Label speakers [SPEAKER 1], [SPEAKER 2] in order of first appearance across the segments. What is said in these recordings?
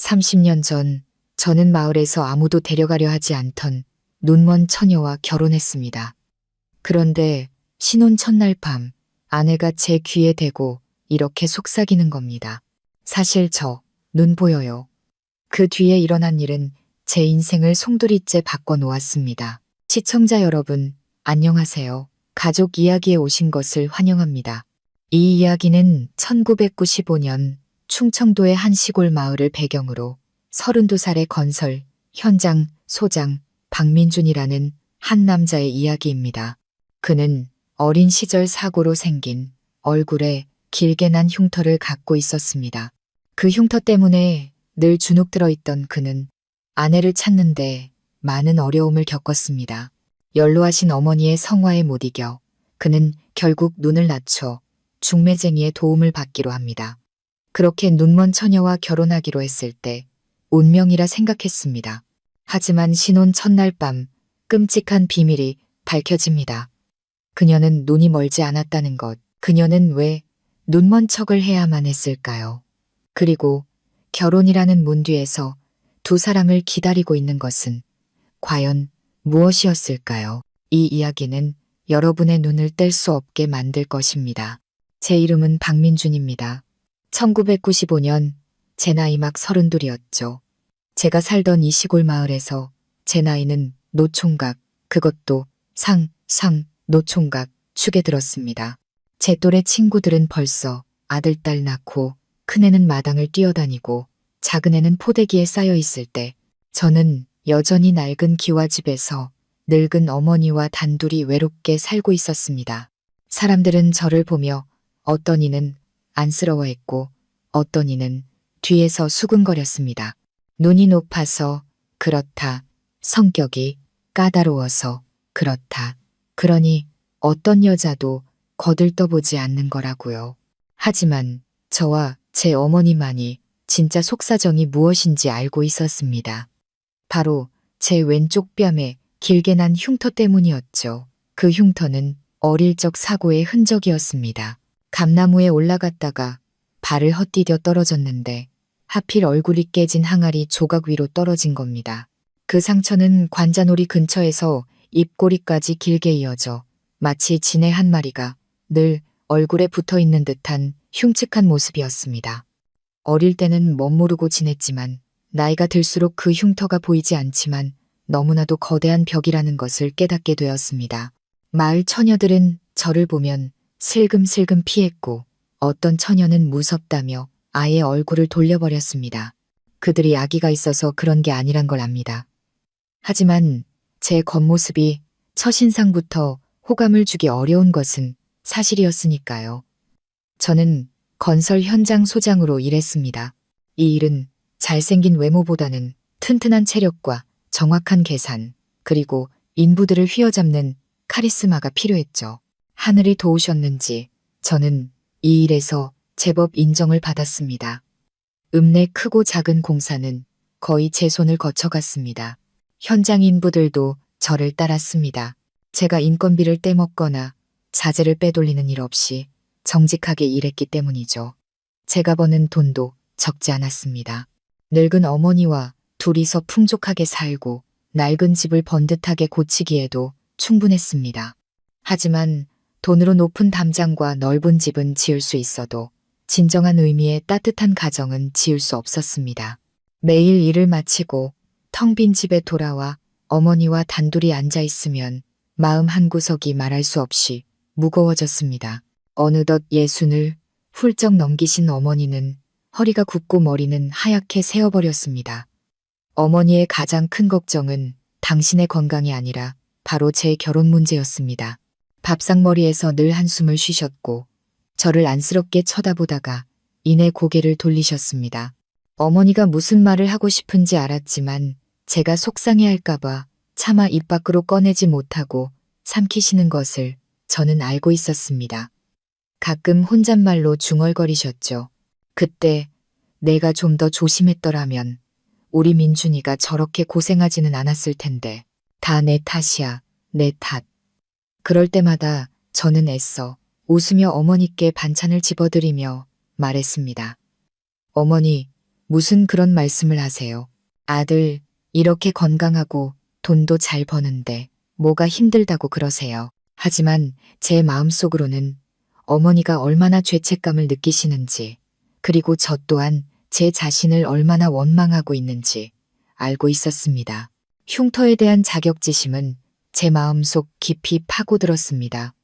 [SPEAKER 1] 30년 전 저는 마을에서 아무도 데려가려 하지 않던 눈먼 처녀와 결혼했습니다. 그런데 신혼 첫날 밤 아내가 제 귀에 대고 이렇게 속삭이는 겁니다. 사실 저 눈 보여요. 그 뒤에 일어난 일은 제 인생을 송두리째 바꿔놓았습니다. 시청자 여러분, 안녕하세요. 가족 이야기에 오신 것을 환영합니다. 이 이야기는 1995년 충청도의 한 시골 마을을 배경으로 32살의 건설, 현장, 소장, 박민준이라는 한 남자의 이야기입니다. 그는 어린 시절 사고로 생긴 얼굴에 길게 난 흉터를 갖고 있었습니다. 그 흉터 때문에 늘 주눅 들어 있던 그는 아내를 찾는데 많은 어려움을 겪었습니다. 연로하신 어머니의 성화에 못 이겨 그는 결국 눈을 낮춰 중매쟁이의 도움을 받기로 합니다. 그렇게 눈먼 처녀와 결혼하기로 했을 때 운명이라 생각했습니다. 하지만 신혼 첫날 밤 끔찍한 비밀이 밝혀집니다. 그녀는 눈이 멀지 않았다는 것, 그녀는 왜 눈먼 척을 해야만 했을까요? 그리고 결혼이라는 문 뒤에서 두 사람을 기다리고 있는 것은 과연 무엇이었을까요? 이 이야기는 여러분의 눈을 뗄 수 없게 만들 것입니다. 제 이름은 박민준입니다. 1995년 제 나이 막 32이었죠. 제가 살던 이 시골 마을에서 제 나이는 노총각, 그것도 노총각 축에 들었습니다. 제 또래 친구들은 벌써 아들, 딸 낳고 큰애는 마당을 뛰어다니고 작은애는 포대기에 쌓여 있을 때 저는 여전히 낡은 기와집에서 늙은 어머니와 단둘이 외롭게 살고 있었습니다. 사람들은 저를 보며 어떤 이는 안쓰러워했고 어떤 이는 뒤에서 수근거렸습니다. 눈이 높아서 그렇다. 성격이 까다로워서 그렇다. 그러니 어떤 여자도 거들떠보지 않는 거라고요. 하지만 저와 제 어머니만이 진짜 속사정이 무엇인지 알고 있었습니다. 바로 제 왼쪽 뺨에 길게 난 흉터 때문이었죠. 그 흉터는 어릴 적 사고의 흔적이었습니다. 감나무에 올라갔다가 발을 헛디뎌 떨어졌는데 하필 얼굴이 깨진 항아리 조각 위로 떨어진 겁니다. 그 상처는 관자놀이 근처에서 입꼬리까지 길게 이어져 마치 진해 한 마리가 늘 얼굴에 붙어 있는 듯한 흉측한 모습이었습니다. 어릴 때는 멋모르고 지냈지만 나이가 들수록 그 흉터가 보이지 않지만 너무나도 거대한 벽이라는 것을 깨닫게 되었습니다. 마을 처녀들은 저를 보면 슬금슬금 피했고 어떤 처녀는 무섭다며 아예 얼굴을 돌려버렸습니다. 그들이 아기가 있어서 그런 게 아니란 걸 압니다. 하지만 제 겉모습이 첫인상부터 호감을 주기 어려운 것은 사실이었으니까요. 저는 건설 현장 소장으로 일했습니다. 이 일은 잘생긴 외모보다는 튼튼한 체력과 정확한 계산, 그리고 인부들을 휘어잡는 카리스마가 필요했죠. 하늘이 도우셨는지 저는 이 일에서 제법 인정을 받았습니다. 읍내 크고 작은 공사는 거의 제 손을 거쳐갔습니다. 현장 인부들도 저를 따랐습니다. 제가 인건비를 떼먹거나 자재를 빼돌리는 일 없이 정직하게 일했기 때문이죠. 제가 버는 돈도 적지 않았습니다. 늙은 어머니와 둘이서 풍족하게 살고 낡은 집을 번듯하게 고치기에도 충분했습니다. 하지만 돈으로 높은 담장과 넓은 집은 지을 수 있어도 진정한 의미의 따뜻한 가정은 지을 수 없었습니다. 매일 일을 마치고 텅 빈 집에 돌아와 어머니와 단둘이 앉아 있으면 마음 한구석이 말할 수 없이 무거워졌습니다. 어느덧 60을 훌쩍 넘기신 어머니는 허리가 굽고 머리는 하얗게 새어버렸습니다. 어머니의 가장 큰 걱정은 당신의 건강이 아니라 바로 제 결혼 문제였습니다. 밥상머리에서 늘 한숨을 쉬셨고 저를 안쓰럽게 쳐다보다가 이내 고개를 돌리셨습니다. 어머니가 무슨 말을 하고 싶은지 알았지만 제가 속상해할까봐 차마 입 밖으로 꺼내지 못하고 삼키시는 것을 저는 알고 있었습니다. 가끔 혼잣말로 중얼거리셨죠. 그때 내가 좀 더 조심했더라면 우리 민준이가 저렇게 고생하지는 않았을 텐데 다 내 탓이야, 내 탓. 그럴 때마다 저는 애써 웃으며 어머니께 반찬을 집어드리며 말했습니다. 어머니, 무슨 그런 말씀을 하세요. 아들, 이렇게 건강하고 돈도 잘 버는데 뭐가 힘들다고 그러세요. 하지만 제 마음속으로는 어머니가 얼마나 죄책감을 느끼시는지, 그리고 저 또한 제 자신을 얼마나 원망하고 있는지 알고 있었습니다. 흉터에 대한 자격지심은 제 마음속 깊이 파고들었습니다.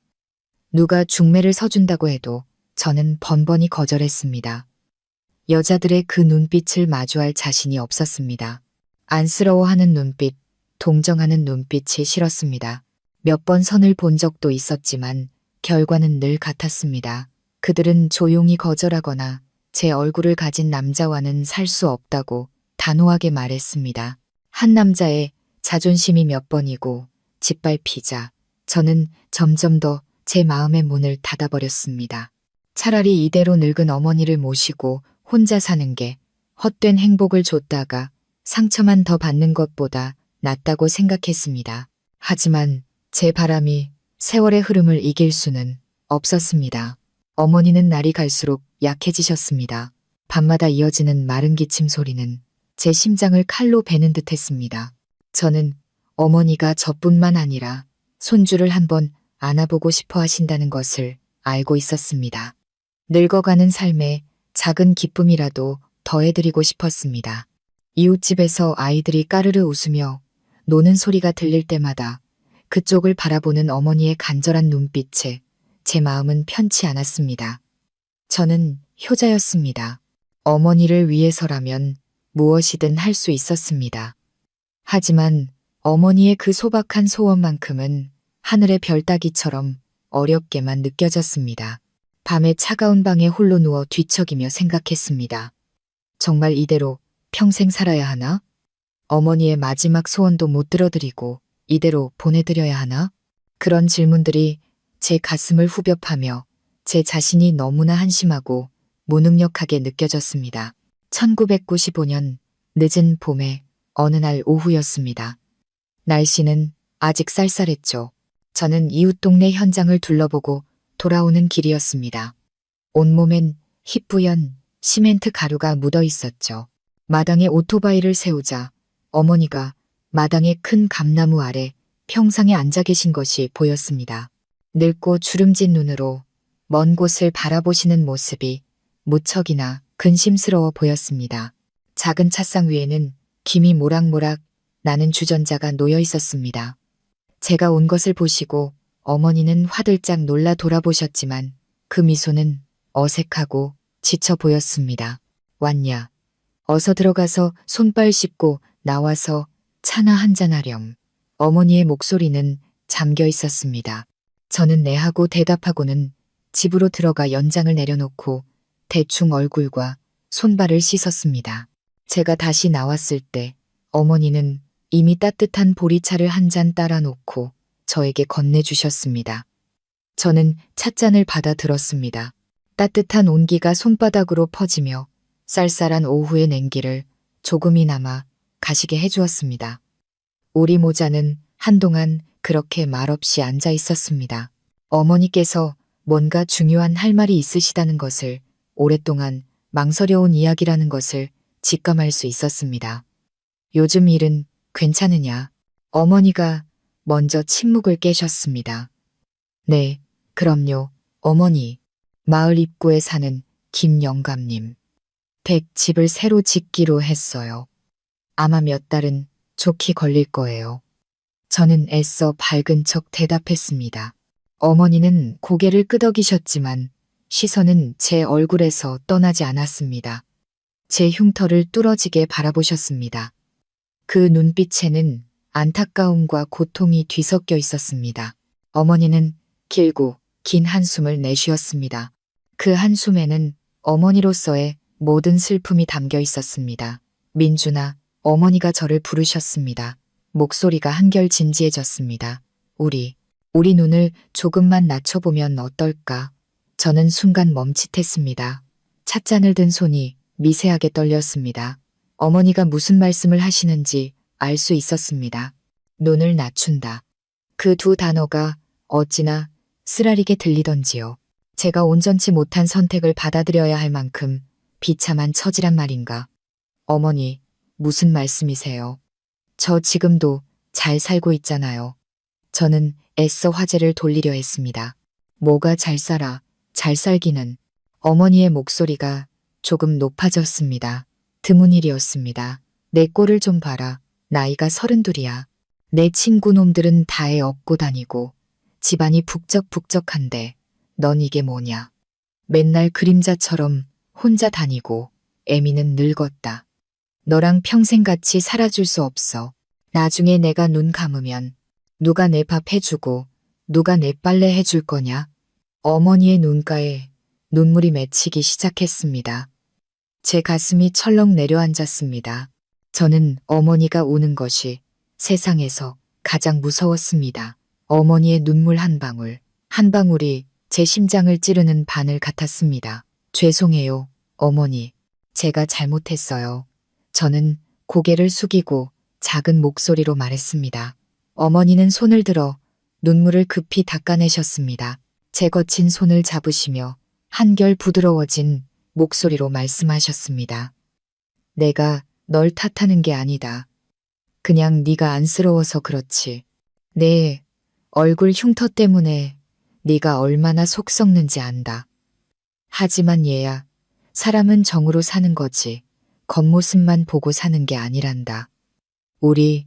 [SPEAKER 1] 누가 중매를 서준다고 해도 저는 번번이 거절했습니다. 여자들의 그 눈빛을 마주할 자신이 없었습니다. 안쓰러워하는 눈빛, 동정하는 눈빛이 싫었습니다. 몇 번 선을 본 적도 있었지만 결과는 늘 같았습니다. 그들은 조용히 거절하거나 제 얼굴을 가진 남자와는 살 수 없다고 단호하게 말했습니다. 한 남자의 자존심이 몇 번이고 짓밟히자 저는 점점 더 제 마음의 문을 닫아버렸습니다. 차라리 이대로 늙은 어머니를 모시고 혼자 사는 게 헛된 행복을 줬다가 상처만 더 받는 것보다 낫다고 생각했습니다. 하지만 제 바람이 세월의 흐름을 이길 수는 없었습니다. 어머니는 날이 갈수록 약해지셨습니다. 밤마다 이어지는 마른 기침 소리는 제 심장을 칼로 베는 듯 했습니다. 저는 어머니가 저뿐만 아니라 손주를 한번 안아보고 싶어 하신다는 것을 알고 있었습니다. 늙어가는 삶에 작은 기쁨이라도 더해드리고 싶었습니다. 이웃집에서 아이들이 까르르 웃으며 노는 소리가 들릴 때마다 그쪽을 바라보는 어머니의 간절한 눈빛에 제 마음은 편치 않았습니다. 저는 효자였습니다. 어머니를 위해서라면 무엇이든 할 수 있었습니다. 하지만 어머니의 그 소박한 소원만큼은 하늘의 별 따기처럼 어렵게만 느껴졌습니다. 밤에 차가운 방에 홀로 누워 뒤척이며 생각했습니다. 정말 이대로 평생 살아야 하나? 어머니의 마지막 소원도 못 들어드리고 이대로 보내드려야 하나? 그런 질문들이 제 가슴을 후벼 파며 제 자신이 너무나 한심하고 무능력하게 느껴졌습니다. 1995년 늦은 봄의 어느 날 오후였습니다. 날씨는 아직 쌀쌀했죠. 저는 이웃 동네 현장을 둘러보고 돌아오는 길이었습니다. 온몸엔 희뿌연 시멘트 가루가 묻어 있었죠. 마당에 오토바이를 세우자 어머니가 마당의 큰 감나무 아래 평상에 앉아 계신 것이 보였습니다. 늙고 주름진 눈으로 먼 곳을 바라보시는 모습이 무척이나 근심스러워 보였습니다. 작은 찻상 위에는 김이 모락모락 나는 주전자가 놓여 있었습니다. 제가 온 것을 보시고 어머니는 화들짝 놀라 돌아보셨지만 그 미소는 어색하고 지쳐 보였습니다. 왔냐? 어서 들어가서 손발 씻고 나와서 차나 한잔 하렴. 어머니의 목소리는 잠겨 있었습니다. 저는 네 하고 대답하고는 집으로 들어가 연장을 내려놓고 대충 얼굴과 손발을 씻었습니다. 제가 다시 나왔을 때 어머니는 이미 따뜻한 보리차를 한 잔 따라 놓고 저에게 건네주셨습니다. 저는 찻잔을 받아 들었습니다. 따뜻한 온기가 손바닥으로 퍼지며 쌀쌀한 오후의 냉기를 조금이나마 가시게 해주었습니다. 오리 모자는 한동안 그렇게 말없이 앉아 있었습니다. 어머니께서 뭔가 중요한 할 말이 있으시다는 것을 오랫동안 망설여온 이야기라는 것을 직감할 수 있었습니다. 요즘 일은 괜찮으냐? 어머니가 먼저 침묵을 깨셨습니다. 네, 그럼요, 어머니. 마을 입구에 사는 김영감님. 100집을 새로 짓기로 했어요. 아마 몇 달은 좋게 걸릴 거예요. 저는 애써 밝은 척 대답했습니다. 어머니는 고개를 끄덕이셨지만 시선은 제 얼굴에서 떠나지 않았습니다. 제 흉터를 뚫어지게 바라보셨습니다. 그 눈빛에는 안타까움과 고통이 뒤섞여 있었습니다. 어머니는 길고 긴 한숨을 내쉬었습니다. 그 한숨에는 어머니로서의 모든 슬픔이 담겨 있었습니다. 민준아, 어머니가 저를 부르셨습니다. 목소리가 한결 진지해졌습니다. 우리 눈을 조금만 낮춰보면 어떨까? 저는 순간 멈칫했습니다. 찻잔을 든 손이 미세하게 떨렸습니다. 어머니가 무슨 말씀을 하시는지 알 수 있었습니다. 눈을 낮춘다. 그 두 단어가 어찌나 쓰라리게 들리던지요. 제가 온전치 못한 선택을 받아들여야 할 만큼 비참한 처지란 말인가. 어머니, 무슨 말씀이세요? 저 지금도 잘 살고 있잖아요. 저는 애써 화제를 돌리려 했습니다. 뭐가 잘 살아, 잘 살기는. 어머니의 목소리가 조금 높아졌습니다. 드문 일이었습니다. 내 꼴을 좀 봐라. 나이가 32이야. 내 친구 놈들은 다 애 업고 다니고 집안이 북적북적한데 넌 이게 뭐냐. 맨날 그림자처럼 혼자 다니고 애미는 늙었다. 너랑 평생 같이 살아줄 수 없어. 나중에 내가 눈 감으면 누가 내 밥 해주고 누가 내 빨래 해줄 거냐? 어머니의 눈가에 눈물이 맺히기 시작했습니다. 제 가슴이 철렁 내려앉았습니다. 저는 어머니가 우는 것이 세상에서 가장 무서웠습니다. 어머니의 눈물 한 방울, 한 방울이 제 심장을 찌르는 바늘 같았습니다. 죄송해요, 어머니. 제가 잘못했어요. 저는 고개를 숙이고 작은 목소리로 말했습니다. 어머니는 손을 들어 눈물을 급히 닦아내셨습니다. 제 거친 손을 잡으시며 한결 부드러워진 목소리로 말씀하셨습니다. 내가 널 탓하는 게 아니다. 그냥 네가 안쓰러워서 그렇지. 내 얼굴 흉터 때문에 네가 얼마나 속 썩는지 안다. 하지만 얘야, 사람은 정으로 사는 거지 겉모습만 보고 사는 게 아니란다. 우리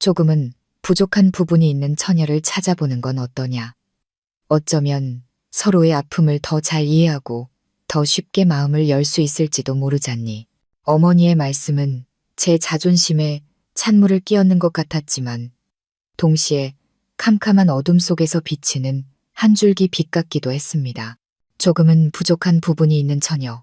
[SPEAKER 1] 조금은 부족한 부분이 있는 처녀를 찾아보는 건 어떠냐. 어쩌면 서로의 아픔을 더 잘 이해하고 더 쉽게 마음을 열 수 있을지도 모르잖니. 어머니의 말씀은 제 자존심에 찬물을 끼얹는 것 같았지만 동시에 캄캄한 어둠 속에서 비치는 한 줄기 빛 같기도 했습니다. 조금은 부족한 부분이 있는 처녀.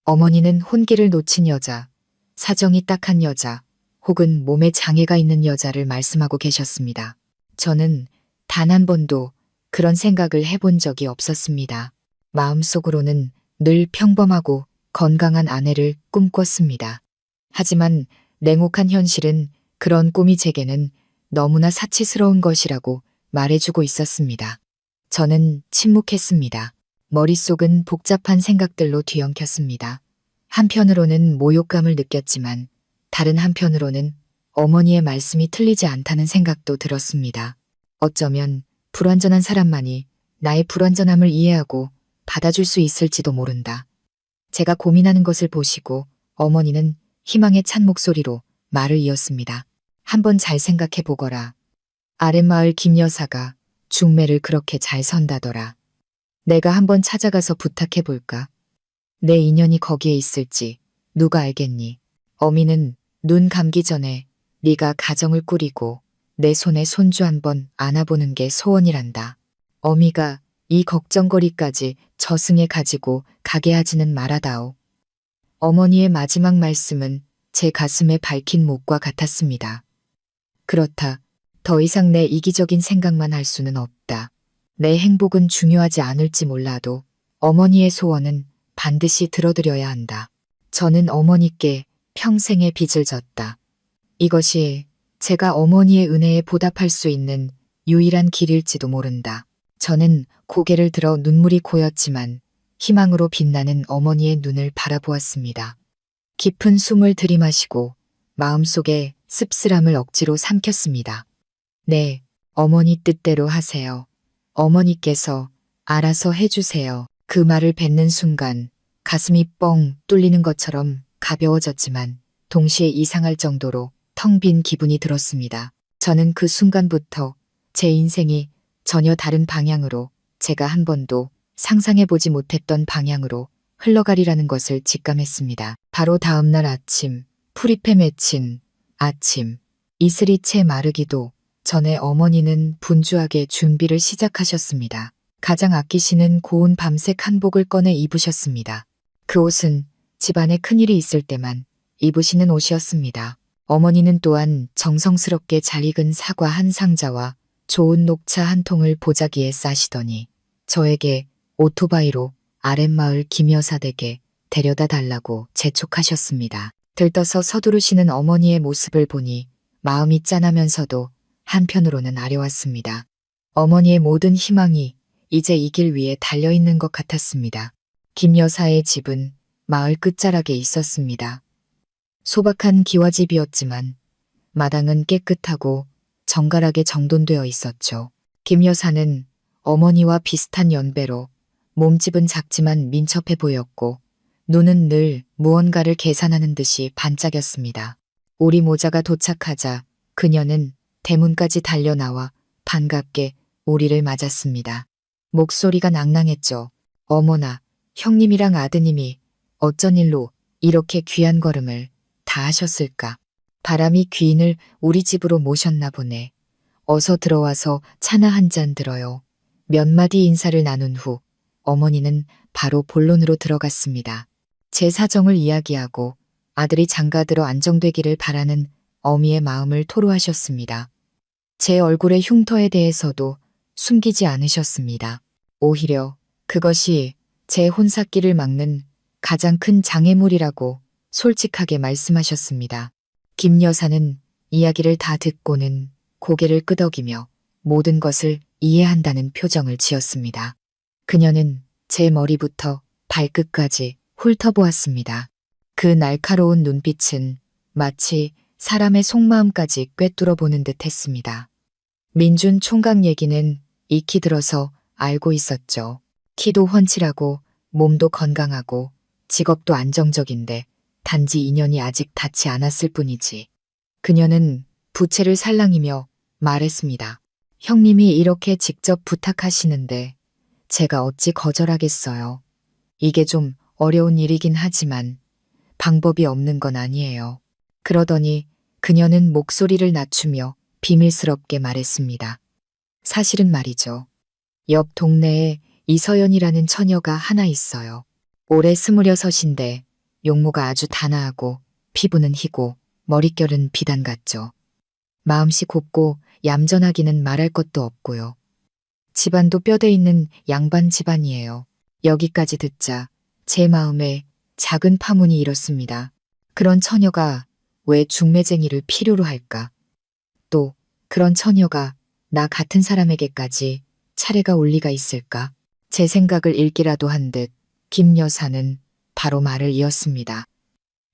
[SPEAKER 1] 어머니는 혼기를 놓친 여자, 사정이 딱한 여자, 혹은 몸에 장애가 있는 여자를 말씀하고 계셨습니다. 저는 단 한 번도 그런 생각을 해본 적이 없었습니다. 마음속으로는 늘 평범하고 건강한 아내를 꿈꿨습니다. 하지만 냉혹한 현실은 그런 꿈이 제게는 너무나 사치스러운 것이라고 말해주고 있었습니다. 저는 침묵했습니다. 머릿속은 복잡한 생각들로 뒤엉켰습니다. 한편으로는 모욕감을 느꼈지만 다른 한편으로는 어머니의 말씀이 틀리지 않다는 생각도 들었습니다. 어쩌면 불완전한 사람만이 나의 불완전함을 이해하고 받아줄 수 있을지도 모른다. 제가 고민하는 것을 보시고 어머니는 희망에 찬 목소리로 말을 이었습니다. 한번 잘 생각해 보거라. 아랫마을 김 여사가 중매를 그렇게 잘 선다더라. 내가 한번 찾아가서 부탁해 볼까? 내 인연이 거기에 있을지 누가 알겠니? 어미는 눈 감기 전에 네가 가정을 꾸리고 내 손에 손주 한번 안아보는 게 소원이란다. 어미가 이 걱정거리까지 저승에 가지고 가게 하지는 말아다오. 어머니의 마지막 말씀은 제 가슴에 밝힌 목과 같았습니다. 그렇다. 더 이상 내 이기적인 생각만 할 수는 없다. 내 행복은 중요하지 않을지 몰라도 어머니의 소원은 반드시 들어드려야 한다. 저는 어머니께 평생의 빚을 졌다. 이것이 제가 어머니의 은혜에 보답할 수 있는 유일한 길일지도 모른다. 저는 고개를 들어 눈물이 고였지만 희망으로 빛나는 어머니의 눈을 바라보았습니다. 깊은 숨을 들이마시고 마음속에 씁쓸함을 억지로 삼켰습니다. 네, 어머니 뜻대로 하세요. 어머니께서 알아서 해주세요. 그 말을 뱉는 순간 가슴이 뻥 뚫리는 것처럼 가벼워졌지만 동시에 이상할 정도로 텅 빈 기분이 들었습니다. 저는 그 순간부터 제 인생이 전혀 다른 방향으로, 제가 한 번도 상상해보지 못했던 방향으로 흘러가리라는 것을 직감했습니다. 바로 다음 날 아침, 풀잎에 맺힌 아침, 이슬이 채 마르기도 전에 어머니는 분주하게 준비를 시작하셨습니다. 가장 아끼시는 고운 밤색 한복을 꺼내 입으셨습니다. 그 옷은 집안에 큰일이 있을 때만 입으시는 옷이었습니다. 어머니는 또한 정성스럽게 잘 익은 사과 한 상자와 좋은 녹차 한 통을 보자기에 싸시더니 저에게 오토바이로 아랫마을 김여사 댁에 데려다 달라고 재촉하셨습니다. 들떠서 서두르시는 어머니의 모습을 보니 마음이 짠하면서도 한편으로는 아려왔습니다. 어머니의 모든 희망이 이제 이 길 위에 달려있는 것 같았습니다. 김 여사의 집은 마을 끝자락에 있었습니다. 소박한 기와집이었지만 마당은 깨끗하고 정갈하게 정돈되어 있었죠. 김 여사는 어머니와 비슷한 연배로 몸집은 작지만 민첩해 보였고 눈은 늘 무언가를 계산하는 듯이 반짝였습니다. 우리 모자가 도착하자 그녀는 대문까지 달려나와 반갑게 우리를 맞았습니다. 목소리가 낭낭했죠. 어머나, 형님이랑 아드님이 어쩐 일로 이렇게 귀한 걸음을 다 하셨을까? 바람이 귀인을 우리 집으로 모셨나 보네. 어서 들어와서 차나 한 잔 들어요. 몇 마디 인사를 나눈 후 어머니는 바로 본론으로 들어갔습니다. 제 사정을 이야기하고 아들이 장가들어 안정되기를 바라는 어미의 마음을 토로하셨습니다. 제 얼굴의 흉터에 대해서도 숨기지 않으셨습니다. 오히려 그것이 제 혼사길을 막는 가장 큰 장애물이라고 솔직하게 말씀하셨습니다. 김 여사는 이야기를 다 듣고는 고개를 끄덕이며 모든 것을 이해한다는 표정을 지었습니다. 그녀는 제 머리부터 발끝까지 훑어보았습니다. 그 날카로운 눈빛은 마치 사람의 속마음까지 꿰뚫어 보는 듯 했습니다. 민준 총각 얘기는 익히 들어서 알고 있었죠. 키도 훤칠하고 몸도 건강하고 직업도 안정적인데 단지 인연이 아직 닿지 않았을 뿐이지. 그녀는 부채를 살랑이며 말했습니다. 형님이 이렇게 직접 부탁하시는데 제가 어찌 거절하겠어요. 이게 좀 어려운 일이긴 하지만 방법이 없는 건 아니에요. 그러더니 그녀는 목소리를 낮추며 비밀스럽게 말했습니다. 사실은 말이죠. 옆 동네에 이서연이라는 처녀가 하나 있어요. 올해 26인데 용모가 아주 단아하고 피부는 희고 머릿결은 비단 같죠. 마음씨 곱고 얌전하기는 말할 것도 없고요. 집안도 뼈대 있는 양반 집안이에요. 여기까지 듣자 제 마음에 작은 파문이 일었습니다. 그런 처녀가 왜 중매쟁이를 필요로 할까? 또 그런 처녀가 나 같은 사람에게까지 차례가 올 리가 있을까? 제 생각을 읽기라도 한 듯 김 여사는 바로 말을 이었습니다.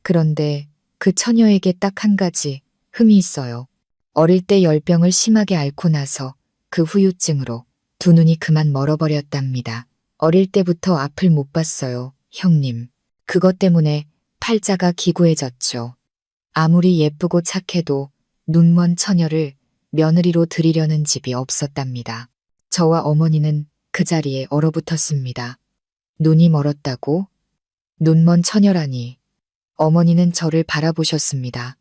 [SPEAKER 1] 그런데 그 처녀에게 딱 한 가지 흠이 있어요. 어릴 때 열병을 심하게 앓고 나서 그 후유증으로 두 눈이 그만 멀어버렸답니다. 어릴 때부터 앞을 못 봤어요, 형님. 그것 때문에 팔자가 기구해졌죠. 아무리 예쁘고 착해도 눈먼 처녀를 며느리로 들이려는 집이 없었답니다. 저와 어머니는 그 자리에 얼어붙었습니다. 눈이 멀었다고? 눈먼 처녀라니. 어머니는 저를 바라보셨습니다.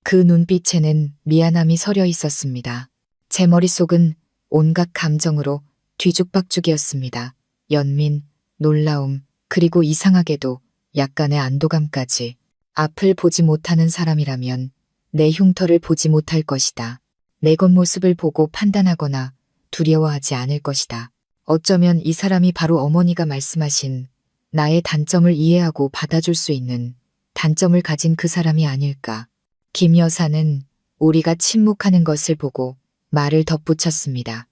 [SPEAKER 1] 그 눈빛에는 미안함이 서려 있었습니다. 제 머릿속은 온갖 감정으로 뒤죽박죽이었습니다. 연민, 놀라움, 그리고 이상하게도 약간의 안도감까지. 앞을 보지 못하는 사람이라면 내 흉터를 보지 못할 것이다. 내 겉모습을 보고 판단하거나 두려워하지 않을 것이다. 어쩌면 이 사람이 바로 어머니가 말씀하신 나의 단점을 이해하고 받아줄 수 있는 단점을 가진 그 사람이 아닐까. 김 여사는 우리가 침묵하는 것을 보고 말을 덧붙였습니다.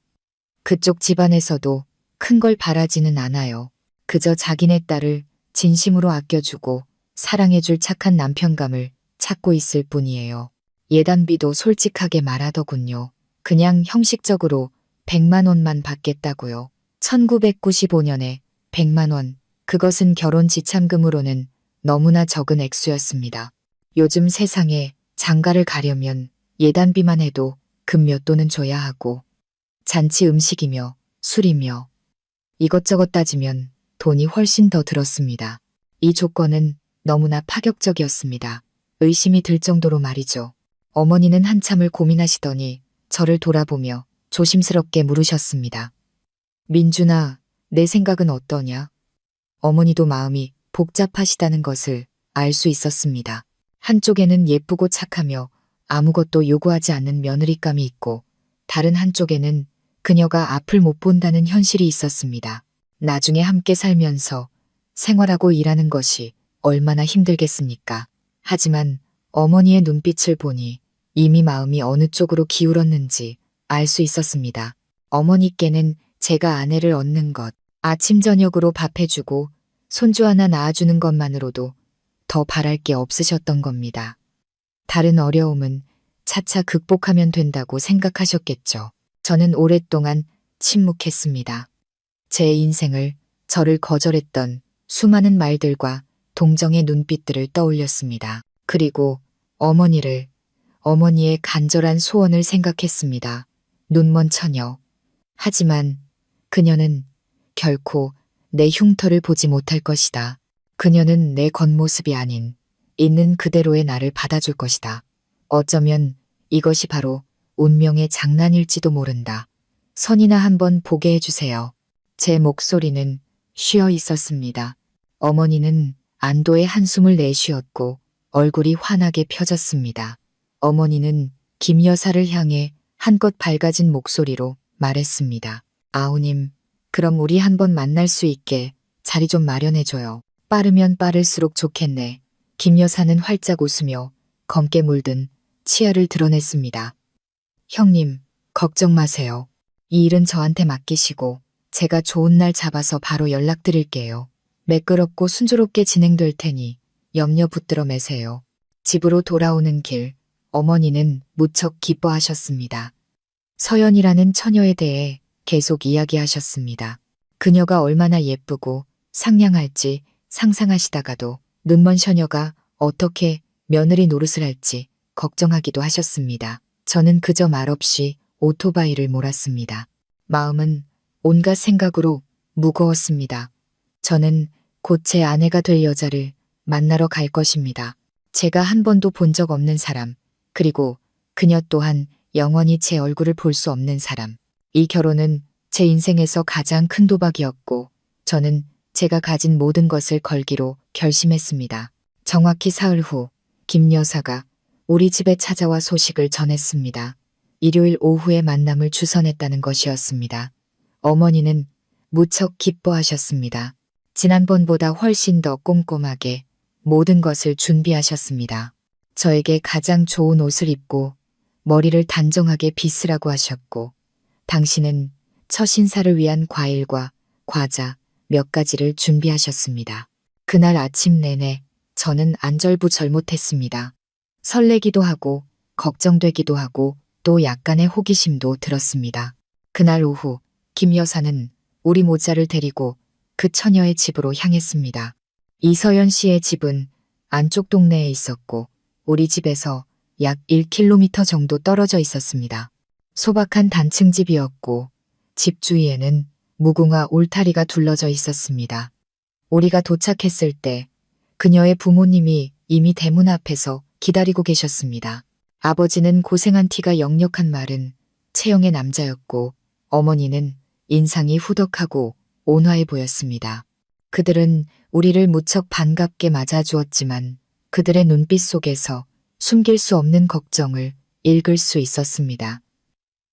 [SPEAKER 1] 그쪽 집안에서도 큰 걸 바라지는 않아요. 그저 자기네 딸을 진심으로 아껴주고 사랑해줄 착한 남편감을 찾고 있을 뿐이에요. 예단비도 솔직하게 말하더군요. 그냥 형식적으로 100만 원만 받겠다고요. 1995년에 100만 원, 그것은 결혼 지참금으로는 너무나 적은 액수였습니다. 요즘 세상에 장가를 가려면 예단비만 해도 금 몇 돈은 줘야 하고 잔치 음식이며 술이며 이것저것 따지면 돈이 훨씬 더 들었습니다. 이 조건은 너무나 파격적이었습니다. 의심이 들 정도로 말이죠. 어머니는 한참을 고민하시더니 저를 돌아보며 조심스럽게 물으셨습니다. 민준아, 내 생각은 어떠냐? 어머니도 마음이 복잡하시다는 것을 알 수 있었습니다. 한쪽에는 예쁘고 착하며 아무것도 요구하지 않는 며느리감이 있고 다른 한쪽에는 그녀가 앞을 못 본다는 현실이 있었습니다. 나중에 함께 살면서 생활하고 일하는 것이 얼마나 힘들겠습니까? 하지만 어머니의 눈빛을 보니 이미 마음이 어느 쪽으로 기울었는지 알 수 있었습니다. 어머니께는 제가 아내를 얻는 것, 아침 저녁으로 밥해주고 손주 하나 낳아주는 것만으로도 더 바랄 게 없으셨던 겁니다. 다른 어려움은 차차 극복하면 된다고 생각하셨겠죠. 저는 오랫동안 침묵했습니다. 제 인생을, 저를 거절했던 수많은 말들과 동정의 눈빛들을 떠올렸습니다. 그리고 어머니의 간절한 소원을 생각했습니다. 눈먼 처녀. 하지만 그녀는 결코 내 흉터를 보지 못할 것이다. 그녀는 내 겉모습이 아닌 있는 그대로의 나를 받아줄 것이다. 어쩌면 이것이 바로 운명의 장난일지도 모른다. 선이나 한번 보게 해주세요. 제 목소리는 쉬어 있었습니다. 어머니는 안도의 한숨을 내쉬었고 얼굴이 환하게 펴졌습니다. 어머니는 김 여사를 향해 한껏 밝아진 목소리로 말했습니다. 아우님, 그럼 우리 한번 만날 수 있게 자리 좀 마련해줘요. 빠르면 빠를수록 좋겠네. 김 여사는 활짝 웃으며 검게 물든 치아를 드러냈습니다. 형님, 걱정 마세요. 이 일은 저한테 맡기시고 제가 좋은 날 잡아서 바로 연락드릴게요. 매끄럽고 순조롭게 진행될 테니 염려 붙들어 매세요. 집으로 돌아오는 길, 어머니는 무척 기뻐하셨습니다. 서연이라는 처녀에 대해 계속 이야기하셨습니다. 그녀가 얼마나 예쁘고 상냥할지 상상하시다가도 눈먼 처녀가 어떻게 며느리 노릇을 할지 걱정하기도 하셨습니다. 저는 그저 말없이 오토바이를 몰았습니다. 마음은 온갖 생각으로 무거웠습니다. 저는 곧 제 아내가 될 여자를 만나러 갈 것입니다. 제가 한 번도 본 적 없는 사람, 그리고 그녀 또한 영원히 제 얼굴을 볼 수 없는 사람. 이 결혼은 제 인생에서 가장 큰 도박이었고 저는 제가 가진 모든 것을 걸기로 결심했습니다. 정확히 사흘 후 김 여사가 우리 집에 찾아와 소식을 전했습니다. 일요일 오후에 만남을 주선했다는 것이었습니다. 어머니는 무척 기뻐하셨습니다. 지난번보다 훨씬 더 꼼꼼하게 모든 것을 준비하셨습니다. 저에게 가장 좋은 옷을 입고 머리를 단정하게 빗으라고 하셨고 당신은 첫 인사를 위한 과일과 과자 몇 가지를 준비하셨습니다. 그날 아침 내내 저는 안절부절 못했습니다. 설레기도 하고 걱정되기도 하고 또 약간의 호기심도 들었습니다. 그날 오후 김 여사는 우리 모자를 데리고 그 처녀의 집으로 향했습니다. 이서연 씨의 집은 안쪽 동네에 있었고 우리 집에서 약 1km 정도 떨어져 있었습니다. 소박한 단층집이었고 집 주위에는 무궁화 울타리가 둘러져 있었습니다. 우리가 도착했을 때 그녀의 부모님이 이미 대문 앞에서 기다리고 계셨습니다. 아버지는 고생한 티가 역력한 마른 체형의 남자였고 어머니는 인상이 후덕하고 온화해 보였습니다. 그들은 우리를 무척 반갑게 맞아주었지만 그들의 눈빛 속에서 숨길 수 없는 걱정을 읽을 수 있었습니다.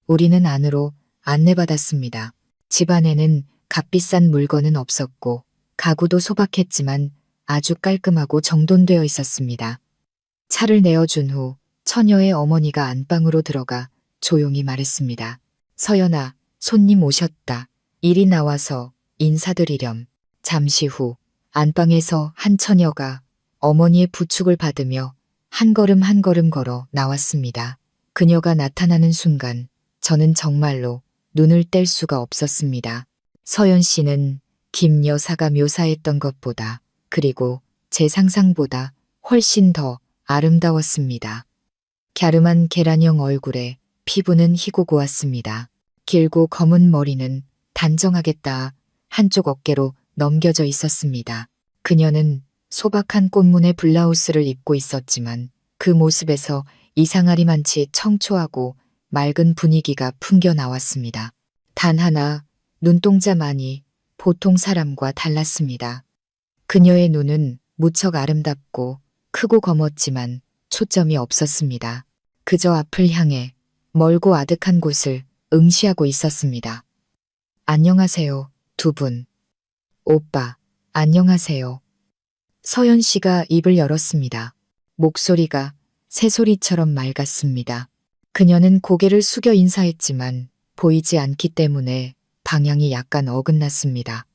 [SPEAKER 1] 우리는 안으로 안내받았습니다. 집 안에는 값비싼 물건은 없었고 가구도 소박했지만 아주 깔끔하고 정돈되어 있었습니다. 차를 내어준 후 처녀의 어머니가 안방으로 들어가 조용히 말했습니다. 서연아, 손님 오셨다. 이리 나와서 인사드리렴. 잠시 후 안방에서 한 처녀가 어머니의 부축을 받으며 한 걸음 한 걸음 걸어 나왔습니다. 그녀가 나타나는 순간 저는 정말로 눈을 뗄 수가 없었습니다. 서연 씨는 김 여사가 묘사했던 것보다 그리고 제 상상보다 훨씬 더 아름다웠습니다. 갸름한 계란형 얼굴에 피부는 희고 고왔습니다. 길고 검은 머리는 단정하게 따 한쪽 어깨로 넘겨져 있었습니다. 그녀는 소박한 꽃무늬 블라우스를 입고 있었지만 그 모습에서 이상하리만치 청초하고 맑은 분위기가 풍겨 나왔습니다. 단 하나 눈동자만이 보통 사람과 달랐습니다. 그녀의 눈은 무척 아름답고 크고 검었지만 초점이 없었습니다. 그저 앞을 향해 멀고 아득한 곳을 응시하고 있었습니다. 안녕하세요, 두 분. 오빠, 안녕하세요. 서연 씨가 입을 열었습니다. 목소리가 새소리처럼 맑았습니다. 그녀는 고개를 숙여 인사했지만 보이지 않기 때문에 방향이 약간 어긋났습니다.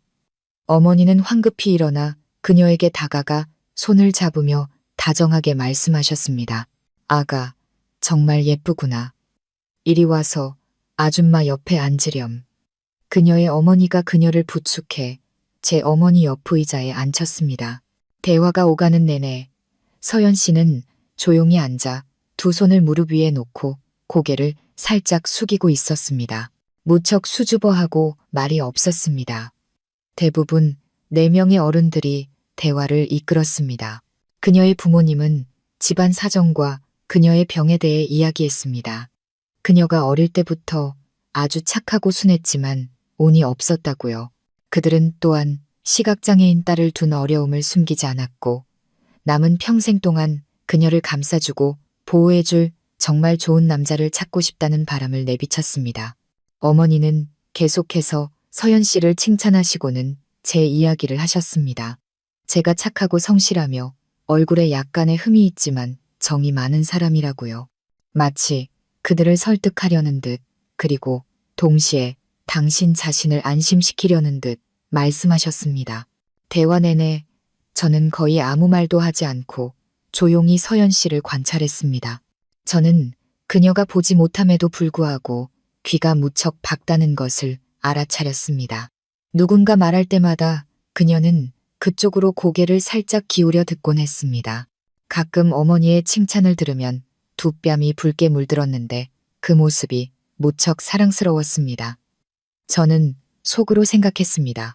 [SPEAKER 1] 어머니는 황급히 일어나 그녀에게 다가가 손을 잡으며 다정하게 말씀하셨습니다. 아가, 정말 예쁘구나. 이리 와서 아줌마 옆에 앉으렴. 그녀의 어머니가 그녀를 부축해 제 어머니 옆 의자에 앉혔습니다. 대화가 오가는 내내 서연 씨는 조용히 앉아 두 손을 무릎 위에 놓고 고개를 살짝 숙이고 있었습니다. 무척 수줍어하고 말이 없었습니다. 대부분 4명의 어른들이 대화를 이끌었습니다. 그녀의 부모님은 집안 사정과 그녀의 병에 대해 이야기했습니다. 그녀가 어릴 때부터 아주 착하고 순했지만 운이 없었다고요. 그들은 또한 시각장애인 딸을 둔 어려움을 숨기지 않았고 남은 평생 동안 그녀를 감싸주고 보호해줄 정말 좋은 남자를 찾고 싶다는 바람을 내비쳤습니다. 어머니는 계속해서 서연 씨를 칭찬하시고는 제 이야기를 하셨습니다. 제가 착하고 성실하며 얼굴에 약간의 흠이 있지만 정이 많은 사람이라고요. 마치 그들을 설득하려는 듯, 그리고 동시에 당신 자신을 안심시키려는 듯 말씀하셨습니다. 대화 내내 저는 거의 아무 말도 하지 않고 조용히 서연 씨를 관찰했습니다. 저는 그녀가 보지 못함에도 불구하고 귀가 무척 밝다는 것을 알아차렸습니다. 누군가 말할 때마다 그녀는 그쪽으로 고개를 살짝 기울여 듣곤 했습니다. 가끔 어머니의 칭찬을 들으면 두 뺨이 붉게 물들었는데 그 모습이 무척 사랑스러웠습니다. 저는 속으로 생각했습니다.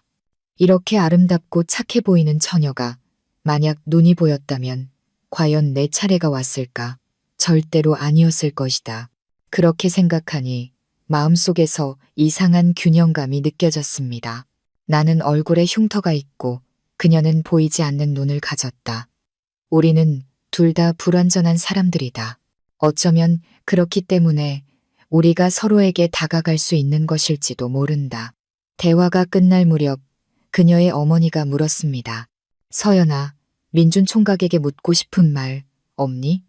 [SPEAKER 1] 이렇게 아름답고 착해 보이는 처녀가 만약 눈이 보였다면 과연 내 차례가 왔을까? 절대로 아니었을 것이다. 그렇게 생각하니 마음속에서 이상한 균형감이 느껴졌습니다. 나는 얼굴에 흉터가 있고 그녀는 보이지 않는 눈을 가졌다. 우리는 둘 다 불완전한 사람들이다. 어쩌면 그렇기 때문에 우리가 서로에게 다가갈 수 있는 것일지도 모른다. 대화가 끝날 무렵 그녀의 어머니가 물었습니다. 서연아, 민준 총각에게 묻고 싶은 말 없니?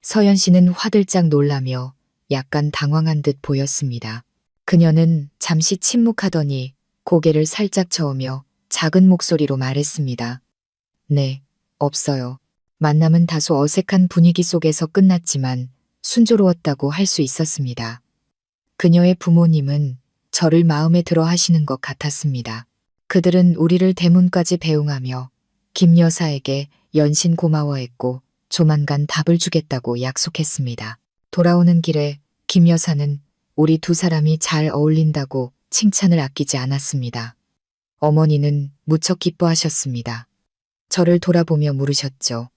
[SPEAKER 1] 서연 씨는 화들짝 놀라며 약간 당황한 듯 보였습니다. 그녀는 잠시 침묵하더니 고개를 살짝 저으며 작은 목소리로 말했습니다. 네, 없어요. 만남은 다소 어색한 분위기 속에서 끝났지만 순조로웠다고 할 수 있었습니다. 그녀의 부모님은 저를 마음에 들어 하시는 것 같았습니다. 그들은 우리를 대문까지 배웅하며 김 여사에게 연신 고마워했고 조만간 답을 주겠다고 약속했습니다. 돌아오는 길에 김 여사는 우리 두 사람이 잘 어울린다고 칭찬을 아끼지 않았습니다. 어머니는 무척 기뻐하셨습니다. 저를 돌아보며 물으셨죠.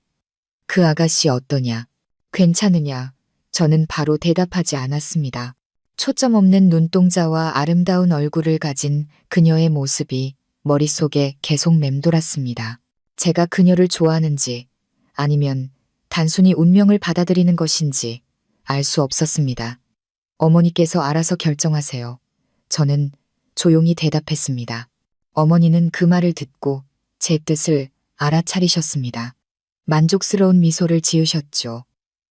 [SPEAKER 1] 그 아가씨 어떠냐? 괜찮으냐? 저는 바로 대답하지 않았습니다. 초점 없는 눈동자와 아름다운 얼굴을 가진 그녀의 모습이 머릿속에 계속 맴돌았습니다. 제가 그녀를 좋아하는지 아니면 단순히 운명을 받아들이는 것인지 알 수 없었습니다. 어머니께서 알아서 결정하세요. 저는 조용히 대답했습니다. 어머니는 그 말을 듣고 제 뜻을 알아차리셨습니다. 만족스러운 미소를 지으셨죠.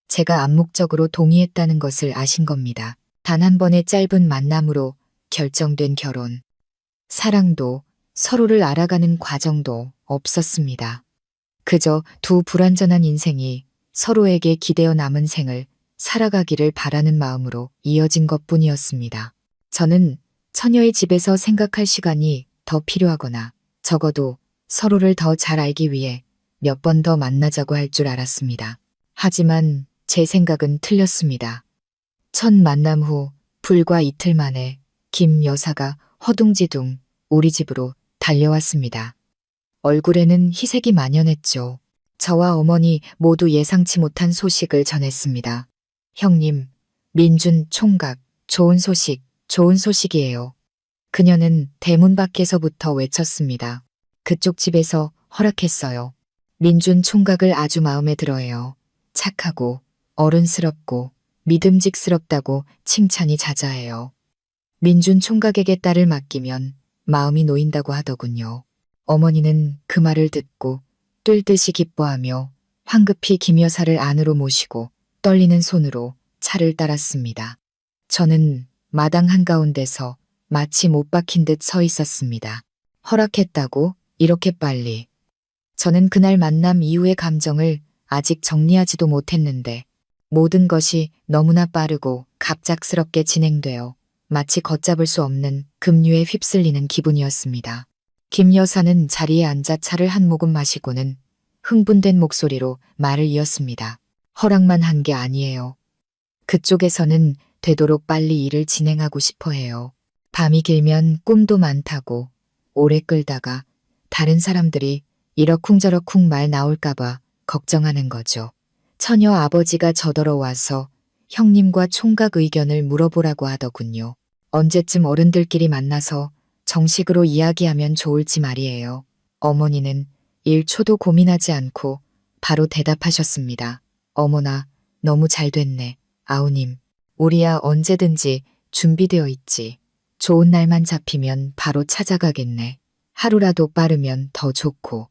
[SPEAKER 1] 제가 암묵적으로 동의했다는 것을 아신 겁니다. 단 한 번의 짧은 만남으로 결정된 결혼. 사랑도 서로를 알아가는 과정도 없었습니다. 그저 두 불완전한 인생이 서로에게 기대어 남은 생을 살아가기를 바라는 마음으로 이어진 것뿐이었습니다. 저는 처녀의 집에서 생각할 시간이 더 필요하거나 적어도 서로를 더 잘 알기 위해 몇 번 더 만나자고 할 줄 알았습니다. 하지만 제 생각은 틀렸습니다. 첫 만남 후 불과 이틀 만에 김 여사가 허둥지둥 우리 집으로 달려왔습니다. 얼굴에는 희색이 만연했죠. 저와 어머니 모두 예상치 못한 소식을 전했습니다. 형님, 민준 총각, 좋은 소식, 좋은 소식이에요. 그녀는 대문 밖에서부터 외쳤습니다. 그쪽 집에서 허락했어요. 민준 총각을 아주 마음에 들어해요. 착하고 어른스럽고 믿음직스럽다고 칭찬이 자자해요. 민준 총각에게 딸을 맡기면 마음이 놓인다고 하더군요. 어머니는 그 말을 듣고 뛸 듯이 기뻐하며 황급히 김 여사를 안으로 모시고 떨리는 손으로 차를 따랐습니다. 저는 마당 한가운데서 마치 못 박힌 듯 서 있었습니다. 허락했다고? 이렇게 빨리. 저는 그날 만남 이후의 감정을 아직 정리하지도 못했는데 모든 것이 너무나 빠르고 갑작스럽게 진행되어 마치 걷잡을 수 없는 급류에 휩쓸리는 기분이었습니다. 김 여사는 자리에 앉아 차를 한 모금 마시고는 흥분된 목소리로 말을 이었습니다. 허락만 한 게 아니에요. 그쪽에서는 되도록 빨리 일을 진행하고 싶어 해요. 밤이 길면 꿈도 많다고 오래 끌다가 다른 사람들이 이러쿵저러쿵 말 나올까봐 걱정하는 거죠. 처녀 아버지가 저더러 와서 형님과 총각 의견을 물어보라고 하더군요. 언제쯤 어른들끼리 만나서 정식으로 이야기하면 좋을지 말이에요. 어머니는 1초도 고민하지 않고 바로 대답하셨습니다. 어머나, 너무 잘 됐네. 아우님, 우리야 언제든지 준비되어 있지. 좋은 날만 잡히면 바로 찾아가겠네. 하루라도 빠르면 더 좋고.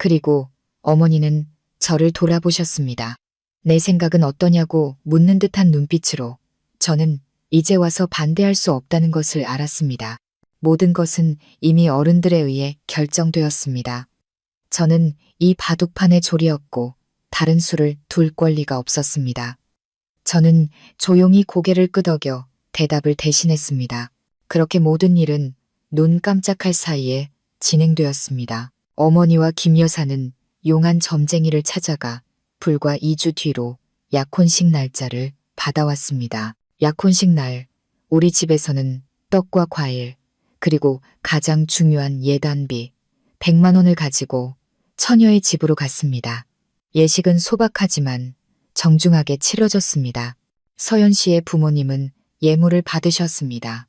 [SPEAKER 1] 그리고 어머니는 저를 돌아보셨습니다. 내 생각은 어떠냐고 묻는 듯한 눈빛으로 저는 이제 와서 반대할 수 없다는 것을 알았습니다. 모든 것은 이미 어른들에 의해 결정되었습니다. 저는 이 바둑판의 졸이었고 다른 수를 둘 권리가 없었습니다. 저는 조용히 고개를 끄덕여 대답을 대신했습니다. 그렇게 모든 일은 눈 깜짝할 사이에 진행되었습니다. 어머니와 김 여사는 용한 점쟁이를 찾아가 불과 2주 뒤로 약혼식 날짜를 받아왔습니다. 약혼식 날, 우리 집에서는 떡과 과일, 그리고 가장 중요한 예단비 100만 원을 가지고 처녀의 집으로 갔습니다. 예식은 소박하지만 정중하게 치러졌습니다. 서연 씨의 부모님은 예물을 받으셨습니다.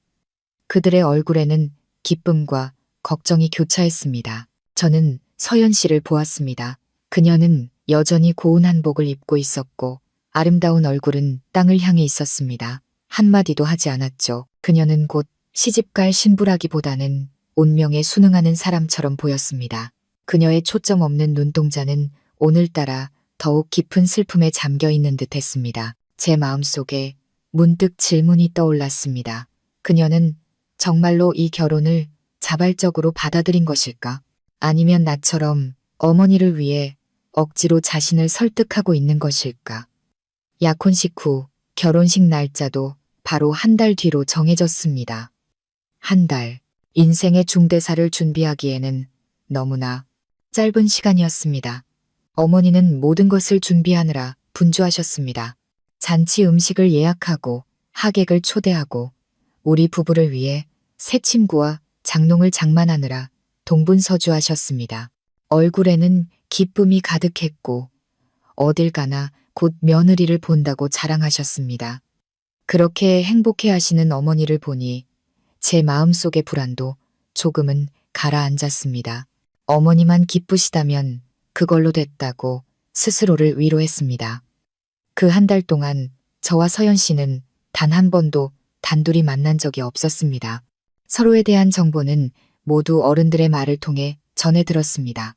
[SPEAKER 1] 그들의 얼굴에는 기쁨과 걱정이 교차했습니다. 저는 서연 씨를 보았습니다. 그녀는 여전히 고운 한복을 입고 있었고 아름다운 얼굴은 땅을 향해 있었습니다. 한마디도 하지 않았죠. 그녀는 곧 시집갈 신부라기보다는 운명에 순응하는 사람처럼 보였습니다. 그녀의 초점 없는 눈동자는 오늘따라 더욱 깊은 슬픔에 잠겨 있는 듯 했습니다. 제 마음속에 문득 질문이 떠올랐습니다. 그녀는 정말로 이 결혼을 자발적으로 받아들인 것일까? 아니면 나처럼 어머니를 위해 억지로 자신을 설득하고 있는 것일까? 약혼식 후 결혼식 날짜도 바로 한 달 뒤로 정해졌습니다. 한 달, 인생의 중대사를 준비하기에는 너무나 짧은 시간이었습니다. 어머니는 모든 것을 준비하느라 분주하셨습니다. 잔치 음식을 예약하고 하객을 초대하고 우리 부부를 위해 새 침구와 장롱을 장만하느라 동분서주하셨습니다. 얼굴에는 기쁨이 가득했고 어딜 가나 곧 며느리를 본다고 자랑하셨습니다. 그렇게 행복해 하시는 어머니를 보니 제 마음속의 불안도 조금은 가라앉았습니다. 어머니만 기쁘시다면 그걸로 됐다고 스스로를 위로했습니다. 그 한 달 동안 저와 서연 씨는 단 한 번도 단둘이 만난 적이 없었습니다. 서로에 대한 정보는 모두 어른들의 말을 통해 전해 들었습니다.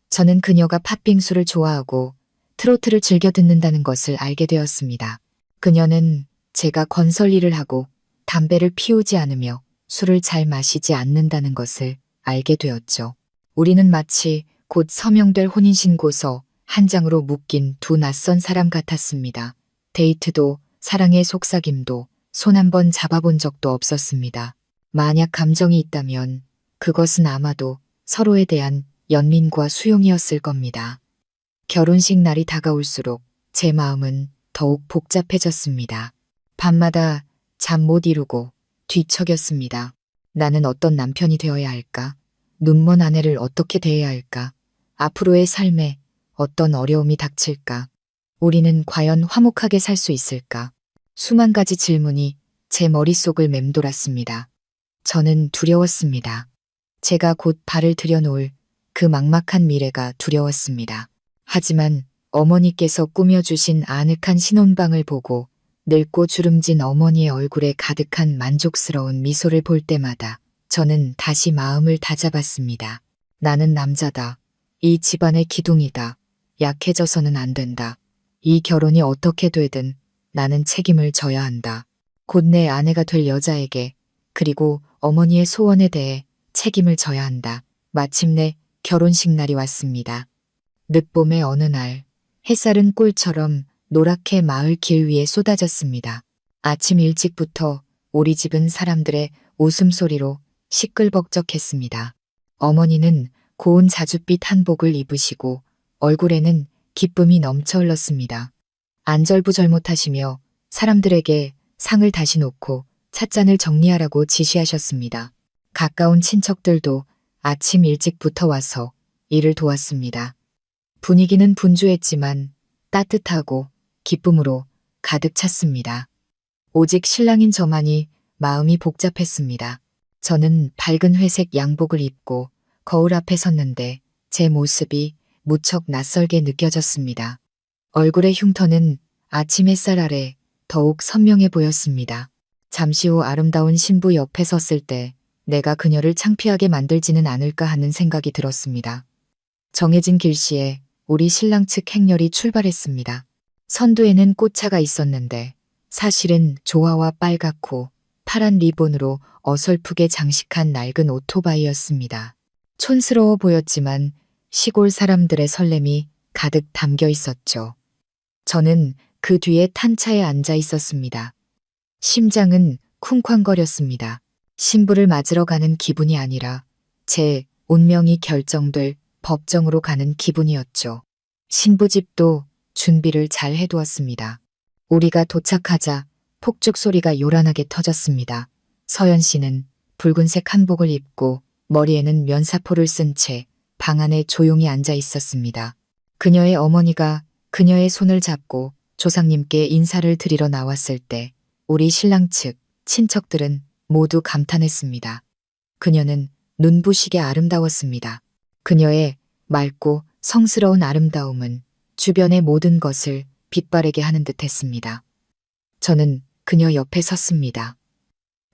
[SPEAKER 1] 저는 그녀가 팥빙수를 좋아하고 트로트를 즐겨 듣는다는 것을 알게 되었습니다. 그녀는 제가 건설 일을 하고 담배를 피우지 않으며 술을 잘 마시지 않는다는 것을 알게 되었죠. 우리는 마치 곧 서명될 혼인신고서 한 장으로 묶인 두 낯선 사람 같았습니다. 데이트도 사랑의 속삭임도 손 한 번 잡아본 적도 없었습니다. 만약 감정이 있다면 그것은 아마도 서로에 대한 연민과 수용이었을 겁니다. 결혼식 날이 다가올수록 제 마음은 더욱 복잡해졌습니다. 밤마다 잠 못 이루고 뒤척였습니다. 나는 어떤 남편이 되어야 할까? 눈먼 아내를 어떻게 대해야 할까? 앞으로의 삶에 어떤 어려움이 닥칠까? 우리는 과연 화목하게 살 수 있을까? 수만 가지 질문이 제 머릿속을 맴돌았습니다. 저는 두려웠습니다. 제가 곧 발을 들여놓을 그 막막한 미래가 두려웠습니다. 하지만 어머니께서 꾸며주신 아늑한 신혼방을 보고 늙고 주름진 어머니의 얼굴에 가득한 만족스러운 미소를 볼 때마다 저는 다시 마음을 다잡았습니다. 나는 남자다. 이 집안의 기둥이다. 약해져서는 안 된다. 이 결혼이 어떻게 되든 나는 책임을 져야 한다. 곧 내 아내가 될 여자에게 그리고 어머니의 소원에 대해 책임을 져야 한다. 마침내 결혼식 날이 왔습니다. 늦봄의 어느 날 햇살은 꿀처럼 노랗게 마을 길 위에 쏟아졌습니다. 아침 일찍부터 우리 집은 사람들의 웃음소리로 시끌벅적했습니다. 어머니는 고운 자줏빛 한복을 입으시고 얼굴에는 기쁨이 넘쳐 흘렀습니다. 안절부절못하시며 사람들에게 상을 다시 놓고 찻잔을 정리하라고 지시하셨습니다. 가까운 친척들도 아침 일찍부터 와서 일을 도왔습니다. 분위기는 분주했지만 따뜻하고 기쁨으로 가득 찼습니다. 오직 신랑인 저만이 마음이 복잡했습니다. 저는 밝은 회색 양복을 입고 거울 앞에 섰는데 제 모습이 무척 낯설게 느껴졌습니다. 얼굴의 흉터는 아침 햇살 아래 더욱 선명해 보였습니다. 잠시 후 아름다운 신부 옆에 섰을 때 내가 그녀를 창피하게 만들지는 않을까 하는 생각이 들었습니다. 정해진 길시에 우리 신랑 측 행렬이 출발했습니다. 선두에는 꽃차가 있었는데 사실은 조화와 빨갛고 파란 리본으로 어설프게 장식한 낡은 오토바이였습니다. 촌스러워 보였지만 시골 사람들의 설렘이 가득 담겨 있었죠. 저는 그 뒤에 탄 차에 앉아 있었습니다. 심장은 쿵쾅거렸습니다. 신부를 맞으러 가는 기분이 아니라 제 운명이 결정될 법정으로 가는 기분이었죠. 신부 집도 준비를 잘 해두었습니다. 우리가 도착하자 폭죽 소리가 요란하게 터졌습니다. 서연 씨는 붉은색 한복을 입고 머리에는 면사포를 쓴 채 방 안에 조용히 앉아 있었습니다. 그녀의 어머니가 그녀의 손을 잡고 조상님께 인사를 드리러 나왔을 때 우리 신랑 측 친척들은 모두 감탄했습니다. 그녀는 눈부시게 아름다웠습니다. 그녀의 맑고 성스러운 아름다움은 주변의 모든 것을 빛바래게 하는 듯 했습니다. 저는 그녀 옆에 섰습니다.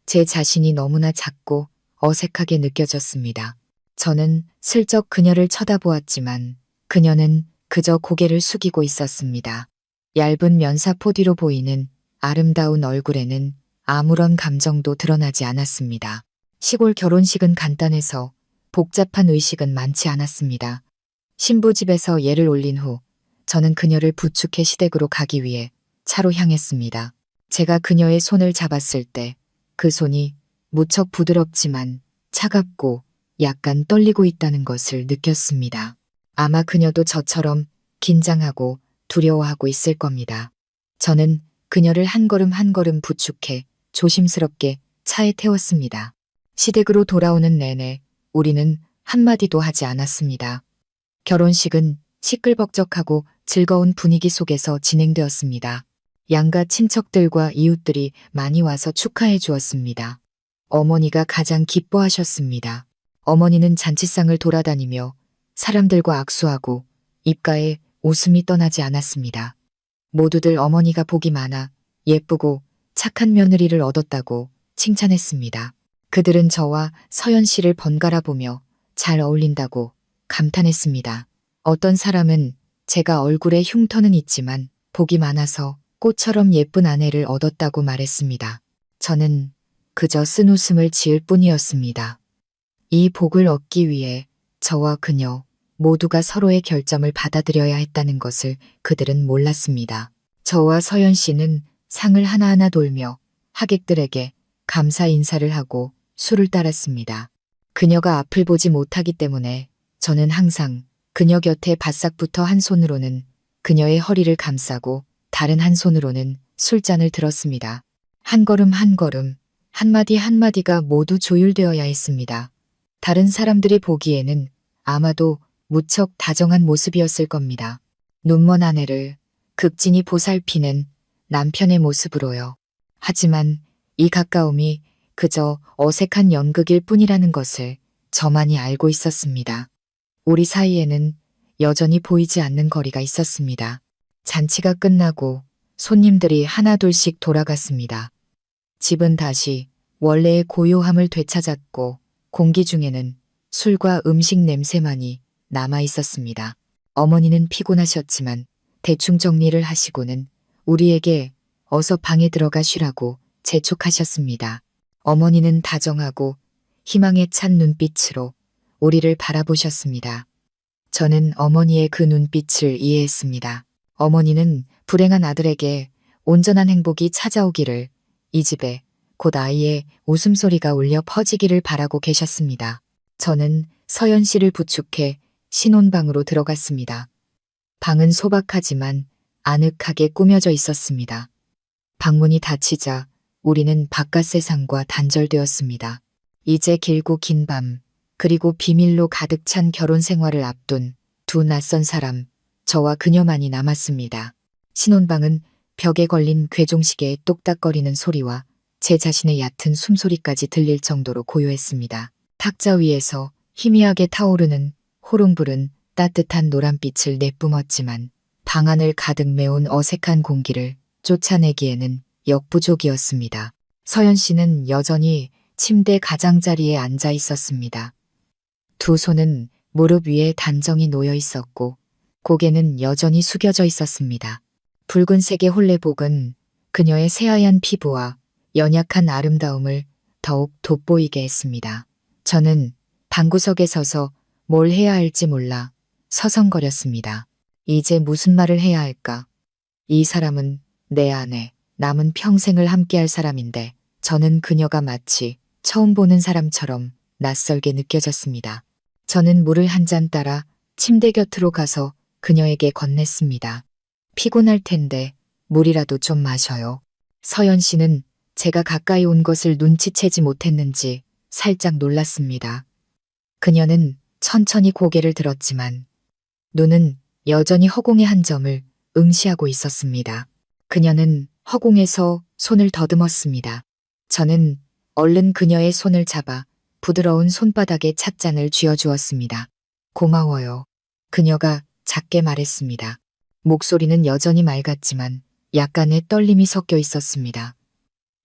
[SPEAKER 1] 제 자신이 너무나 작고 어색하게 느껴졌습니다. 저는 슬쩍 그녀를 쳐다보았지만 그녀는 그저 고개를 숙이고 있었습니다. 얇은 면사포 뒤로 보이는 아름다운 얼굴에는 아무런 감정도 드러나지 않았습니다. 시골 결혼식은 간단해서 복잡한 의식은 많지 않았습니다. 신부 집에서 예를 올린 후 저는 그녀를 부축해 시댁으로 가기 위해 차로 향했습니다. 제가 그녀의 손을 잡았을 때 그 손이 무척 부드럽지만 차갑고 약간 떨리고 있다는 것을 느꼈습니다. 아마 그녀도 저처럼 긴장하고 두려워하고 있을 겁니다. 저는 그녀를 한 걸음 한 걸음 부축해 조심스럽게 차에 태웠습니다. 시댁으로 돌아오는 내내 우리는 한마디도 하지 않았습니다. 결혼식은 시끌벅적하고 즐거운 분위기 속에서 진행되었습니다. 양가 친척들과 이웃들이 많이 와서 축하해 주었습니다. 어머니가 가장 기뻐하셨습니다. 어머니는 잔치상을 돌아다니며 사람들과 악수하고 입가에 웃음이 떠나지 않았습니다. 모두들 어머니가 복이 많아 예쁘고 착한 며느리를 얻었다고 칭찬했습니다. 그들은 저와 서연 씨를 번갈아 보며 잘 어울린다고 감탄했습니다. 어떤 사람은 제가 얼굴에 흉터는 있지만 복이 많아서 꽃처럼 예쁜 아내를 얻었다고 말했습니다. 저는 그저 쓴웃음을 지을 뿐이었습니다. 이 복을 얻기 위해 저와 그녀 모두가 서로의 결점을 받아들여야 했다는 것을 그들은 몰랐습니다. 저와 서연 씨는 상을 하나하나 돌며 하객들에게 감사 인사를 하고 술을 따랐습니다. 그녀가 앞을 보지 못하기 때문에 저는 항상 그녀 곁에 바싹 붙어 한 손으로는 그녀의 허리를 감싸고 다른 한 손으로는 술잔을 들었습니다. 한 걸음 한 걸음, 한마디 한마디가 모두 조율되어야 했습니다. 다른 사람들이 보기에는 아마도 무척 다정한 모습이었을 겁니다. 눈먼 아내를 극진히 보살피는 남편의 모습으로요. 하지만 이 가까움이 그저 어색한 연극일 뿐이라는 것을 저만이 알고 있었습니다. 우리 사이에는 여전히 보이지 않는 거리가 있었습니다. 잔치가 끝나고 손님들이 하나둘씩 돌아갔습니다. 집은 다시 원래의 고요함을 되찾았고 공기 중에는 술과 음식 냄새만이 남아 있었습니다. 어머니는 피곤하셨지만 대충 정리를 하시고는 우리에게 어서 방에 들어가 쉬라고 재촉하셨습니다. 어머니는 다정하고 희망에 찬 눈빛으로 우리를 바라보셨습니다. 저는 어머니의 그 눈빛을 이해했습니다. 어머니는 불행한 아들에게 온전한 행복이 찾아오기를, 이 집에 곧 아이의 웃음소리가 울려 퍼지기를 바라고 계셨습니다. 저는 서연 씨를 부축해 신혼방으로 들어갔습니다. 방은 소박하지만 아늑하게 꾸며져 있었습니다. 방문이 닫히자 우리는 바깥 세상과 단절되었습니다. 이제 길고 긴 밤, 그리고 비밀로 가득 찬 결혼 생활을 앞둔 두 낯선 사람, 저와 그녀만이 남았습니다. 신혼방은 벽에 걸린 괴종시계의 똑딱거리는 소리와 제 자신의 얕은 숨소리까지 들릴 정도로 고요했습니다. 탁자 위에서 희미하게 타오르는 호롱불은 따뜻한 노란빛을 내뿜었지만 방 안을 가득 메운 어색한 공기를 쫓아내기에는 역부족이었습니다. 서연 씨는 여전히 침대 가장자리에 앉아 있었습니다. 두 손은 무릎 위에 단정히 놓여 있었고 고개는 여전히 숙여져 있었습니다. 붉은색의 홀레복은 그녀의 새하얀 피부와 연약한 아름다움을 더욱 돋보이게 했습니다. 저는 방구석에 서서 뭘 해야 할지 몰라 서성거렸습니다. 이제 무슨 말을 해야 할까? 이 사람은 내 아내, 남은 평생을 함께할 사람인데 저는 그녀가 마치 처음 보는 사람처럼 낯설게 느껴졌습니다. 저는 물을 한 잔 따라 침대 곁으로 가서 그녀에게 건넸습니다. 피곤할 텐데 물이라도 좀 마셔요. 서연 씨는 제가 가까이 온 것을 눈치채지 못했는지 살짝 놀랐습니다. 그녀는 천천히 고개를 들었지만 눈은 여전히 허공의 한 점을 응시하고 있었습니다. 그녀는 허공에서 손을 더듬었습니다. 저는 얼른 그녀의 손을 잡아 부드러운 손바닥에 찻잔을 쥐어주었습니다. 고마워요. 그녀가 작게 말했습니다. 목소리는 여전히 맑았지만 약간의 떨림이 섞여 있었습니다.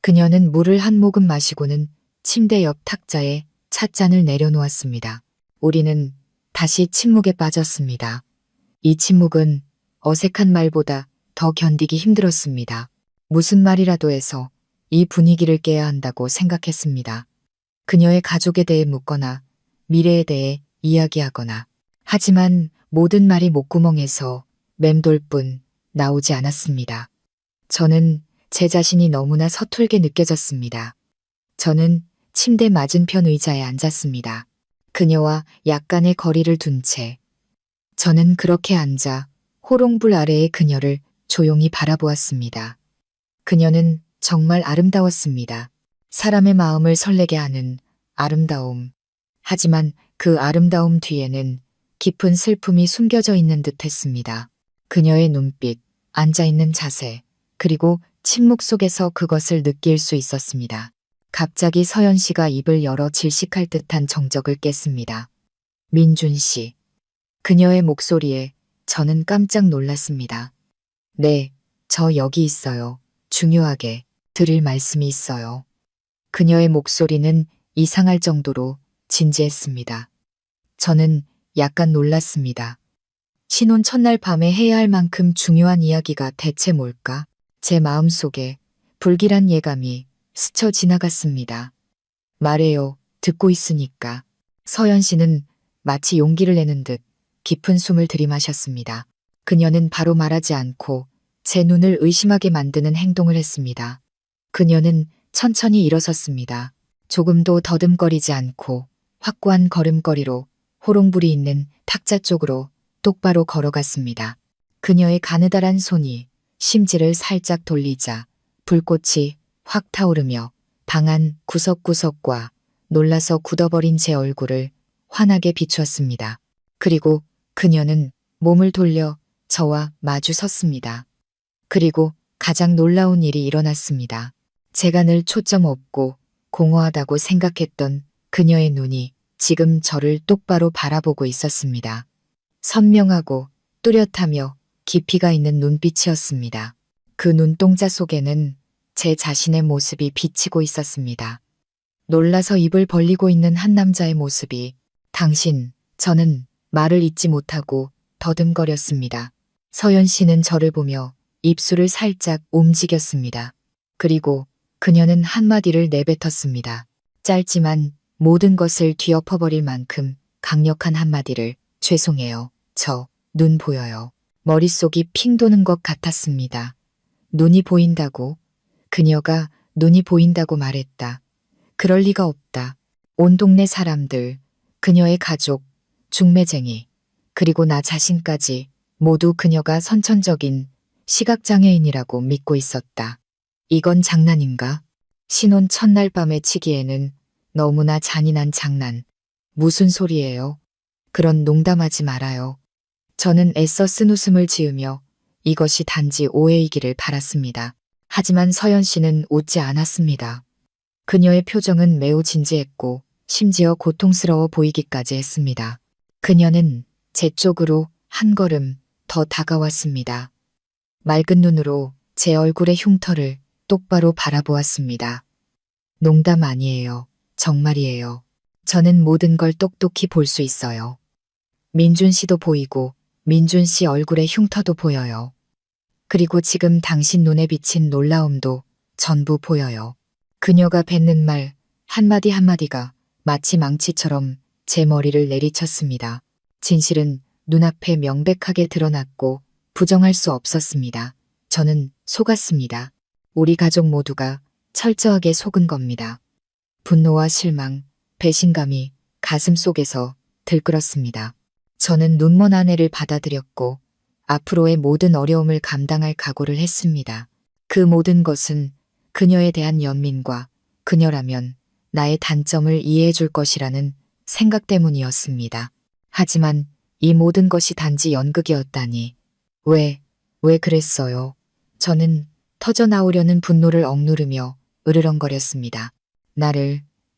[SPEAKER 1] 그녀는 물을 한 모금 마시고는 침대 옆 탁자에 찻잔을 내려놓았습니다. 우리는 다시 침묵에 빠졌습니다. 이 침묵은 어색한 말보다 더 견디기 힘들었습니다. 무슨 말이라도 해서 이 분위기를 깨야 한다고 생각했습니다. 그녀의 가족에 대해 묻거나 미래에 대해 이야기하거나 하지만 모든 말이 목구멍에서 맴돌 뿐 나오지 않았습니다. 저는 제 자신이 너무나 서툴게 느껴졌습니다. 저는 침대 맞은편 의자에 앉았습니다. 그녀와 약간의 거리를 둔 채 저는 그렇게 앉아 호롱불 아래의 그녀를 조용히 바라보았습니다. 그녀는 정말 아름다웠습니다. 사람의 마음을 설레게 하는 아름다움. 하지만 그 아름다움 뒤에는 깊은 슬픔이 숨겨져 있는 듯 했습니다. 그녀의 눈빛, 앉아있는 자세, 그리고 침묵 속에서 그것을 느낄 수 있었습니다. 갑자기 서연 씨가 입을 열어 질식할 듯한 정적을 깼습니다. 민준 씨. 그녀의 목소리에 저는 깜짝 놀랐습니다. 네, 저 여기 있어요. 중요하게 드릴 말씀이 있어요. 그녀의 목소리는 이상할 정도로 진지했습니다. 저는 약간 놀랐습니다. 신혼 첫날 밤에 해야 할 만큼 중요한 이야기가 대체 뭘까? 제 마음속에 불길한 예감이 스쳐 지나갔습니다. 말해요. 듣고 있으니까. 서연 씨는 마치 용기를 내는 듯 깊은 숨을 들이마셨습니다. 그녀는 바로 말하지 않고 제 눈을 의심하게 만드는 행동을 했습니다. 그녀는 천천히 일어섰습니다. 조금도 더듬거리지 않고 확고한 걸음걸이로 호롱불이 있는 탁자 쪽으로 똑바로 걸어갔습니다. 그녀의 가느다란 손이 심지를 살짝 돌리자 불꽃이 확 타오르며 방 안 구석구석과 놀라서 굳어버린 제 얼굴을 환하게 비추었습니다. 그리고 그녀는 몸을 돌려 저와 마주 섰습니다. 그리고 가장 놀라운 일이 일어났습니다. 제가 늘 초점 없고 공허하다고 생각했던 그녀의 눈이 지금 저를 똑바로 바라보고 있었습니다. 선명하고 뚜렷하며 깊이가 있는 눈빛이었습니다. 그 눈동자 속에는 제 자신의 모습이 비치고 있었습니다. 놀라서 입을 벌리고 있는 한 남자의 모습이 당신, 저는 말을 잇지 못하고 더듬거렸습니다. 서연 씨는 저를 보며 입술을 살짝 움직였습니다. 그리고 그녀는 한마디를 내뱉었습니다. 짧지만 모든 것을 뒤엎어버릴 만큼 강력한 한마디를 죄송해요. 눈 보여요. 머릿속이 핑 도는 것 같았습니다. 눈이 보인다고? 그녀가 눈이 보인다고 말했다. 그럴 리가 없다. 온 동네 사람들, 그녀의 가족, 중매쟁이, 그리고 나 자신까지 모두 그녀가 선천적인 시각장애인이라고 믿고 있었다. 이건 장난인가? 신혼 첫날 밤에 치기에는 너무나 잔인한 장난. 무슨 소리예요? 그런 농담하지 말아요. 저는 애써 쓴 웃음을 지으며 이것이 단지 오해이기를 바랐습니다. 하지만 서연 씨는 웃지 않았습니다. 그녀의 표정은 매우 진지했고 심지어 고통스러워 보이기까지 했습니다. 그녀는 제 쪽으로 한 걸음 더 다가왔습니다. 맑은 눈으로 제 얼굴의 흉터를 똑바로 바라보았습니다. 농담 아니에요. 정말이에요. 저는 모든 걸 똑똑히 볼 수 있어요. 민준 씨도 보이고 민준 씨 얼굴의 흉터도 보여요. 그리고 지금 당신 눈에 비친 놀라움도 전부 보여요. 그녀가 뱉는 말 한마디 한마디가 마치 망치처럼 제 머리를 내리쳤습니다. 진실은 눈앞에 명백하게 드러났고 부정할 수 없었습니다. 저는 속았습니다. 우리 가족 모두가 철저하게 속은 겁니다. 분노와 실망, 배신감이 가슴 속에서 들끓었습니다. 저는 눈먼 아내를 받아들였고 앞으로의 모든 어려움을 감당할 각오를 했습니다. 그 모든 것은 그녀에 대한 연민과 그녀라면 나의 단점을 이해해 줄 것이라는 생각 때문이었습니다. 하지만 이 모든 것이 단지 연극이었다니. 왜 그랬어요? 저는 터져나오려는 분노를 억누르며 으르렁거렸습니다.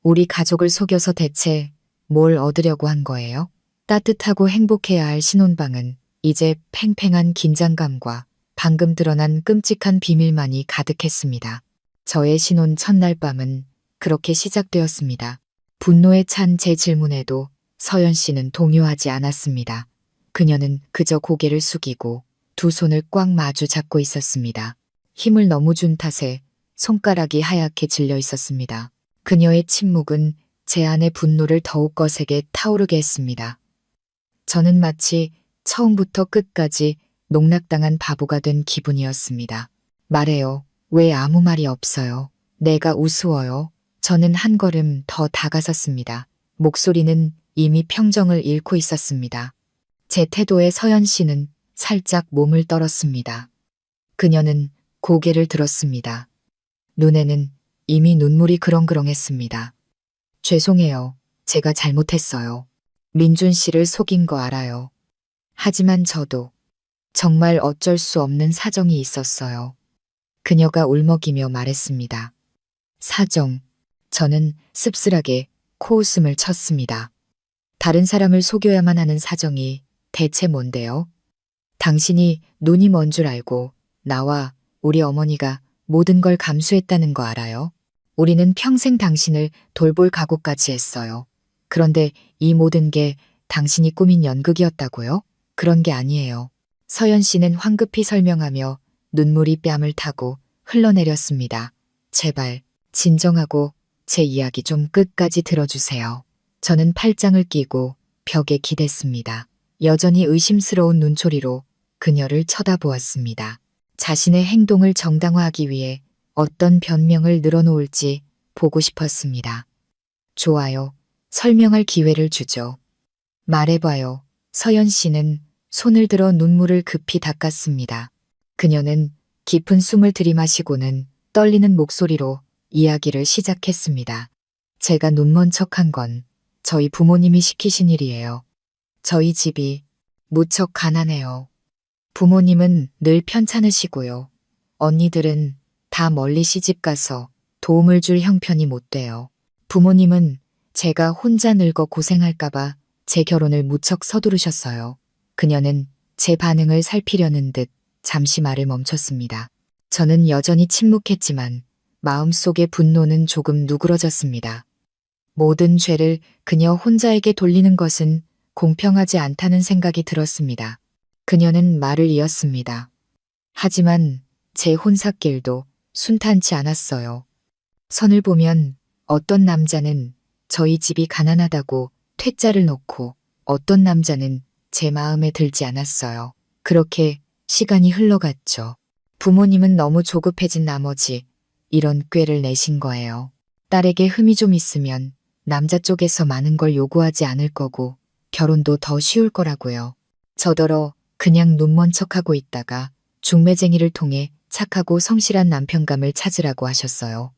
[SPEAKER 1] 우리 가족을 속여서 대체 뭘 얻으려고 한 거예요? 따뜻하고 행복해야 할 신혼방은 이제 팽팽한 긴장감과 방금 드러난 끔찍한 비밀만이 가득했습니다. 저의 신혼 첫날 밤은 그렇게 시작되었습니다. 분노에 찬 제 질문에도 서연 씨는 동요하지 않았습니다. 그녀는 그저 고개를 숙이고 두 손을 꽉 마주 잡고 있었습니다. 힘을 너무 준 탓에 손가락이 하얗게 질려 있었습니다. 그녀의 침묵은 제 안의 분노를 더욱 거세게 타오르게 했습니다. 저는 마치 처음부터 끝까지 농락당한 바보가 된 기분이었습니다. 말해요. 왜 아무 말이 없어요? 내가 우스워요. 저는 한 걸음 더 다가섰습니다. 목소리는 이미 평정을 잃고 있었습니다. 제 태도에 서연 씨는 살짝 몸을 떨었습니다. 그녀는 고개를 들었습니다. 눈에는 이미 눈물이 그렁그렁했습니다. 죄송해요. 제가 잘못했어요. 민준 씨를 속인 거 알아요. 하지만 저도 정말 어쩔 수 없는 사정이 있었어요. 그녀가 울먹이며 말했습니다. 사정. 저는 씁쓸하게 코웃음을 쳤습니다. 다른 사람을 속여야만 하는 사정이 대체 뭔데요? 당신이 눈이 먼 줄 알고 나와 우리 어머니가 모든 걸 감수했다는 거 알아요? 우리는 평생 당신을 돌볼 각오까지 했어요. 그런데 이 모든 게 당신이 꾸민 연극이었다고요? 그런 게 아니에요. 서연 씨는 황급히 설명하며 눈물이 뺨을 타고 흘러내렸습니다. 제발 진정하고 제 이야기 좀 끝까지 들어주세요. 저는 팔짱을 끼고 벽에 기댔습니다. 여전히 의심스러운 눈초리로 그녀를 쳐다보았습니다. 자신의 행동을 정당화하기 위해 어떤 변명을 늘어놓을지 보고 싶었습니다. 좋아요. 설명할 기회를 주죠. 말해봐요. 서연 씨는 손을 들어 눈물을 급히 닦았습니다. 그녀는 깊은 숨을 들이마시고는 떨리는 목소리로 이야기를 시작했습니다. 제가 눈먼 척한 건 저희 부모님이 시키신 일이에요. 저희 집이 무척 가난해요. 부모님은 늘 편찮으시고요. 언니들은 다 멀리 시집가서 도움을 줄 형편이 못 돼요. 부모님은 제가 혼자 늙어 고생할까봐 제 결혼을 무척 서두르셨어요. 그녀는 제 반응을 살피려는 듯 잠시 말을 멈췄습니다. 저는 여전히 침묵했지만 마음속의 분노는 조금 누그러졌습니다. 모든 죄를 그녀 혼자에게 돌리는 것은 공평하지 않다는 생각이 들었습니다. 그녀는 말을 이었습니다. 하지만 제 혼삿길도 순탄치 않았어요. 선을 보면 어떤 남자는 저희 집이 가난하다고 퇴짜를 놓고 어떤 남자는 제 마음에 들지 않았어요. 그렇게 시간이 흘러갔죠. 부모님은 너무 조급해진 나머지 이런 꾀를 내신 거예요. 딸에게 흠이 좀 있으면 남자 쪽에서 많은 걸 요구하지 않을 거고 결혼도 더 쉬울 거라고요. 저더러 그냥 눈먼 척하고 있다가 중매쟁이를 통해 착하고 성실한 남편감을 찾으라고 하셨어요.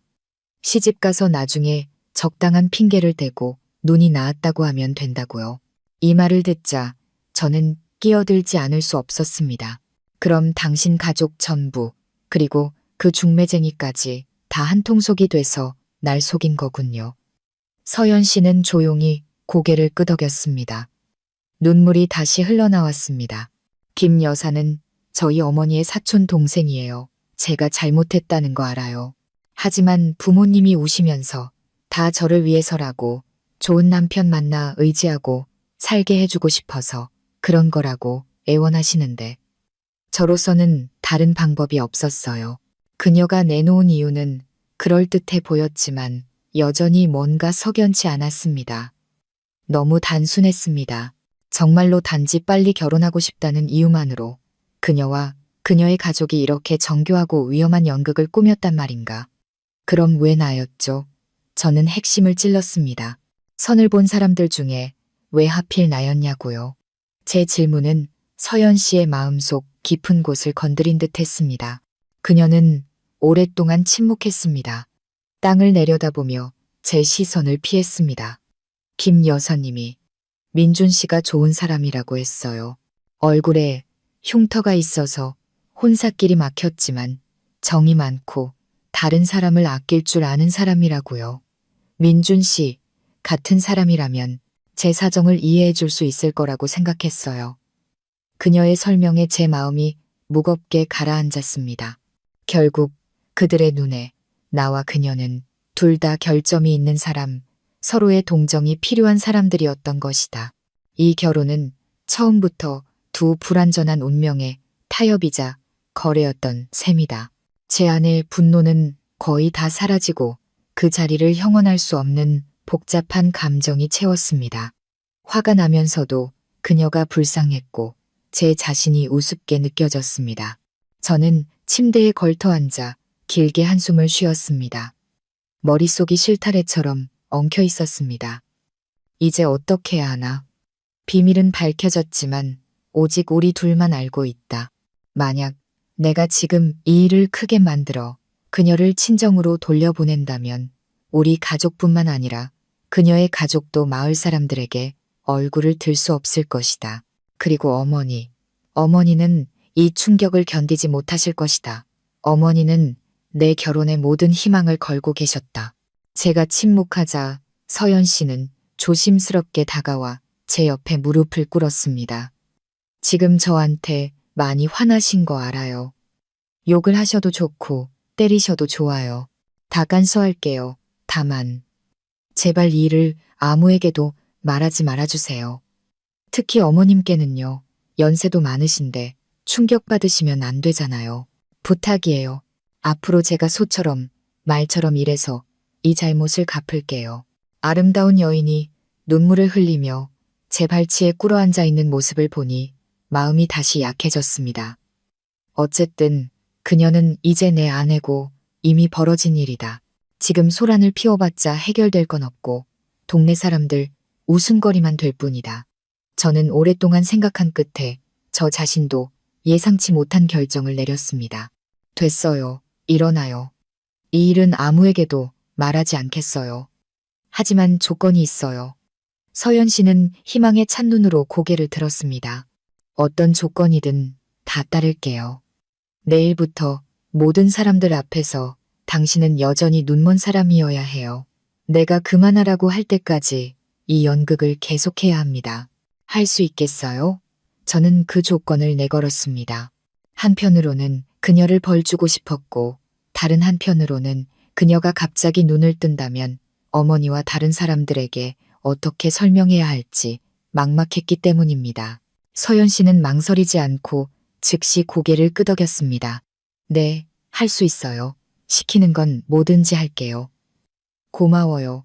[SPEAKER 1] 시집가서 나중에 적당한 핑계를 대고 눈이 나았다고 하면 된다고요. 이 말을 듣자 저는 끼어들지 않을 수 없었습니다. 그럼 당신 가족 전부, 그리고 그 중매쟁이까지 다 한통속이 돼서 날 속인 거군요. 서연 씨는 조용히 고개를 끄덕였습니다. 눈물이 다시 흘러나왔습니다. 김 여사는 저희 어머니의 사촌 동생이에요. 제가 잘못했다는 거 알아요. 하지만 부모님이 우시면서 다 저를 위해서라고 좋은 남편 만나 의지하고 살게 해주고 싶어서 그런 거라고 애원하시는데 저로서는 다른 방법이 없었어요. 그녀가 내놓은 이유는 그럴듯해 보였지만 여전히 뭔가 석연치 않았습니다. 너무 단순했습니다. 정말로 단지 빨리 결혼하고 싶다는 이유만으로 그녀와 그녀의 가족이 이렇게 정교하고 위험한 연극을 꾸몄단 말인가. 그럼 왜 나였죠? 저는 핵심을 찔렀습니다. 선을 본 사람들 중에 왜 하필 나였냐고요. 제 질문은 서연 씨의 마음속 깊은 곳을 건드린 듯 했습니다. 그녀는 오랫동안 침묵했습니다. 땅을 내려다보며 제 시선을 피했습니다. 김 여사님이 민준 씨가 좋은 사람이라고 했어요. 얼굴에 흉터가 있어서 혼사길이 막혔지만 정이 많고 다른 사람을 아낄 줄 아는 사람이라고요. 민준 씨 같은 사람이라면 제 사정을 이해해 줄 수 있을 거라고 생각했어요. 그녀의 설명에 제 마음이 무겁게 가라앉았습니다. 결국 그들의 눈에 나와 그녀는 둘 다 결점이 있는 사람, 서로의 동정이 필요한 사람들이었던 것이다. 이 결혼은 처음부터 두 불완전한 운명의 타협이자 거래였던 셈이다. 제 안의 분노는 거의 다 사라지고 그 자리를 형언할 수 없는 복잡한 감정이 채웠습니다. 화가 나면서도 그녀가 불쌍했고 제 자신이 우습게 느껴졌습니다. 저는 침대에 걸터 앉아 길게 한숨을 쉬었습니다. 머릿속이 실타래처럼 엉켜 있었습니다. 이제 어떻게 해야 하나? 비밀은 밝혀졌지만 오직 우리 둘만 알고 있다. 만약 내가 지금 이 일을 크게 만들어 그녀를 친정으로 돌려보낸다면 우리 가족뿐만 아니라 그녀의 가족도 마을 사람들에게 얼굴을 들 수 없을 것이다. 그리고 어머니는 이 충격을 견디지 못하실 것이다. 어머니는 내 결혼에 모든 희망을 걸고 계셨다. 제가 침묵하자 서연 씨는 조심스럽게 다가와 제 옆에 무릎을 꿇었습니다. 지금 저한테 많이 화나신 거 알아요. 욕을 하셔도 좋고 때리셔도 좋아요. 다 간수할게요. 다만 제발 이 일을 아무에게도 말하지 말아주세요. 특히 어머님께는요. 연세도 많으신데 충격받으시면 안 되잖아요. 부탁이에요. 앞으로 제가 소처럼 말처럼 일해서 이 잘못을 갚을게요. 아름다운 여인이 눈물을 흘리며 제 발치에 꿇어앉아 있는 모습을 보니 마음이 다시 약해졌습니다. 어쨌든 그녀는 이제 내 아내고 이미 벌어진 일이다. 지금 소란을 피워봤자 해결될 건 없고 동네 사람들 웃음거리만 될 뿐이다. 저는 오랫동안 생각한 끝에 저 자신도 예상치 못한 결정을 내렸습니다. 됐어요. 일어나요. 이 일은 아무에게도 말하지 않겠어요. 하지만 조건이 있어요. 서연 씨는 희망에 찬 눈으로 고개를 들었습니다. 어떤 조건이든 다 따를게요. 내일부터 모든 사람들 앞에서 당신은 여전히 눈먼 사람이어야 해요. 내가 그만하라고 할 때까지 이 연극을 계속해야 합니다. 할 수 있겠어요? 저는 그 조건을 내걸었습니다. 한편으로는 그녀를 벌주고 싶었고 다른 한편으로는 그녀가 갑자기 눈을 뜬다면 어머니와 다른 사람들에게 어떻게 설명해야 할지 막막했기 때문입니다. 서연 씨는 망설이지 않고 즉시 고개를 끄덕였습니다. 네, 할 수 있어요. 시키는 건 뭐든지 할게요. 고마워요.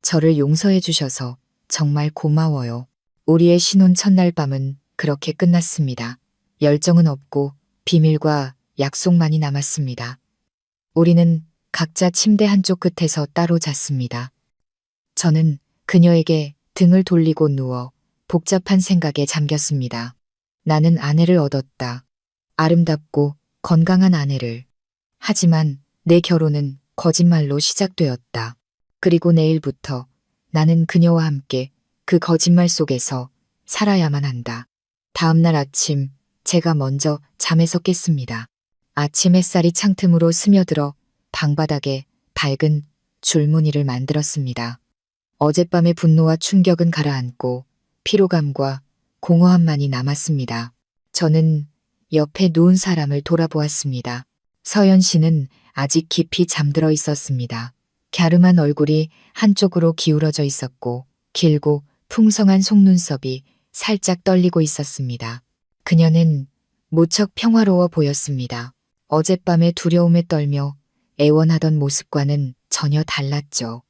[SPEAKER 1] 저를 용서해 주셔서 정말 고마워요. 우리의 신혼 첫날 밤은 그렇게 끝났습니다. 열정은 없고 비밀과 약속만이 남았습니다. 우리는 각자 침대 한쪽 끝에서 따로 잤습니다. 저는 그녀에게 등을 돌리고 누워 복잡한 생각에 잠겼습니다. 나는 아내를 얻었다. 아름답고 건강한 아내를. 하지만 내 결혼은 거짓말로 시작되었다. 그리고 내일부터 나는 그녀와 함께 그 거짓말 속에서 살아야만 한다. 다음 날 아침 제가 먼저 잠에서 깼습니다. 아침 햇살이 창틈으로 스며들어 방바닥에 밝은 줄무늬를 만들었습니다. 어젯밤의 분노와 충격은 가라앉고 피로감과 공허함만이 남았습니다. 저는 옆에 누운 사람을 돌아보았습니다. 서연 씨는 아직 깊이 잠들어 있었습니다. 갸름한 얼굴이 한쪽으로 기울어져 있었고 길고 풍성한 속눈썹이 살짝 떨리고 있었습니다. 그녀는 무척 평화로워 보였습니다. 어젯밤의 두려움에 떨며 애원하던 모습과는 전혀 달랐죠.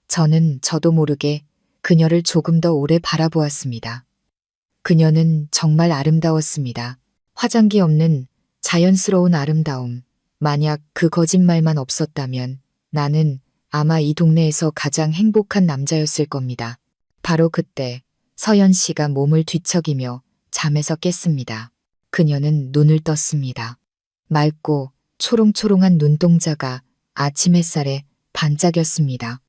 [SPEAKER 1] 저는 저도 모르게 그녀를 조금 더 오래 바라보았습니다. 그녀는 정말 아름다웠습니다. 화장기 없는 자연스러운 아름다움. 만약 그 거짓말만 없었다면 나는 아마 이 동네에서 가장 행복한 남자였을 겁니다. 바로 그때 서연 씨가 몸을 뒤척이며 잠에서 깼습니다. 그녀는 눈을 떴습니다. 맑고 초롱초롱한 눈동자가 아침 햇살에 반짝였습니다.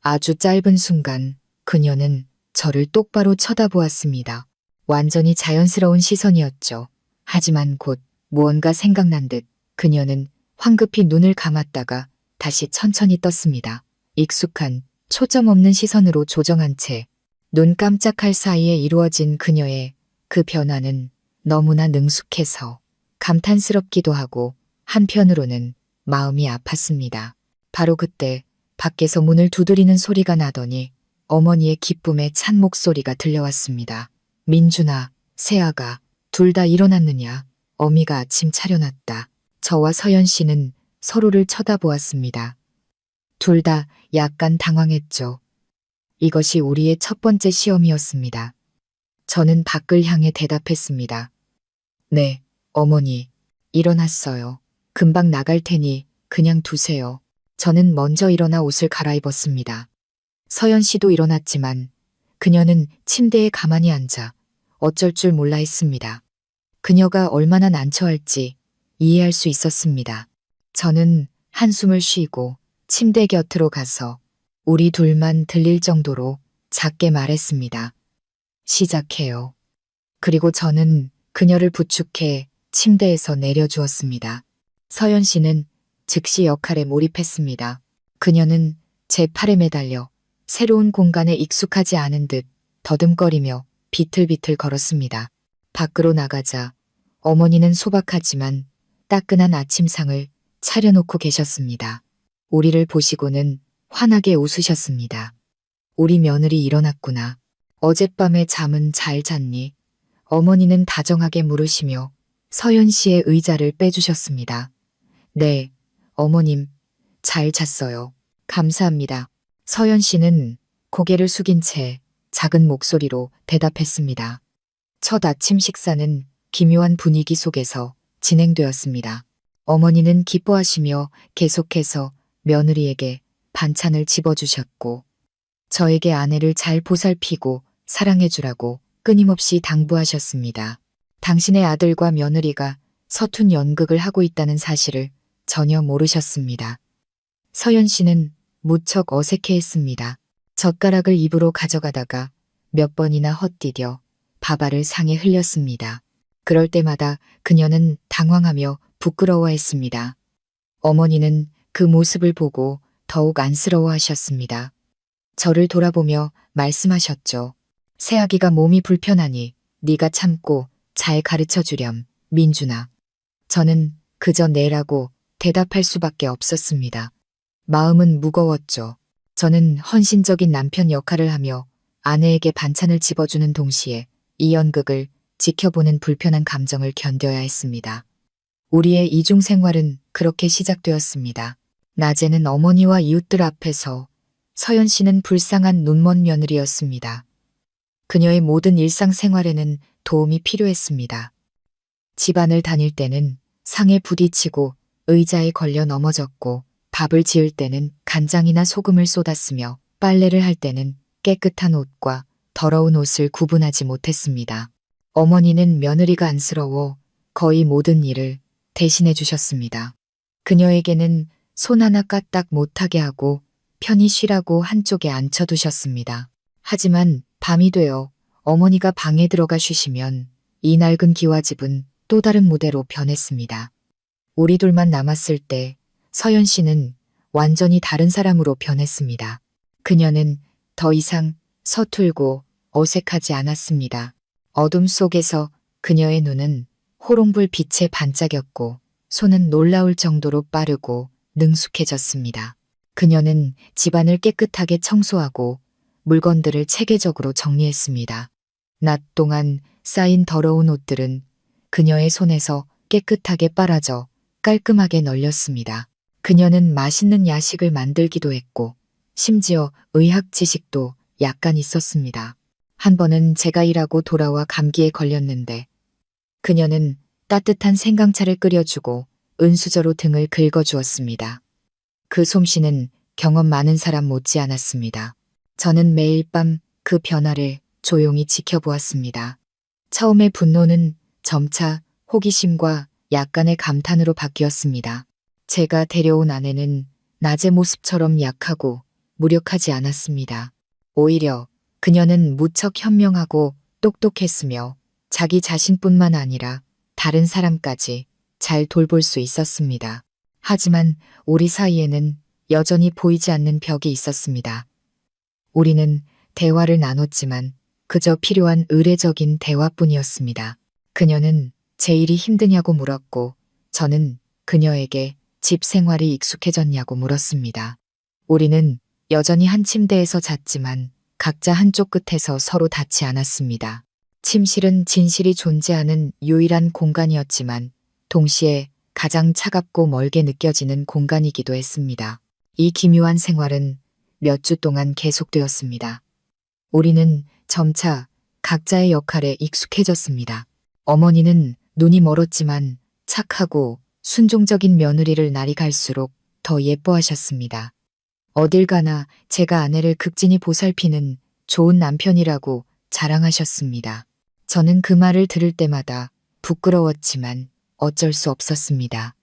[SPEAKER 1] 아주 짧은 순간 그녀는 저를 똑바로 쳐다보았습니다. 완전히 자연스러운 시선이었죠. 하지만 곧 무언가 생각난 듯 그녀는 황급히 눈을 감았다가 다시 천천히 떴습니다. 익숙한 초점 없는 시선으로 조정한 채 눈 깜짝할 사이에 이루어진 그녀의 그 변화는 너무나 능숙해서 감탄스럽기도 하고 한편으로는 마음이 아팠습니다. 바로 그때 밖에서 문을 두드리는 소리가 나더니 어머니의 기쁨에 찬 목소리가 들려왔습니다. 민준아, 세아가 둘 다 일어났느냐? 어미가 아침 차려놨다. 저와 서연 씨는 서로를 쳐다보았습니다. 둘 다 약간 당황했죠. 이것이 우리의 첫 번째 시험이었습니다. 저는 밖을 향해 대답했습니다. 네, 어머니. 일어났어요. 금방 나갈 테니 그냥 두세요. 저는 먼저 일어나 옷을 갈아입었습니다. 서연 씨도 일어났지만 그녀는 침대에 가만히 앉아 어쩔 줄 몰라 했습니다. 그녀가 얼마나 난처할지 이해할 수 있었습니다. 저는 한숨을 쉬고 침대 곁으로 가서 우리 둘만 들릴 정도로 작게 말했습니다. 시작해요. 그리고 저는 그녀를 부축해 침대에서 내려주었습니다. 서연 씨는 즉시 역할에 몰입했습니다. 그녀는 제 팔에 매달려 새로운 공간에 익숙하지 않은 듯 더듬거리며 비틀비틀 걸었습니다. 밖으로 나가자 어머니는 소박하지만 따끈한 아침상을 차려놓고 계셨습니다. 우리를 보시고는 환하게 웃으셨습니다. 우리 며느리 일어났구나. 어젯밤에 잠은 잘 잤니? 어머니는 다정하게 물으시며 서연 씨의 의자를 빼주셨습니다. 네, 어머님, 잘 잤어요. 감사합니다. 서연 씨는 고개를 숙인 채 작은 목소리로 대답했습니다. 첫 아침 식사는 기묘한 분위기 속에서 진행되었습니다. 어머니는 기뻐하시며 계속해서 며느리에게 반찬을 집어주셨고 저에게 아내를 잘 보살피고 사랑해주라고 끊임없이 당부하셨습니다. 당신의 아들과 며느리가 서툰 연극을 하고 있다는 사실을 전혀 모르셨습니다. 서연 씨는 무척 어색해했습니다. 젓가락을 입으로 가져가다가 몇 번이나 헛디뎌 밥알을 상에 흘렸습니다. 그럴 때마다 그녀는 당황하며 부끄러워했습니다. 어머니는 그 모습을 보고 더욱 안쓰러워하셨습니다. 저를 돌아보며 말씀하셨죠. 새아기가 몸이 불편하니 네가 참고 잘 가르쳐 주렴, 민준아. 저는 그저 네라고 대답할 수밖에 없었습니다. 마음은 무거웠죠. 저는 헌신적인 남편 역할을 하며 아내에게 반찬을 집어주는 동시에 이 연극을 지켜보는 불편한 감정을 견뎌야 했습니다. 우리의 이중 생활은 그렇게 시작되었습니다. 낮에는 어머니와 이웃들 앞에서 서연 씨는 불쌍한 눈먼 며느리였습니다. 그녀의 모든 일상생활에는 도움이 필요했습니다. 집안을 다닐 때는 상에 부딪히고 의자에 걸려 넘어졌고 밥을 지을 때는 간장이나 소금을 쏟았으며 빨래를 할 때는 깨끗한 옷과 더러운 옷을 구분하지 못했습니다. 어머니는 며느리가 안쓰러워 거의 모든 일을 대신해 주셨습니다. 그녀에게는 손 하나 까딱 못하게 하고 편히 쉬라고 한쪽에 앉혀두셨습니다. 하지만 밤이 되어 어머니가 방에 들어가 쉬시면 이 낡은 기와집은 또 다른 무대로 변했습니다. 우리 둘만 남았을 때 서연 씨는 완전히 다른 사람으로 변했습니다. 그녀는 더 이상 서툴고 어색하지 않았습니다. 어둠 속에서 그녀의 눈은 호롱불 빛에 반짝였고 손은 놀라울 정도로 빠르고 능숙해졌습니다. 그녀는 집안을 깨끗하게 청소하고 물건들을 체계적으로 정리했습니다. 낮 동안 쌓인 더러운 옷들은 그녀의 손에서 깨끗하게 빨아져 깔끔하게 널렸습니다. 그녀는 맛있는 야식을 만들기도 했고 심지어 의학 지식도 약간 있었습니다. 한 번은 제가 일하고 돌아와 감기에 걸렸는데 그녀는 따뜻한 생강차를 끓여주고 은수저로 등을 긁어주었습니다. 그 솜씨는 경험 많은 사람 못지않았습니다. 저는 매일 밤 그 변화를 조용히 지켜보았습니다. 처음에 분노는 점차 호기심과 약간의 감탄으로 바뀌었습니다. 제가 데려온 아내는 낮의 모습처럼 약하고 무력하지 않았습니다. 오히려 그녀는 무척 현명하고 똑똑했으며 자기 자신뿐만 아니라 다른 사람까지 잘 돌볼 수 있었습니다. 하지만 우리 사이에는 여전히 보이지 않는 벽이 있었습니다. 우리는 대화를 나눴지만 그저 필요한 의례적인 대화뿐이었습니다. 그녀는 제 일이 힘드냐고 물었고 저는 그녀에게 집 생활이 익숙해졌냐고 물었습니다. 우리는 여전히 한 침대에서 잤지만 각자 한쪽 끝에서 서로 닿지 않았습니다. 침실은 진실이 존재하는 유일한 공간이었지만 동시에 가장 차갑고 멀게 느껴지는 공간이기도 했습니다. 이 기묘한 생활은 몇 주 동안 계속되었습니다. 우리는 점차 각자의 역할에 익숙해졌습니다. 어머니는 눈이 멀었지만 착하고 순종적인 며느리를 날이 갈수록 더 예뻐하셨습니다. 어딜 가나 제가 아내를 극진히 보살피는 좋은 남편이라고 자랑하셨습니다. 저는 그 말을 들을 때마다 부끄러웠지만 어쩔 수 없었습니다.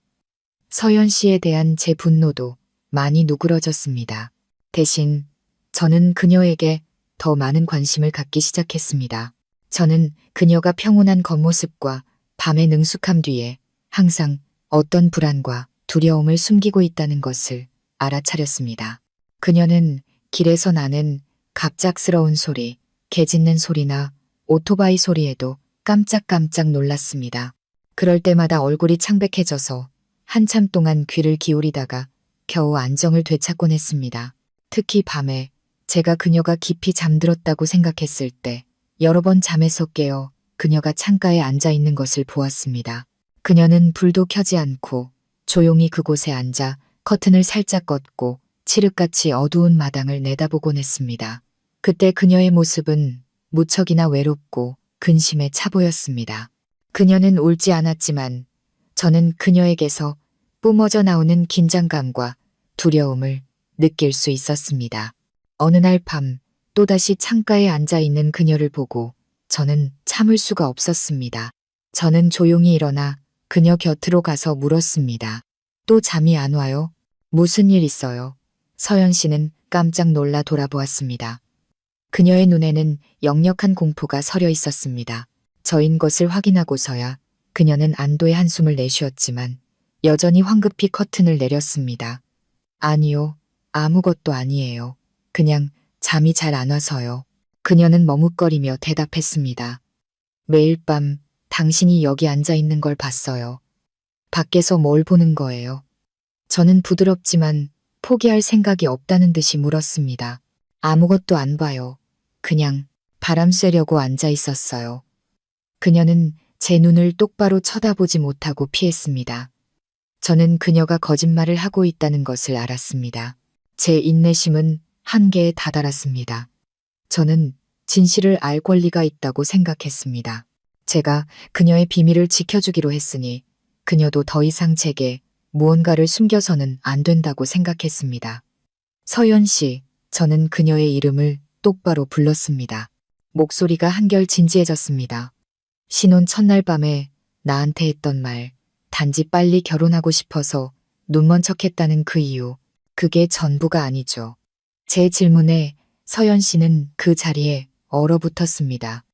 [SPEAKER 1] 서연 씨에 대한 제 분노도 많이 누그러졌습니다. 대신 저는 그녀에게 더 많은 관심을 갖기 시작했습니다. 저는 그녀가 평온한 겉모습과 밤의 능숙함 뒤에 항상 어떤 불안과 두려움을 숨기고 있다는 것을 알아차렸습니다. 그녀는 길에서 나는 갑작스러운 소리, 개 짖는 소리나 오토바이 소리에도 깜짝깜짝 놀랐습니다. 그럴 때마다 얼굴이 창백해져서 한참 동안 귀를 기울이다가 겨우 안정을 되찾곤 했습니다. 특히 밤에 제가 그녀가 깊이 잠들었다고 생각했을 때 여러 번 잠에서 깨어 그녀가 창가에 앉아 있는 것을 보았습니다. 그녀는 불도 켜지 않고 조용히 그곳에 앉아 커튼을 살짝 걷고 칠흑같이 어두운 마당을 내다보곤 했습니다. 그때 그녀의 모습은 무척이나 외롭고 근심에 차 보였습니다. 그녀는 울지 않았지만 저는 그녀에게서 뿜어져 나오는 긴장감과 두려움을 느낄 수 있었습니다. 어느 날 밤 또다시 창가에 앉아 있는 그녀를 보고 저는 참을 수가 없었습니다. 저는 조용히 일어나 그녀 곁으로 가서 물었습니다. 또 잠이 안 와요? 무슨 일 있어요? 서연 씨는 깜짝 놀라 돌아보았습니다. 그녀의 눈에는 역력한 공포가 서려 있었습니다. 저인 것을 확인하고서야 그녀는 안도의 한숨을 내쉬었지만 여전히 황급히 커튼을 내렸습니다. 아니요, 아무것도 아니에요. 그냥 잠이 잘 안 와서요. 그녀는 머뭇거리며 대답했습니다. 매일 밤 당신이 여기 앉아 있는 걸 봤어요. 밖에서 뭘 보는 거예요? 저는 부드럽지만 포기할 생각이 없다는 듯이 물었습니다. 아무것도 안 봐요. 그냥 바람 쐬려고 앉아 있었어요. 그녀는 제 눈을 똑바로 쳐다보지 못하고 피했습니다. 저는 그녀가 거짓말을 하고 있다는 것을 알았습니다. 제 인내심은 한계에 다다랐습니다. 저는 진실을 알 권리가 있다고 생각했습니다. 제가 그녀의 비밀을 지켜주기로 했으니 그녀도 더 이상 제게 무언가를 숨겨서는 안 된다고 생각했습니다. 서연 씨, 저는 그녀의 이름을 똑바로 불렀습니다. 목소리가 한결 진지해졌습니다. 신혼 첫날 밤에 나한테 했던 말, 단지 빨리 결혼하고 싶어서 눈먼 척했다는 그 이유, 그게 전부가 아니죠. 제 질문에 서연 씨는 그 자리에 얼어붙었습니다.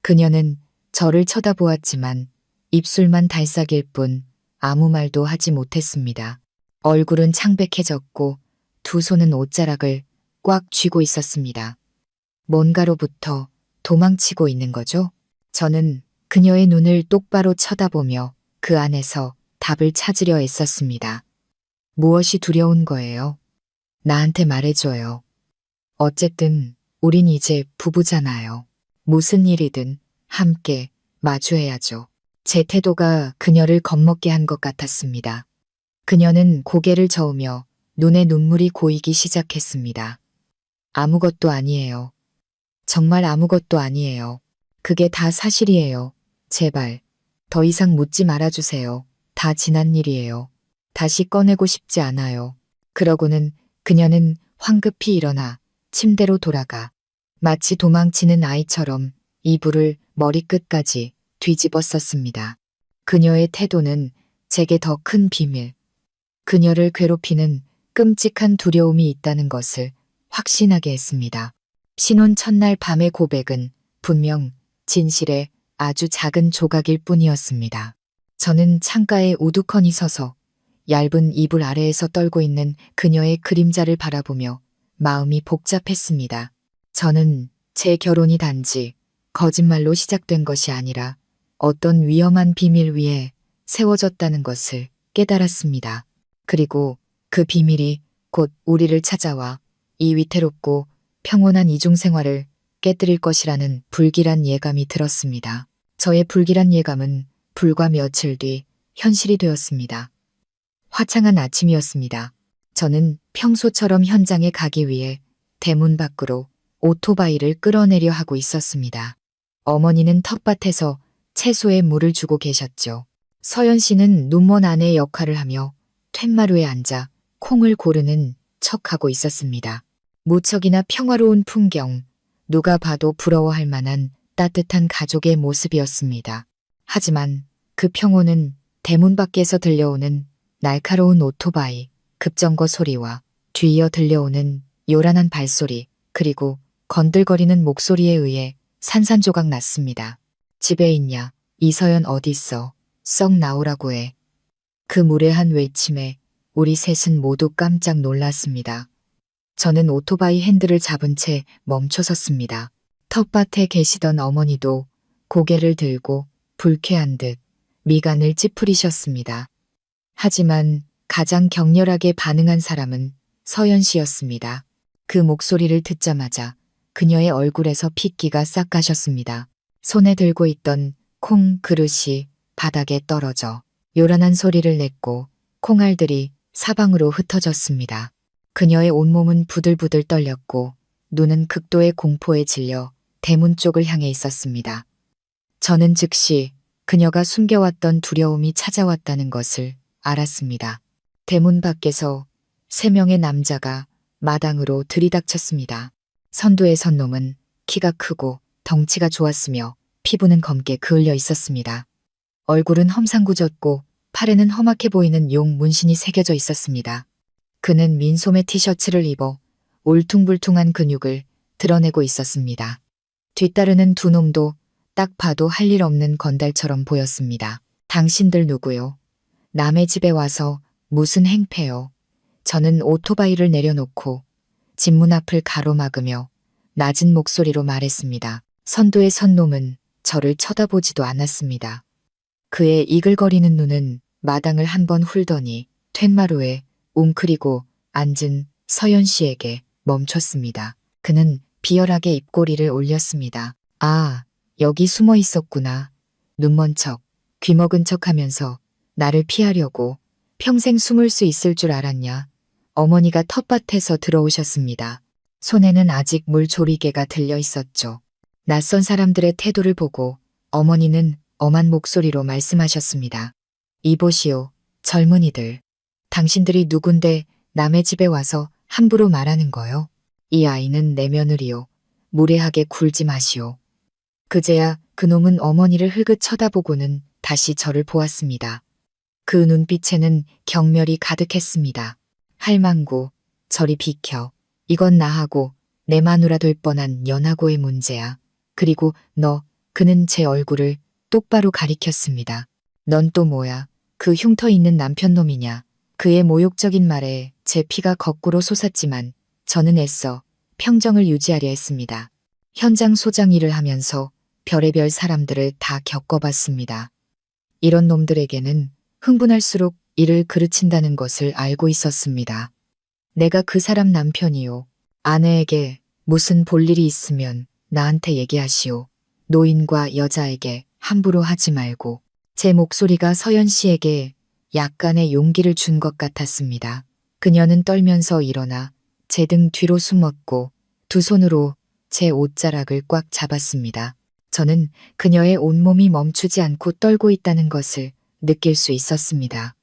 [SPEAKER 1] 그녀는 저를 쳐다보았지만 입술만 달싹일 뿐 아무 말도 하지 못했습니다. 얼굴은 창백해졌고 두 손은 옷자락을 꽉 쥐고 있었습니다. 뭔가로부터 도망치고 있는 거죠? 저는 그녀의 눈을 똑바로 쳐다보며 그 안에서 답을 찾으려 애썼습니다. 무엇이 두려운 거예요? 나한테 말해줘요. 어쨌든 우린 이제 부부잖아요. 무슨 일이든 함께 마주해야죠. 제 태도가 그녀를 겁먹게 한 것 같았습니다. 그녀는 고개를 저으며 눈에 눈물이 고이기 시작했습니다. 아무것도 아니에요. 정말 아무것도 아니에요. 그게 다 사실이에요. 제발 더 이상 묻지 말아주세요. 다 지난 일이에요. 다시 꺼내고 싶지 않아요. 그러고는 그녀는 황급히 일어나 침대로 돌아가 마치 도망치는 아이처럼 이불을 머리끝까지 뒤집어 썼습니다. 그녀의 태도는 제게 더 큰 비밀, 그녀를 괴롭히는 끔찍한 두려움이 있다는 것을 확신하게 했습니다. 신혼 첫날 밤의 고백은 분명 진실의 아주 작은 조각일 뿐이었습니다. 저는 창가에 우두커니 서서 얇은 이불 아래에서 떨고 있는 그녀의 그림자를 바라보며 마음이 복잡했습니다. 저는 제 결혼이 단지 거짓말로 시작된 것이 아니라 어떤 위험한 비밀 위에 세워졌다는 것을 깨달았습니다. 그리고 그 비밀이 곧 우리를 찾아와 이 위태롭고 평온한 이중생활을 깨뜨릴 것이라는 불길한 예감이 들었습니다. 저의 불길한 예감은 불과 며칠 뒤 현실이 되었습니다. 화창한 아침이었습니다. 저는 평소처럼 현장에 가기 위해 대문 밖으로 오토바이를 끌어내려 하고 있었습니다. 어머니는 텃밭에서 채소에 물을 주고 계셨죠. 서연 씨는 눈먼 아내의 역할을 하며 툇마루에 앉아 콩을 고르는 척하고 있었습니다. 무척이나 평화로운 풍경, 누가 봐도 부러워할 만한 따뜻한 가족의 모습이었습니다. 하지만 그 평온은 대문 밖에서 들려오는 날카로운 오토바이, 급정거 소리와 뒤이어 들려오는 요란한 발소리, 그리고 건들거리는 목소리에 의해 산산조각 났습니다. 집에 있냐? 이서연 어딨어? 썩 나오라고 해. 그 무례한 외침에 우리 셋은 모두 깜짝 놀랐습니다. 저는 오토바이 핸들을 잡은 채 멈춰섰습니다. 텃밭에 계시던 어머니도 고개를 들고 불쾌한 듯 미간을 찌푸리셨습니다. 하지만 가장 격렬하게 반응한 사람은 서연 씨였습니다. 그 목소리를 듣자마자 그녀의 얼굴에서 핏기가 싹 가셨습니다. 손에 들고 있던 콩 그릇이 바닥에 떨어져 요란한 소리를 냈고 콩알들이 사방으로 흩어졌습니다. 그녀의 온몸은 부들부들 떨렸고 눈은 극도의 공포에 질려 대문 쪽을 향해 있었습니다. 저는 즉시 그녀가 숨겨왔던 두려움이 찾아왔다는 것을 알았습니다. 대문 밖에서 3명의 남자가 마당으로 들이닥쳤습니다. 선두에 선 놈은 키가 크고 덩치가 좋았으며 피부는 검게 그을려 있었습니다. 얼굴은 험상궂었고 팔에는 험악해 보이는 용 문신이 새겨져 있었습니다. 그는 민소매 티셔츠를 입어 울퉁불퉁한 근육을 드러내고 있었습니다. 뒤따르는 두 놈도 딱 봐도 할 일 없는 건달처럼 보였습니다. 당신들 누구요? 남의 집에 와서 무슨 행패요? 저는 오토바이를 내려놓고 집 문 앞을 가로막으며 낮은 목소리로 말했습니다. 선두의 선 놈은 저를 쳐다보지도 않았습니다. 그의 이글거리는 눈은 마당을 한번 훑더니 툇마루에 웅크리고 앉은 서연 씨에게 멈췄습니다. 그는 비열하게 입꼬리를 올렸습니다. 아, 여기 숨어 있었구나. 눈먼 척, 귀먹은 척 하면서 나를 피하려고 평생 숨을 수 있을 줄 알았냐. 어머니가 텃밭에서 들어오셨습니다. 손에는 아직 물조리개가 들려 있었죠. 낯선 사람들의 태도를 보고 어머니는 엄한 목소리로 말씀하셨습니다. 이보시오, 젊은이들. 당신들이 누군데 남의 집에 와서 함부로 말하는 거요? 이 아이는 내 며느리요. 무례하게 굴지 마시오. 그제야 그놈은 어머니를 흘긋 쳐다보고는 다시 저를 보았습니다. 그 눈빛에는 경멸이 가득했습니다. 할망구, 저리 비켜. 이건 나하고 내 마누라 될 뻔한 연하고의 문제야. 그리고 너, 그는 제 얼굴을 똑바로 가리켰습니다. 넌 또 뭐야? 그 흉터 있는 남편놈이냐? 그의 모욕적인 말에 제 피가 거꾸로 솟았지만 저는 애써 평정을 유지하려 했습니다. 현장 소장 일을 하면서 별의별 사람들을 다 겪어봤습니다. 이런 놈들에게는 흥분할수록 이를 그르친다는 것을 알고 있었습니다. 내가 그 사람 남편이요. 아내에게 무슨 볼일이 있으면 나한테 얘기하시오. 노인과 여자에게 함부로 하지 말고. 제 목소리가 서연 씨에게 약간의 용기를 준 것 같았습니다. 그녀는 떨면서 일어나 제 등 뒤로 숨었고 두 손으로 제 옷자락을 꽉 잡았습니다. 저는 그녀의 온몸이 멈추지 않고 떨고 있다는 것을 느낄 수 있었습니다.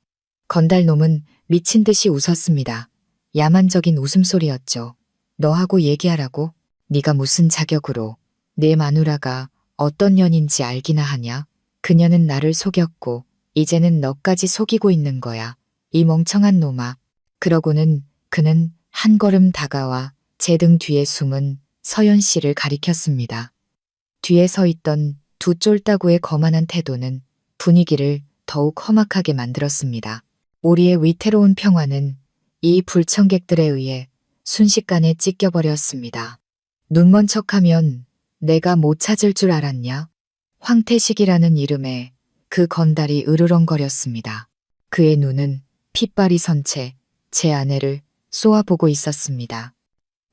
[SPEAKER 1] 건달놈은 미친 듯이 웃었습니다. 야만적인 웃음소리였죠. 너하고 얘기하라고? 네가 무슨 자격으로 내 마누라가 어떤 년인지 알기나 하냐? 그녀는 나를 속였고 이제는 너까지 속이고 있는 거야. 이 멍청한 놈아. 그러고는 그는 한 걸음 다가와 제 등 뒤에 숨은 서연 씨를 가리켰습니다. 뒤에 서 있던 두 쫄따구의 거만한 태도는 분위기를 더욱 험악하게 만들었습니다. 우리의 위태로운 평화는 이 불청객들에 의해 순식간에 찢겨버렸습니다. 눈먼 척하면 내가 못 찾을 줄 알았냐? 황태식이라는 이름에 그 건달이 으르렁거렸습니다. 그의 눈은 핏발이 선 채 제 아내를 쏘아보고 있었습니다.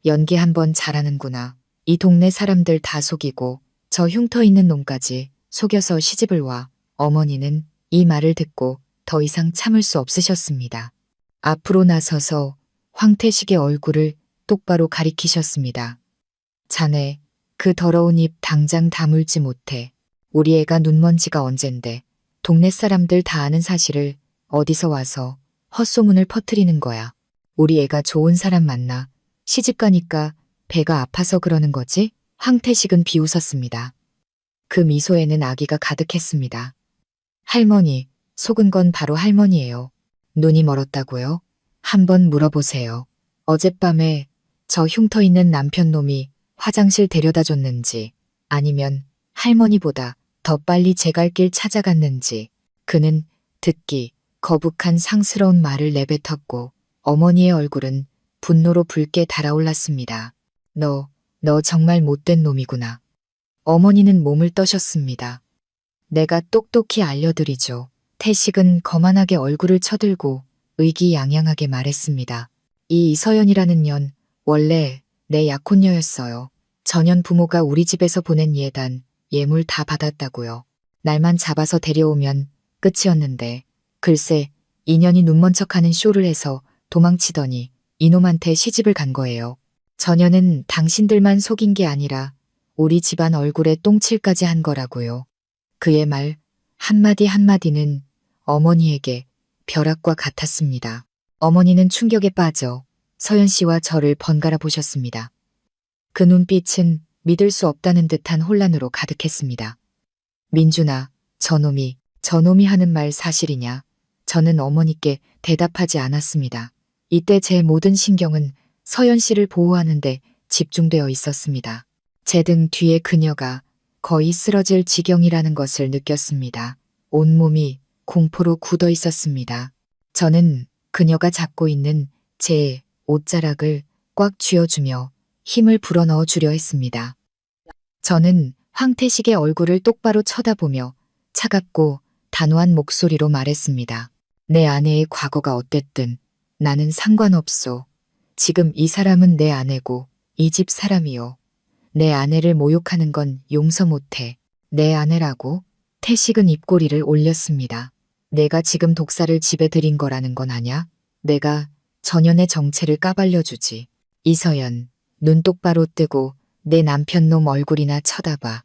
[SPEAKER 1] 연기 한번 잘하는구나. 이 동네 사람들 다 속이고 저 흉터 있는 놈까지 속여서 시집을 와. 어머니는 이 말을 듣고 더 이상 참을 수 없으셨습니다. 앞으로 나서서 황태식의 얼굴을 똑바로 가리키셨습니다. 자네, 그 더러운 입 당장 다물지 못해. 우리 애가 눈먼지가 언젠데 동네 사람들 다 아는 사실을 어디서 와서 헛소문을 퍼뜨리는 거야. 우리 애가 좋은 사람 만나 시집 가니까 배가 아파서 그러는 거지? 황태식은 비웃었습니다. 그 미소에는 악의가 가득했습니다. 할머니, 속은 건 바로 할머니예요. 눈이 멀었다고요? 한번 물어보세요. 어젯밤에 저 흉터 있는 남편놈이 화장실 데려다 줬는지 아니면 할머니보다 더 빨리 제 갈 길 찾아갔는지. 그는 듣기 거북한 상스러운 말을 내뱉었고 어머니의 얼굴은 분노로 붉게 달아올랐습니다. 너 정말 못된 놈이구나. 어머니는 몸을 떠셨습니다. 내가 똑똑히 알려드리죠. 태식은 거만하게 얼굴을 쳐들고 의기양양하게 말했습니다. 이 이서연이라는 년 원래 내 약혼녀였어요. 전현 부모가 우리 집에서 보낸 예단, 예물 다 받았다고요. 날만 잡아서 데려오면 끝이었는데 글쎄 인연이 눈먼 척하는 쇼를 해서 도망치더니 이놈한테 시집을 간 거예요. 전현은 당신들만 속인 게 아니라 우리 집안 얼굴에 똥칠까지 한 거라고요. 그의 말 한마디 한마디는 어머니에게 벼락과 같았습니다. 어머니는 충격에 빠져 서연 씨와 저를 번갈아 보셨습니다. 그 눈빛은 믿을 수 없다는 듯한 혼란으로 가득했습니다. 민준아, 저놈이 하는 말 사실이냐? 저는 어머니께 대답하지 않았습니다. 이때 제 모든 신경은 서연 씨를 보호하는데 집중되어 있었습니다. 제 등 뒤에 그녀가 거의 쓰러질 지경이라는 것을 느꼈습니다. 온몸이 공포로 굳어 있었습니다. 저는 그녀가 잡고 있는 제 옷자락을 꽉 쥐어주며 힘을 불어넣어 주려 했습니다. 저는 황태식의 얼굴을 똑바로 쳐다보며 차갑고 단호한 목소리로 말했습니다. 내 아내의 과거가 어땠든 나는 상관없소. 지금 이 사람은 내 아내고 이 집 사람이요. 내 아내를 모욕하는 건 용서 못해. 내 아내라고? 태식은 입꼬리를 올렸습니다. 내가 지금 독사를 집에 들인 거라는 건 아냐? 내가 전현의 정체를 까발려주지. 이서연, 눈 똑바로 뜨고 내 남편 놈 얼굴이나 쳐다봐.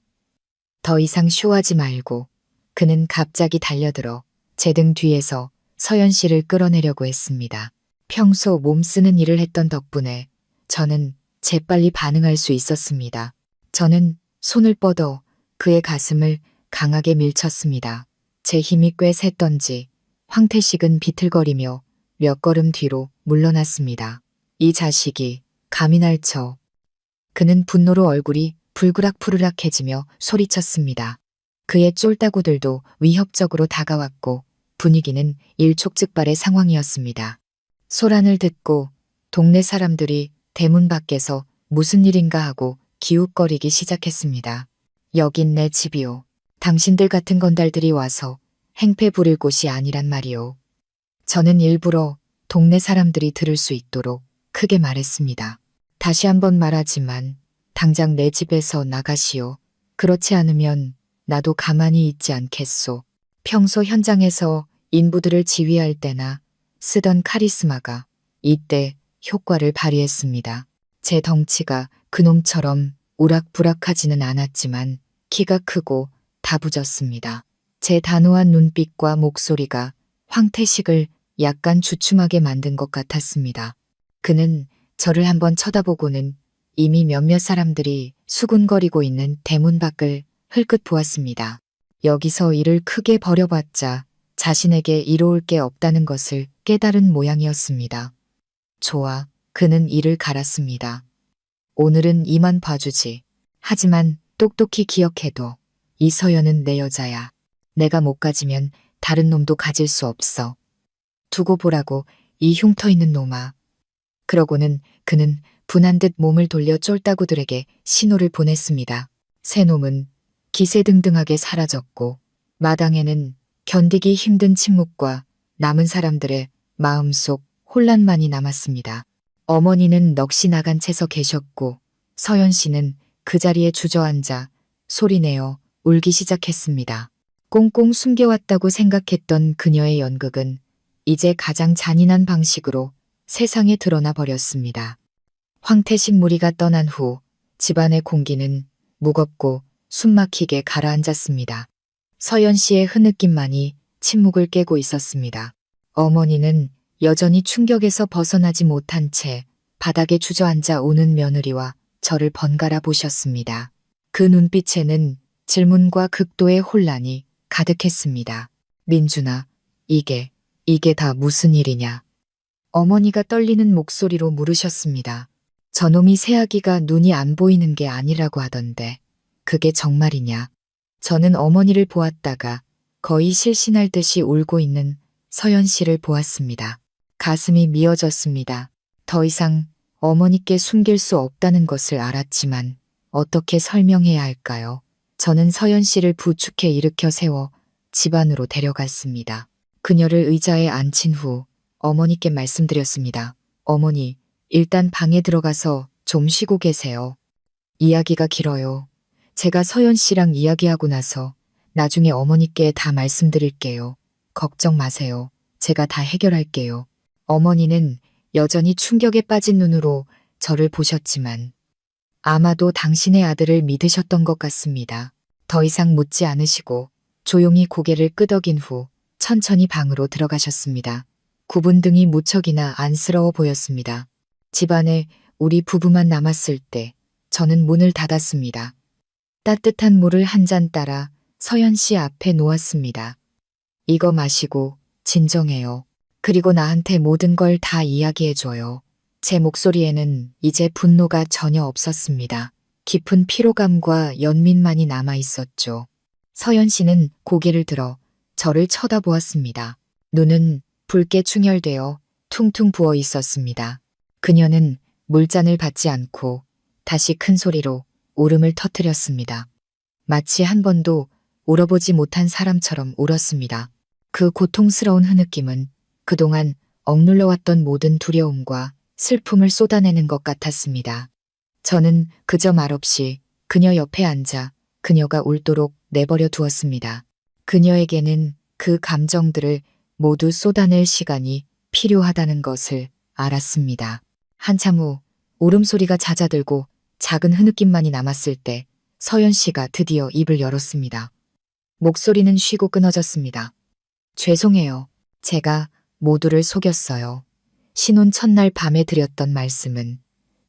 [SPEAKER 1] 더 이상 쇼하지 말고 그는 갑자기 달려들어 제 등 뒤에서 서연 씨를 끌어내려고 했습니다. 평소 몸 쓰는 일을 했던 덕분에 저는 재빨리 반응할 수 있었습니다. 저는 손을 뻗어 그의 가슴을 강하게 밀쳤습니다. 제 힘이 꽤 셌던지 황태식은 비틀거리며 몇 걸음 뒤로 물러났습니다. 이 자식이 감히 날 쳐. 그는 분노로 얼굴이 불그락푸르락해지며 소리쳤습니다. 그의 쫄따구들도 위협적으로 다가왔고 분위기는 일촉즉발의 상황이었습니다. 소란을 듣고 동네 사람들이 대문 밖에서 무슨 일인가 하고 기웃거리기 시작했습니다. 여긴 내 집이오. 당신들 같은 건달들이 와서 행패 부릴 곳이 아니란 말이오. 저는 일부러 동네 사람들이 들을 수 있도록 크게 말했습니다. 다시 한번 말하지만 당장 내 집에서 나가시오. 그렇지 않으면 나도 가만히 있지 않겠소. 평소 현장에서 인부들을 지휘할 때나 쓰던 카리스마가 이때 효과를 발휘했습니다. 제 덩치가 그놈처럼 우락부락하지는 않았지만 키가 크고 다부졌습니다. 제 단호한 눈빛과 목소리가 황태식을 약간 주춤하게 만든 것 같았습니다. 그는 저를 한번 쳐다보고는 이미 몇몇 사람들이 수군거리고 있는 대문 밖을 흘끗 보았습니다. 여기서 일을 크게 벌여봤자 자신에게 이로울 게 없다는 것을 깨달은 모양이었습니다. 좋아, 그는 이를 갈았습니다. 오늘은 이만 봐주지. 하지만 똑똑히 기억해둬. 이 서연은 내 여자야. 내가 못 가지면 다른 놈도 가질 수 없어. 두고 보라고 이 흉터 있는 놈아. 그러고는 그는 분한 듯 몸을 돌려 쫄따구들에게 신호를 보냈습니다. 새 놈은 기세등등하게 사라졌고 마당에는 견디기 힘든 침묵과 남은 사람들의 마음속 혼란만이 남았습니다. 어머니는 넋이 나간 채 서 계셨고 서연 씨는 그 자리에 주저앉아 소리내어 울기 시작했습니다. 꽁꽁 숨겨왔다고 생각했던 그녀의 연극은 이제 가장 잔인한 방식으로 세상에 드러나 버렸습니다. 황태식 무리가 떠난 후 집안의 공기는 무겁고 숨막히게 가라앉았습니다. 서연 씨의 흐느낌만이 침묵을 깨고 있었습니다. 어머니는 여전히 충격에서 벗어나지 못한 채 바닥에 주저앉아 우는 며느리와 저를 번갈아 보셨습니다. 그 눈빛에는 질문과 극도의 혼란이 가득했습니다. 민준아, 이게 다 무슨 일이냐? 어머니가 떨리는 목소리로 물으셨습니다. 저놈이 새아기가 눈이 안 보이는 게 아니라고 하던데 그게 정말이냐? 저는 어머니를 보았다가 거의 실신할 듯이 울고 있는 서연 씨를 보았습니다. 가슴이 미어졌습니다. 더 이상 어머니께 숨길 수 없다는 것을 알았지만 어떻게 설명해야 할까요? 저는 서연 씨를 부축해 일으켜 세워 집 안으로 데려갔습니다. 그녀를 의자에 앉힌 후 어머니께 말씀드렸습니다. 어머니, 일단 방에 들어가서 좀 쉬고 계세요. 이야기가 길어요. 제가 서연 씨랑 이야기하고 나서 나중에 어머니께 다 말씀드릴게요. 걱정 마세요. 제가 다 해결할게요. 어머니는 여전히 충격에 빠진 눈으로 저를 보셨지만 아마도 당신의 아들을 믿으셨던 것 같습니다. 더 이상 묻지 않으시고 조용히 고개를 끄덕인 후 천천히 방으로 들어가셨습니다. 구분등이 무척이나 안쓰러워 보였습니다. 집안에 우리 부부만 남았을 때 저는 문을 닫았습니다. 따뜻한 물을 한 잔 따라 서연 씨 앞에 놓았습니다. 이거 마시고 진정해요. 그리고 나한테 모든 걸 다 이야기해줘요. 제 목소리에는 이제 분노가 전혀 없었습니다. 깊은 피로감과 연민만이 남아 있었죠. 서연 씨는 고개를 들어 저를 쳐다보았습니다. 눈은 붉게 충혈되어 퉁퉁 부어 있었습니다. 그녀는 물잔을 받지 않고 다시 큰 소리로 울음을 터뜨렸습니다. 마치 한 번도 울어보지 못한 사람처럼 울었습니다. 그 고통스러운 흐느낌은 그동안 억눌러왔던 모든 두려움과 슬픔을 쏟아내는 것 같았습니다. 저는 그저 말없이 그녀 옆에 앉아 그녀가 울도록 내버려 두었습니다. 그녀에게는 그 감정들을 모두 쏟아낼 시간이 필요하다는 것을 알았습니다. 한참 후 울음소리가 잦아들고 작은 흐느낌만이 남았을 때 서연 씨가 드디어 입을 열었습니다. 목소리는 쉬고 끊어졌습니다. 죄송해요. 제가 모두를 속였어요. 신혼 첫날 밤에 드렸던 말씀은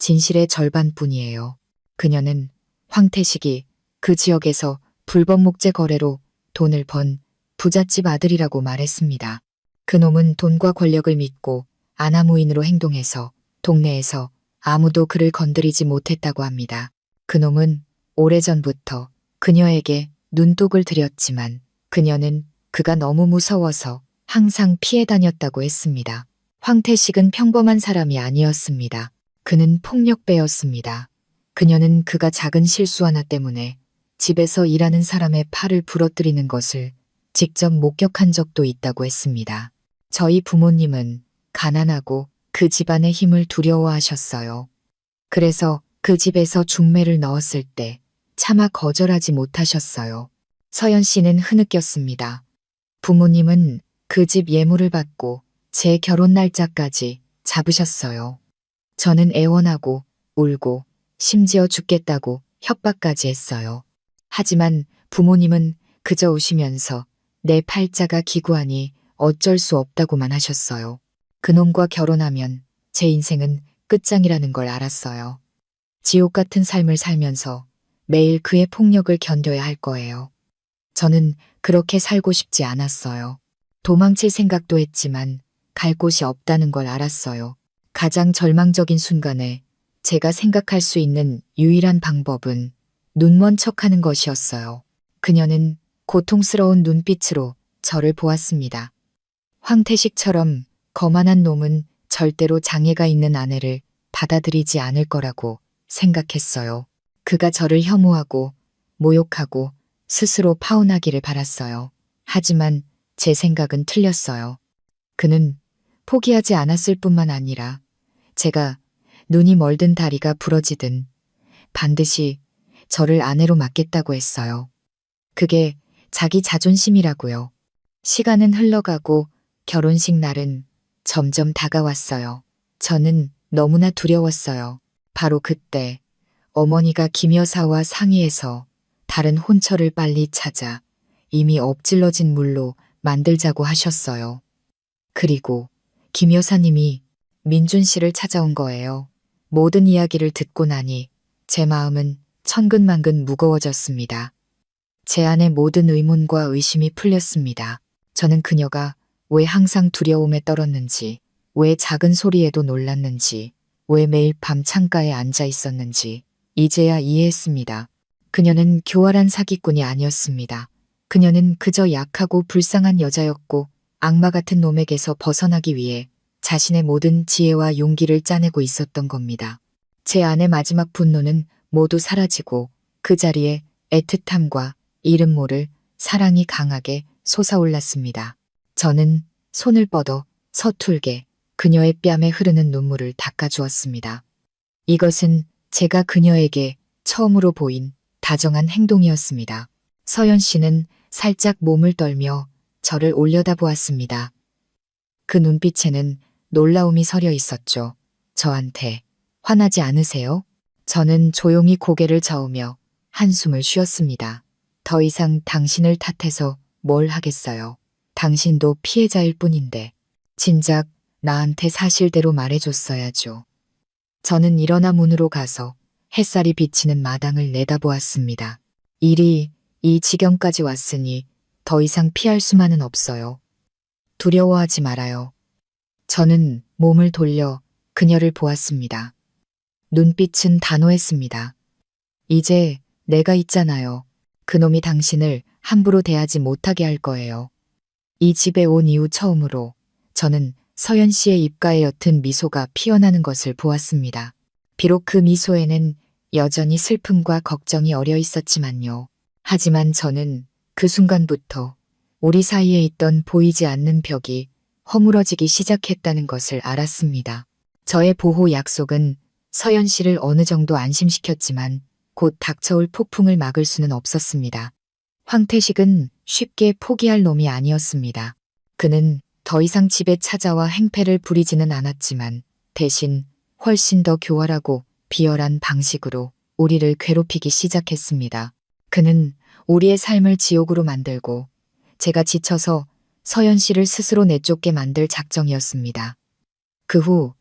[SPEAKER 1] 진실의 절반뿐이에요. 그녀는 황태식이 그 지역에서 불법 목재 거래로 돈을 번 부잣집 아들이라고 말했습니다. 그놈은 돈과 권력을 믿고 아나무인으로 행동해서 동네에서 아무도 그를 건드리지 못했다고 합니다. 그놈은 오래전부터 그녀에게 눈독을 들였지만 그녀는 그가 너무 무서워서 항상 피해 다녔다고 했습니다. 황태식은 평범한 사람이 아니었습니다. 그는 폭력배였습니다. 그녀는 그가 작은 실수 하나 때문에 집에서 일하는 사람의 팔을 부러뜨리는 것을 직접 목격한 적도 있다고 했습니다. 저희 부모님은 가난하고 그 집안의 힘을 두려워하셨어요. 그래서 그 집에서 중매를 넣었을 때 차마 거절하지 못하셨어요. 서연 씨는 흐느꼈습니다. 부모님은 그 집 예물을 받고 제 결혼 날짜까지 잡으셨어요. 저는 애원하고 울고 심지어 죽겠다고 협박까지 했어요. 하지만 부모님은 그저 웃으면서 내 팔자가 기구하니 어쩔 수 없다고만 하셨어요. 그놈과 결혼하면 제 인생은 끝장이라는 걸 알았어요. 지옥 같은 삶을 살면서 매일 그의 폭력을 견뎌야 할 거예요. 저는 그렇게 살고 싶지 않았어요. 도망칠 생각도 했지만 갈 곳이 없다는 걸 알았어요. 가장 절망적인 순간에 제가 생각할 수 있는 유일한 방법은 눈먼 척하는 것이었어요. 그녀는 고통스러운 눈빛으로 저를 보았습니다. 황태식처럼 거만한 놈은 절대로 장애가 있는 아내를 받아들이지 않을 거라고 생각했어요. 그가 저를 혐오하고 모욕하고 스스로 파혼하기를 바랐어요. 하지만 제 생각은 틀렸어요. 그는 포기하지 않았을 뿐만 아니라 제가 눈이 멀든 다리가 부러지든 반드시 저를 아내로 맡겠다고 했어요. 그게 자기 자존심이라고요. 시간은 흘러가고 결혼식 날은 점점 다가왔어요. 저는 너무나 두려웠어요. 바로 그때 어머니가 김 여사와 상의해서 다른 혼처를 빨리 찾아 이미 엎질러진 물로 만들자고 하셨어요. 그리고 김 여사님이 민준 씨를 찾아온 거예요. 모든 이야기를 듣고 나니 제 마음은 천근만근 무거워졌습니다. 제 안의 모든 의문과 의심이 풀렸습니다. 저는 그녀가 왜 항상 두려움에 떨었는지, 왜 작은 소리에도 놀랐는지, 왜 매일 밤 창가에 앉아 있었는지 이제야 이해했습니다. 그녀는 교활한 사기꾼이 아니었습니다. 그녀는 그저 약하고 불쌍한 여자였고 악마 같은 놈에게서 벗어나기 위해 자신의 모든 지혜와 용기를 짜내고 있었던 겁니다. 제 안의 마지막 분노는 모두 사라지고 그 자리에 애틋함과 이름 모를 사랑이 강하게 솟아올랐습니다. 저는 손을 뻗어 서툴게 그녀의 뺨에 흐르는 눈물을 닦아주었습니다. 이것은 제가 그녀에게 처음으로 보인 다정한 행동이었습니다. 서연 씨는 살짝 몸을 떨며 저를 올려다보았습니다. 그 눈빛에는 놀라움이 서려 있었죠. 저한테 화나지 않으세요? 저는 조용히 고개를 저으며 한숨을 쉬었습니다. 더 이상 당신을 탓해서 뭘 하겠어요. 당신도 피해자일 뿐인데 진작 나한테 사실대로 말해줬어야죠. 저는 일어나 문으로 가서 햇살이 비치는 마당을 내다보았습니다. 일이 이 지경까지 왔으니 더 이상 피할 수만은 없어요. 두려워하지 말아요. 저는 몸을 돌려 그녀를 보았습니다. 눈빛은 단호했습니다. 이제 내가 있잖아요. 그놈이 당신을 함부로 대하지 못하게 할 거예요. 이 집에 온 이후 처음으로 저는 서연 씨의 입가에 옅은 미소가 피어나는 것을 보았습니다. 비록 그 미소에는 여전히 슬픔과 걱정이 어려 있었지만요. 하지만 저는 그 순간부터 우리 사이에 있던 보이지 않는 벽이 허물어지기 시작했다는 것을 알았습니다. 저의 보호 약속은 서연 씨를 어느 정도 안심시켰지만 곧 닥쳐올 폭풍을 막을 수는 없었습니다. 황태식은 쉽게 포기할 놈이 아니었습니다. 그는 더 이상 집에 찾아와 행패를 부리지는 않았지만 대신 훨씬 더 교활하고 비열한 방식으로 우리를 괴롭히기 시작했습니다. 그는 우리의 삶을 지옥으로 만들고 제가 지쳐서 서연 씨를 스스로 내쫓게 만들 작정이었습니다. 그 후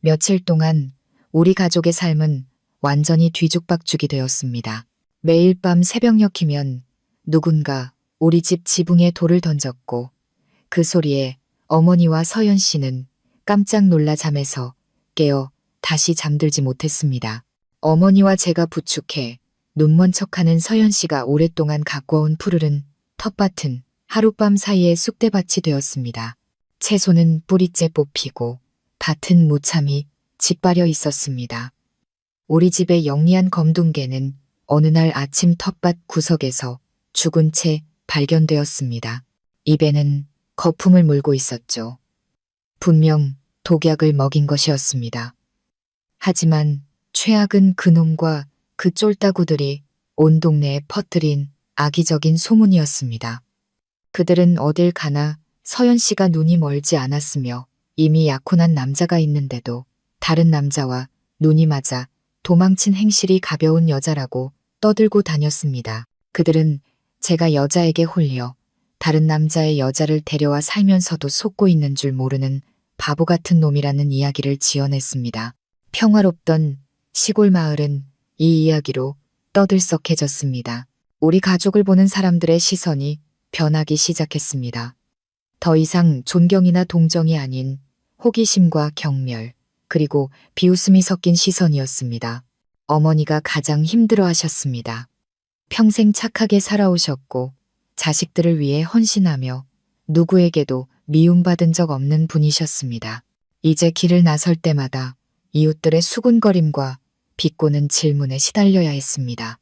[SPEAKER 1] 며칠 동안 우리 가족의 삶은 완전히 뒤죽박죽이 되었습니다. 매일 밤 새벽녘이면 누군가 우리 집 지붕에 돌을 던졌고 그 소리에 어머니와 서연 씨는 깜짝 놀라 잠에서 깨어 다시 잠들지 못했습니다. 어머니와 제가 부축해 눈먼 척하는 서연 씨가 오랫동안 갖고 온 푸르른 텃밭은 하룻밤 사이에 쑥대밭이 되었습니다. 채소는 뿌리째 뽑히고 밭은 무참히 짓바려 있었습니다. 우리 집의 영리한 검둥개는 어느 날 아침 텃밭 구석에서 죽은 채 발견되었습니다. 입에는 거품을 물고 있었죠. 분명 독약을 먹인 것이었습니다. 하지만 최악은 그놈과 그 쫄따구들이 온 동네에 퍼뜨린 악의적인 소문이었습니다. 그들은 어딜 가나 서연 씨가 눈이 멀지 않았으며 이미 약혼한 남자가 있는데도 다른 남자와 눈이 맞아 도망친 행실이 가벼운 여자라고 떠들고 다녔습니다. 그들은 제가 여자에게 홀려 다른 남자의 여자를 데려와 살면서도 속고 있는 줄 모르는 바보 같은 놈이라는 이야기를 지어냈습니다. 평화롭던 시골 마을은 이 이야기로 떠들썩해졌습니다. 우리 가족을 보는 사람들의 시선이 변하기 시작했습니다. 더 이상 존경이나 동정이 아닌 호기심과 경멸, 그리고 비웃음이 섞인 시선이었습니다. 어머니가 가장 힘들어하셨습니다. 평생 착하게 살아오셨고 자식들을 위해 헌신하며 누구에게도 미움받은 적 없는 분이셨습니다. 이제 길을 나설 때마다 이웃들의 수군거림과 비꼬는 질문에 시달려야 했습니다.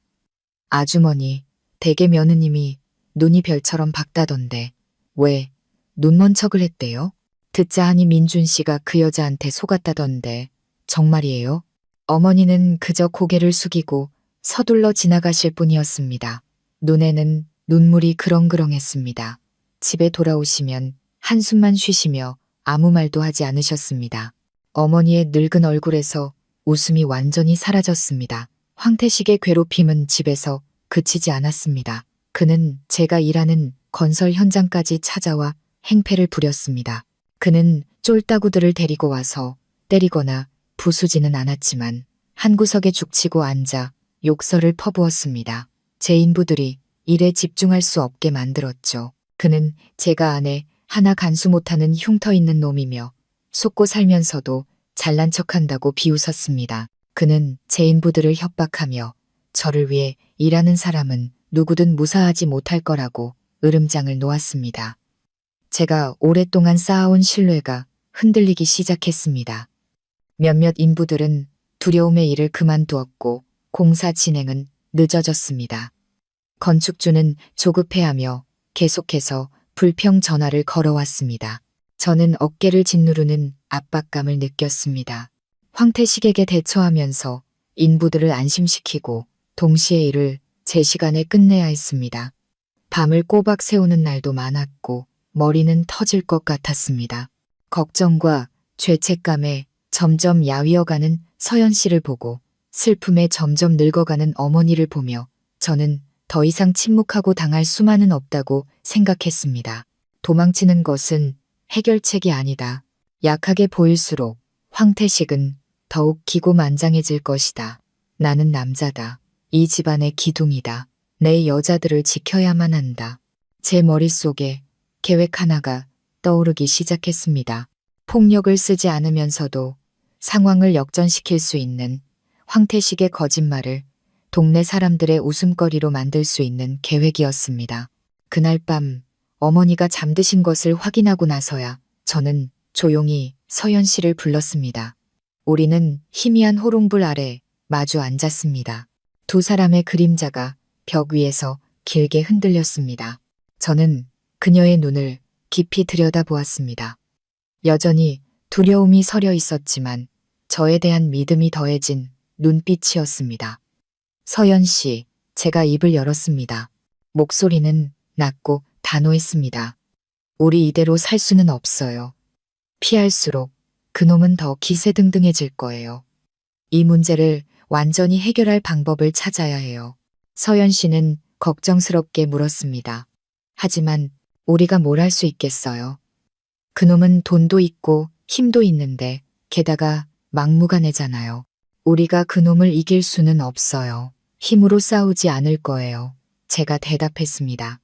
[SPEAKER 1] 아주머니, 대개 며느님이 눈이 별처럼 밝다던데 왜 눈먼 척을 했대요? 듣자 하니 민준 씨가 그 여자한테 속았다던데 정말이에요? 어머니는 그저 고개를 숙이고 서둘러 지나가실 뿐이었습니다. 눈에는 눈물이 그렁그렁했습니다. 집에 돌아오시면 한숨만 쉬시며 아무 말도 하지 않으셨습니다. 어머니의 늙은 얼굴에서 웃음이 완전히 사라졌습니다. 황태식의 괴롭힘은 집에서 그치지 않았습니다. 그는 제가 일하는 건설 현장까지 찾아와 행패를 부렸습니다. 그는 쫄따구들을 데리고 와서 때리거나 부수지는 않았지만 한 구석에 죽치고 앉아 욕설을 퍼부었습니다. 제 인부들이 일에 집중할 수 없게 만들었죠. 그는 제가 아내 하나 간수 못하는 흉터 있는 놈이며 속고 살면서도 잘난 척한다고 비웃었습니다. 그는 제 인부들을 협박하며 저를 위해 일하는 사람은 누구든 무사하지 못할 거라고 으름장을 놓았습니다. 제가 오랫동안 쌓아온 신뢰가 흔들리기 시작했습니다. 몇몇 인부들은 두려움의 일을 그만두었고 공사 진행은 늦어졌습니다. 건축주는 조급해하며 계속해서 불평 전화를 걸어왔습니다. 저는 어깨를 짓누르는 압박감을 느꼈습니다. 황태식에게 대처하면서 인부들을 안심시키고 동시에 일을 제 시간에 끝내야 했습니다. 밤을 꼬박 새우는 날도 많았고 머리는 터질 것 같았습니다. 걱정과 죄책감에 점점 야위어가는 서연 씨를 보고 슬픔에 점점 늙어가는 어머니를 보며 저는 더 이상 침묵하고 당할 수만은 없다고 생각했습니다. 도망치는 것은 해결책이 아니다. 약하게 보일수록 황태식은 더욱 기고만장해질 것이다. 나는 남자다. 이 집안의 기둥이다. 내 여자들을 지켜야만 한다. 제 머릿속에 계획 하나가 떠오르기 시작했습니다. 폭력을 쓰지 않으면서도 상황을 역전시킬 수 있는 황태식의 거짓말을 동네 사람들의 웃음거리로 만들 수 있는 계획이었습니다. 그날 밤 어머니가 잠드신 것을 확인하고 나서야 저는 조용히 서연 씨를 불렀습니다. 우리는 희미한 호롱불 아래 마주 앉았습니다. 두 사람의 그림자가 벽 위에서 길게 흔들렸습니다. 저는 그녀의 눈을 깊이 들여다보았습니다. 여전히 두려움이 서려 있었지만 저에 대한 믿음이 더해진 눈빛이었습니다. 서연 씨, 제가 입을 열었습니다. 목소리는 낮고 단호했습니다. 우리 이대로 살 수는 없어요. 피할수록 그놈은 더 기세등등해질 거예요. 이 문제를 완전히 해결할 방법을 찾아야 해요. 서연 씨는 걱정스럽게 물었습니다. 하지만 우리가 뭘 할 수 있겠어요. 그놈은 돈도 있고 힘도 있는데 게다가 막무가내잖아요. 우리가 그놈을 이길 수는 없어요. 힘으로 싸우지 않을 거예요. 제가 대답했습니다.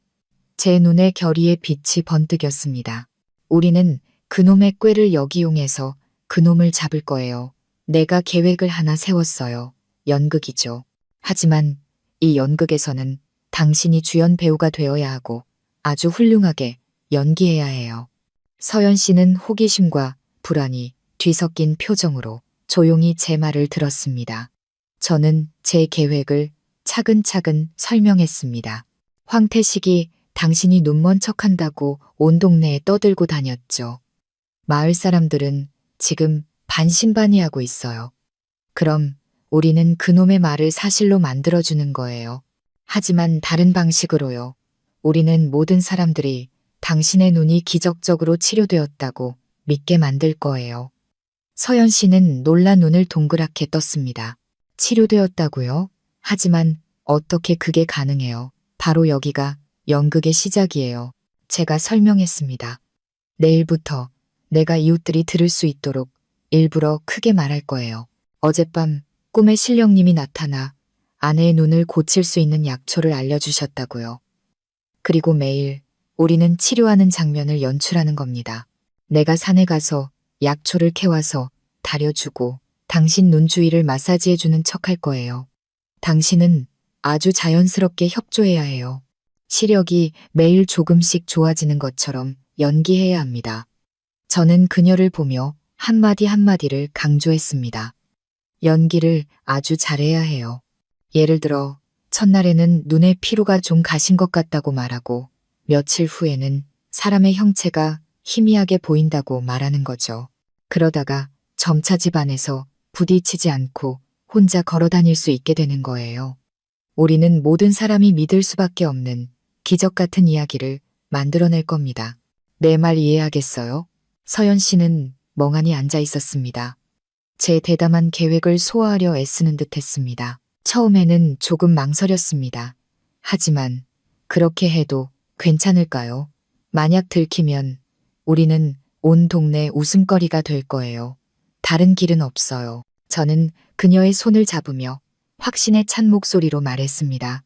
[SPEAKER 1] 제 눈에 결의의 빛이 번뜩였습니다. 우리는 그놈의 꾀를 역이용해서 그놈을 잡을 거예요. 내가 계획을 하나 세웠어요. 연극이죠. 하지만 이 연극에서는 당신이 주연 배우가 되어야 하고 아주 훌륭하게 연기해야 해요. 서연 씨는 호기심과 불안이 뒤섞인 표정으로 조용히 제 말을 들었습니다. 저는 제 계획을 차근차근 설명했습니다. 황태식이 당신이 눈먼 척한다고 온 동네에 떠들고 다녔죠. 마을 사람들은 지금 반신반의하고 있어요. 그럼 우리는 그놈의 말을 사실로 만들어주는 거예요. 하지만 다른 방식으로요. 우리는 모든 사람들이 당신의 눈이 기적적으로 치료되었다고 믿게 만들 거예요. 서연 씨는 놀라 눈을 동그랗게 떴습니다. 치료되었다고요? 하지만 어떻게 그게 가능해요? 바로 여기가 연극의 시작이에요. 제가 설명했습니다. 내일부터 내가 이웃들이 들을 수 있도록 일부러 크게 말할 거예요. 어젯밤 꿈에 신령님이 나타나 아내의 눈을 고칠 수 있는 약초를 알려주셨다고요. 그리고 매일 우리는 치료하는 장면을 연출하는 겁니다. 내가 산에 가서 약초를 캐와서 다려주고 당신 눈 주위를 마사지해주는 척할 거예요. 당신은 아주 자연스럽게 협조해야 해요. 시력이 매일 조금씩 좋아지는 것처럼 연기해야 합니다. 저는 그녀를 보며 한마디 한마디를 강조했습니다. 연기를 아주 잘해야 해요. 예를 들어 첫날에는 눈에 피로가 좀 가신 것 같다고 말하고 며칠 후에는 사람의 형체가 희미하게 보인다고 말하는 거죠. 그러다가 점차 집안에서 부딪히지 않고 혼자 걸어 다닐 수 있게 되는 거예요. 우리는 모든 사람이 믿을 수밖에 없는 기적 같은 이야기를 만들어낼 겁니다. 내 말 이해하겠어요? 서연 씨는 멍하니 앉아 있었습니다. 제 대담한 계획을 소화하려 애쓰는 듯 했습니다. 처음에는 조금 망설였습니다. 하지만 그렇게 해도 괜찮을까요? 만약 들키면 우리는 온 동네 웃음거리가 될 거예요. 다른 길은 없어요. 저는 그녀의 손을 잡으며 확신에 찬 목소리로 말했습니다.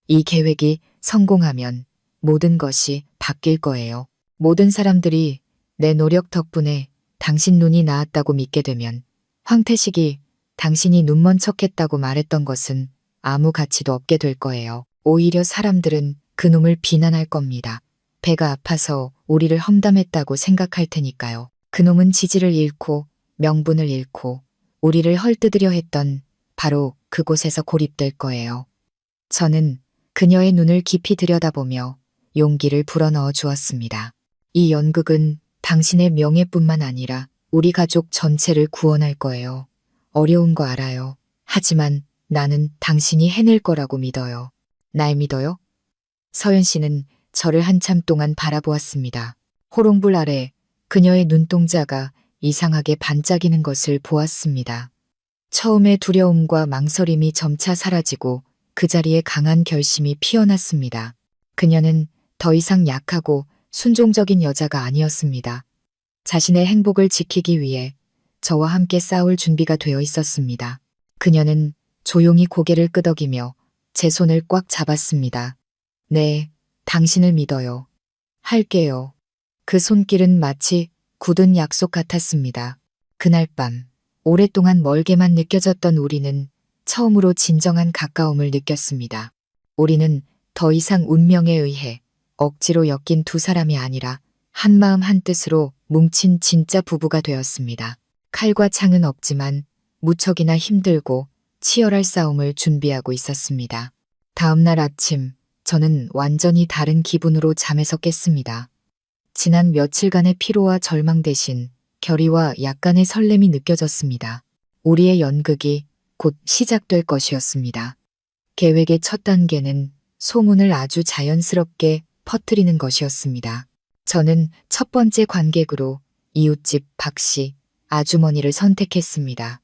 [SPEAKER 1] 이 계획이 성공하면 모든 것이 바뀔 거예요. 모든 사람들이 내 노력 덕분에 당신 눈이 나았다고 믿게 되면 황태식이 당신이 눈먼 척했다고 말했던 것은 아무 가치도 없게 될 거예요. 오히려 사람들은 그놈을 비난할 겁니다. 배가 아파서 우리를 험담했다고 생각할 테니까요. 그놈은 지지를 잃고 명분을 잃고 우리를 헐뜯으려 했던 바로 그곳에서 고립될 거예요. 저는 그녀의 눈을 깊이 들여다보며 용기를 불어넣어 주었습니다. 이 연극은 당신의 명예뿐만 아니라 우리 가족 전체를 구원할 거예요. 어려운 거 알아요. 하지만 나는 당신이 해낼 거라고 믿어요. 날 믿어요? 서연 씨는 저를 한참 동안 바라보았습니다. 호롱불 아래 그녀의 눈동자가 이상하게 반짝이는 것을 보았습니다. 처음에 두려움과 망설임이 점차 사라지고 그 자리에 강한 결심이 피어났습니다. 그녀는 더 이상 약하고 순종적인 여자가 아니었습니다. 자신의 행복을 지키기 위해 저와 함께 싸울 준비가 되어 있었습니다. 그녀는 조용히 고개를 끄덕이며 제 손을 꽉 잡았습니다. 네, 당신을 믿어요. 할게요. 그 손길은 마치 굳은 약속 같았습니다. 그날 밤, 오랫동안 멀게만 느껴졌던 우리는 처음으로 진정한 가까움을 느꼈습니다. 우리는 더 이상 운명에 의해 억지로 엮인 두 사람이 아니라 한마음 한뜻으로 뭉친 진짜 부부가 되었습니다. 칼과 창은 없지만 무척이나 힘들고 치열할 싸움을 준비하고 있었습니다. 다음 날 아침, 저는 완전히 다른 기분으로 잠에서 깼습니다. 지난 며칠간의 피로와 절망 대신 결의와 약간의 설렘이 느껴졌습니다. 우리의 연극이 곧 시작될 것이었습니다. 계획의 첫 단계는 소문을 아주 자연스럽게 퍼뜨리는 것이었습니다. 저는 첫 번째 관객으로 이웃집 박씨, 아주머니를 선택했습니다.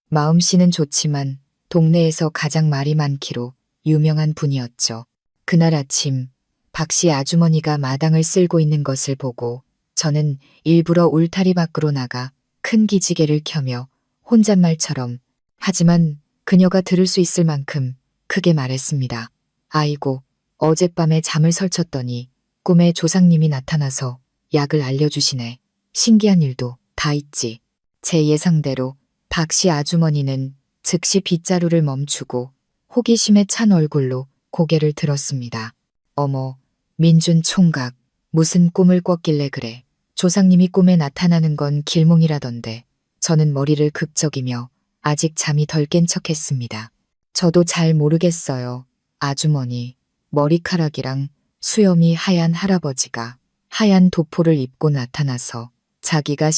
[SPEAKER 1] 마음씨는 좋지만 동네에서 가장 말이 많기로 유명한 분이었죠. 그날 아침 박 씨 아주머니가 마당을 쓸고 있는 것을 보고 저는 일부러 울타리 밖으로 나가 큰 기지개를 켜며 혼잣말처럼 하지만 그녀가 들을 수 있을 만큼 크게 말했습니다. 아이고, 어젯밤에 잠을 설쳤더니 꿈에 조상님이 나타나서 약을 알려주시네. 신기한 일도 다 있지. 제 예상대로 박 씨 아주머니는 즉시 빗자루를 멈추고 호기심에 찬 얼굴로 고개를 들었습니다. 어머, 민준 총각, 무슨 꿈을 꿨길래 그래. 조상님이 꿈에 나타나는 건 길몽이라던데. 저는 머리를 극적이며 아직 잠이 덜 깬 척했습니다. 저도 잘 모르겠어요. 아주머니, 머리카락이랑 수염이 하얀 할아버지가 하얀 도포를 입고 나타나서 자기가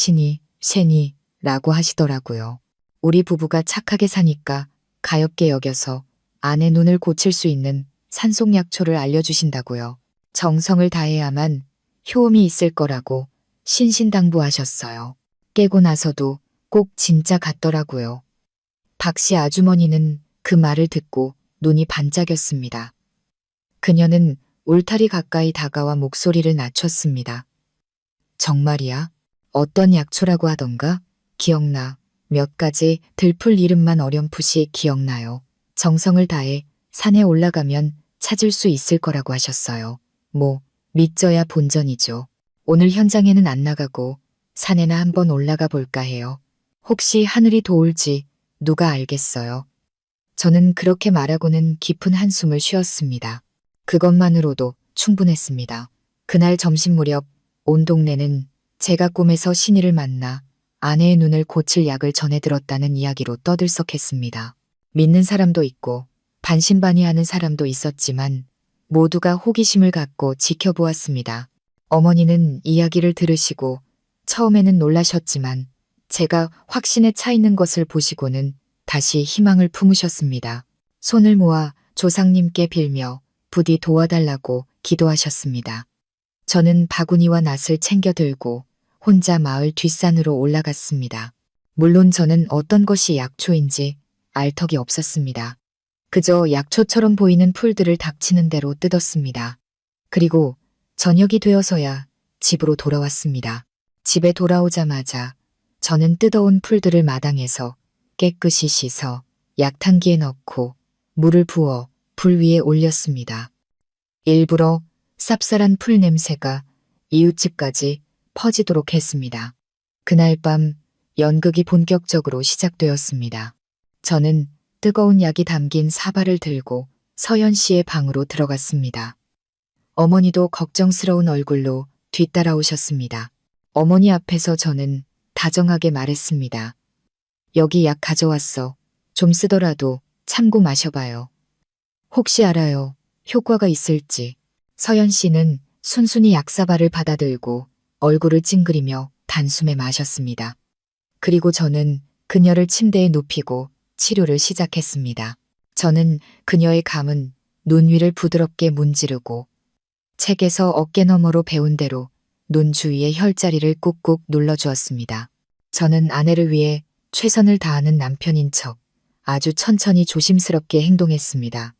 [SPEAKER 1] 쟨이라고 하시더라고요. 우리 부부가 착하게 사니까 가엾게 여겨서 아내 눈을 고칠 수 있는 산속약초를 알려주신다고요. 정성을 다해야만 효험이 있을 거라고 신신당부하셨어요. 깨고 나서도 꼭 진짜 같더라고요. 박 씨 아주머니는 그 말을 듣고 눈이 반짝였습니다. 그녀는 울타리 가까이 다가와 목소리를 낮췄습니다. 정말이야? 어떤 약초라고 하던가? 기억나. 몇 가지 들풀 이름만 어렴풋이 기억나요. 정성을 다해 산에 올라가면 찾을 수 있을 거라고 하셨어요. 믿져야 본전이죠. 오늘 현장에는 안 나가고 산에나 한번 올라가 볼까 해요. 혹시 하늘이 도울지 누가 알겠어요. 저는 그렇게 말하고는 깊은 한숨을 쉬었습니다. 그것만으로도 충분했습니다. 그날 점심 무렵 온 동네는 제가 꿈에서 신이를 만나 아내의 눈을 고칠 약을 전해 들었다는 이야기로 떠들썩했습니다. 믿는 사람도 있고 반신반의하는 사람도 있었지만 모두가 호기심을 갖고 지켜보았습니다. 어머니는 이야기를 들으시고 처음에는 놀라셨지만 제가 확신에 차 있는 것을 보시고는 다시 희망을 품으셨습니다. 손을 모아 조상님께 빌며 부디 도와달라고 기도하셨습니다. 저는 바구니와 낫을 챙겨 들고 혼자 마을 뒷산으로 올라갔습니다. 물론 저는 어떤 것이 약초인지 알 턱이 없었습니다. 그저 약초처럼 보이는 풀들을 닥치는 대로 뜯었습니다. 그리고 저녁이 되어서야 집으로 돌아왔습니다. 집에 돌아오자마자 저는 뜯어온 풀들을 마당에서 깨끗이 씻어 약탕기에 넣고 물을 부어 불 위에 올렸습니다. 일부러 쌉쌀한 풀 냄새가 이웃집까지 퍼지도록 했습니다. 그날 밤 연극이 본격적으로 시작되었습니다. 저는 뜨거운 약이 담긴 사발을 들고 서연 씨의 방으로 들어갔습니다. 어머니도 걱정스러운 얼굴로 뒤따라오셨습니다. 어머니 앞에서 저는 다정하게 말했습니다. 여기 약 가져왔어. 좀 쓰더라도 참고 마셔봐요. 혹시 알아요. 효과가 있을지. 서연 씨는 순순히 약사발을 받아들고 얼굴을 찡그리며 단숨에 마셨습니다. 그리고 저는 그녀를 침대에 눕히고 치료를 시작했습니다. 저는 그녀의 감은 눈 위를 부드럽게 문지르고 책에서 어깨 너머로 배운 대로 눈 주위의 혈자리를 꾹꾹 눌러주었습니다. 저는 아내를 위해 최선을 다하는 남편인 척 아주 천천히 조심스럽게 행동했습니다.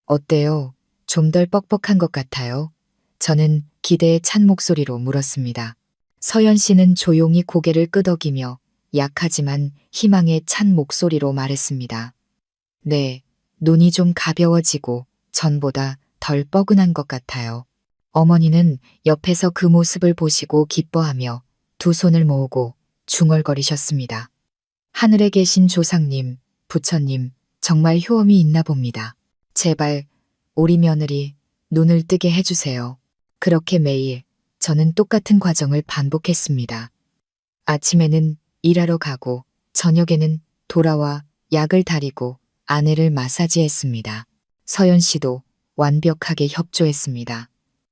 [SPEAKER 1] 어때요? 좀 덜 뻑뻑한 것 같아요? 저는 기대에 찬 목소리로 물었습니다. 서연 씨는 조용히 고개를 끄덕이며 약하지만 희망에 찬 목소리로 말했습니다. 네, 눈이 좀 가벼워지고 전보다 덜 뻐근한 것 같아요. 어머니는 옆에서 그 모습을 보시고 기뻐하며 두 손을 모으고 중얼거리셨습니다. 하늘에 계신 조상님, 부처님, 정말 효험이 있나 봅니다. 제발 우리 며느리 눈을 뜨게 해주세요. 그렇게 매일 저는 똑같은 과정을 반복했습니다. 아침에는 일하러 가고 저녁에는 돌아와 약을 다리고 아내를 마사지했습니다. 서연 씨도 완벽하게 협조했습니다.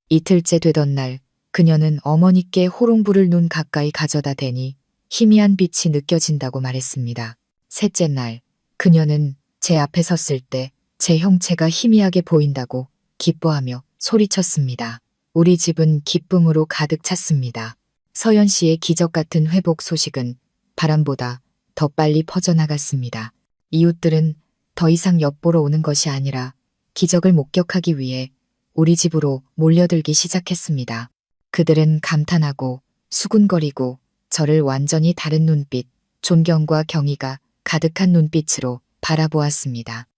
[SPEAKER 1] 이틀째 되던 날 그녀는 어머니께 호롱불을 눈 가까이 가져다 대니 희미한 빛이 느껴진다고 말했습니다. 셋째 날 그녀는 제 앞에 섰을 때 제 형체가 희미하게 보인다고 기뻐하며 소리쳤습니다. 우리 집은 기쁨으로 가득 찼습니다. 서연 씨의 기적 같은 회복 소식은 바람보다 더 빨리 퍼져나갔습니다. 이웃들은 더 이상 엿보러 오는 것이 아니라 기적을 목격하기 위해 우리 집으로 몰려들기 시작했습니다. 그들은 감탄하고 수군거리고 저를 완전히 다른 눈빛, 존경과 경의가 가득한 눈빛으로 바라보았습니다.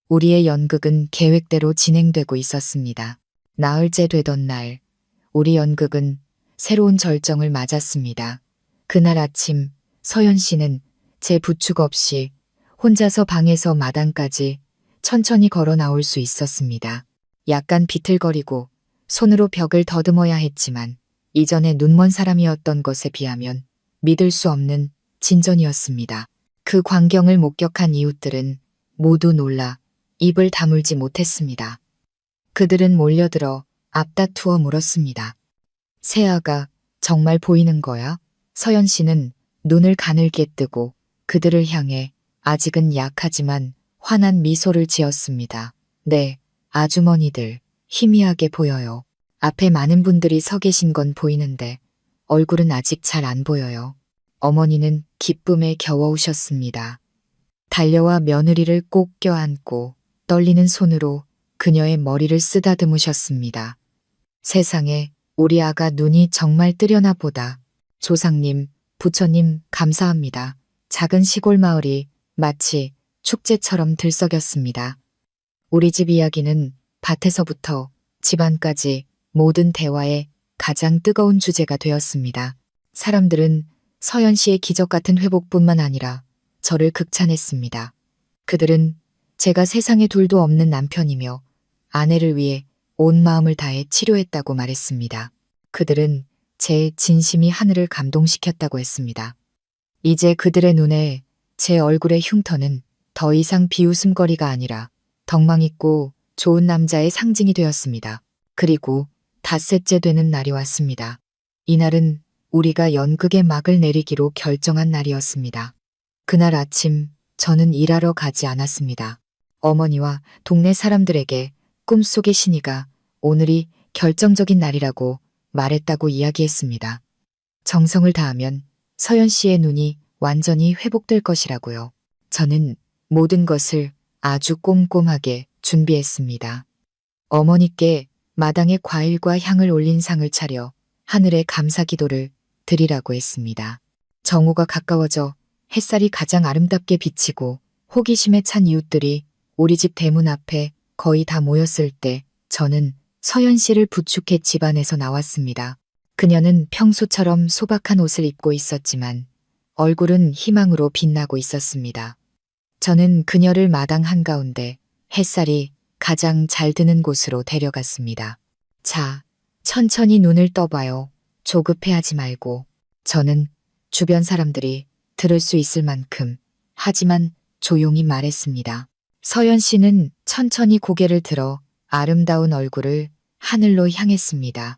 [SPEAKER 1] 우리의 연극은 계획대로 진행되고 있었습니다. 나흘째 되던 날, 우리 연극은 새로운 절정을 맞았습니다. 그날 아침 서연 씨는 제 부축 없이 혼자서 방에서 마당까지 천천히 걸어 나올 수 있었습니다. 약간 비틀거리고 손으로 벽을 더듬어야 했지만 이전에 눈먼 사람이었던 것에 비하면 믿을 수 없는 진전이었습니다. 그 광경을 목격한 이웃들은 모두 놀라 입을 다물지 못했습니다. 그들은 몰려들어 앞다투어 물었습니다. 세아가 정말 보이는 거야? 서연 씨는 눈을 가늘게 뜨고 그들을 향해 아직은 약하지만 환한 미소를 지었습니다. 네, 아주머니들, 희미하게 보여요. 앞에 많은 분들이 서 계신 건 보이는데 얼굴은 아직 잘 안 보여요. 어머니는 기쁨에 겨워오셨습니다. 달려와 며느리를 꼭 껴안고 떨리는 손으로 그녀의 머리를 쓰다듬으셨습니다. 세상에, 우리 아가 눈이 정말 뜨려나 보다. 조상님, 부처님 감사합니다. 작은 시골 마을이 마치 축제처럼 들썩였습니다. 우리 집 이야기는 밭에서부터 집안까지 모든 대화의 가장 뜨거운 주제가 되었습니다. 사람들은 서연 씨의 기적 같은 회복뿐만 아니라 저를 극찬했습니다. 그들은 제가 세상에 둘도 없는 남편이며 아내를 위해 온 마음을 다해 치료했다고 말했습니다. 그들은 제 진심이 하늘을 감동시켰다고 했습니다. 이제 그들의 눈에 제 얼굴의 흉터는 더 이상 비웃음거리가 아니라 덕망 있고 좋은 남자의 상징이 되었습니다. 그리고 닷새째 되는 날이 왔습니다. 이날은 우리가 연극의 막을 내리기로 결정한 날이었습니다. 그날 아침 저는 일하러 가지 않았습니다. 어머니와 동네 사람들에게 꿈속의 신이가 오늘이 결정적인 날이라고 말했다고 이야기했습니다. 정성을 다하면 서연 씨의 눈이 완전히 회복될 것이라고요. 저는 모든 것을 아주 꼼꼼하게 준비했습니다. 어머니께 마당에 과일과 향을 올린 상을 차려 하늘에 감사 기도를 드리라고 했습니다. 정오가 가까워져 햇살이 가장 아름답게 비치고 호기심에 찬 이웃들이 우리 집 대문 앞에 거의 다 모였을 때 저는 서연 씨를 부축해 집 안에서 나왔습니다. 그녀는 평소처럼 소박한 옷을 입고 있었지만 얼굴은 희망으로 빛나고 있었습니다. 저는 그녀를 마당 한가운데 햇살이 가장 잘 드는 곳으로 데려갔습니다. 자, 천천히 눈을 떠봐요. 조급해하지 말고. 저는 주변 사람들이 들을 수 있을 만큼 하지만 조용히 말했습니다. 서연 씨는 천천히 고개를 들어 아름다운 얼굴을 하늘로 향했습니다.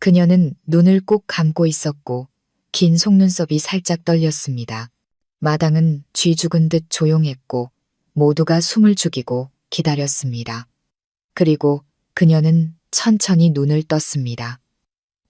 [SPEAKER 1] 그녀는 눈을 꼭 감고 있었고 긴 속눈썹이 살짝 떨렸습니다. 마당은 쥐 죽은 듯 조용했고 모두가 숨을 죽이고 기다렸습니다. 그리고 그녀는 천천히 눈을 떴습니다.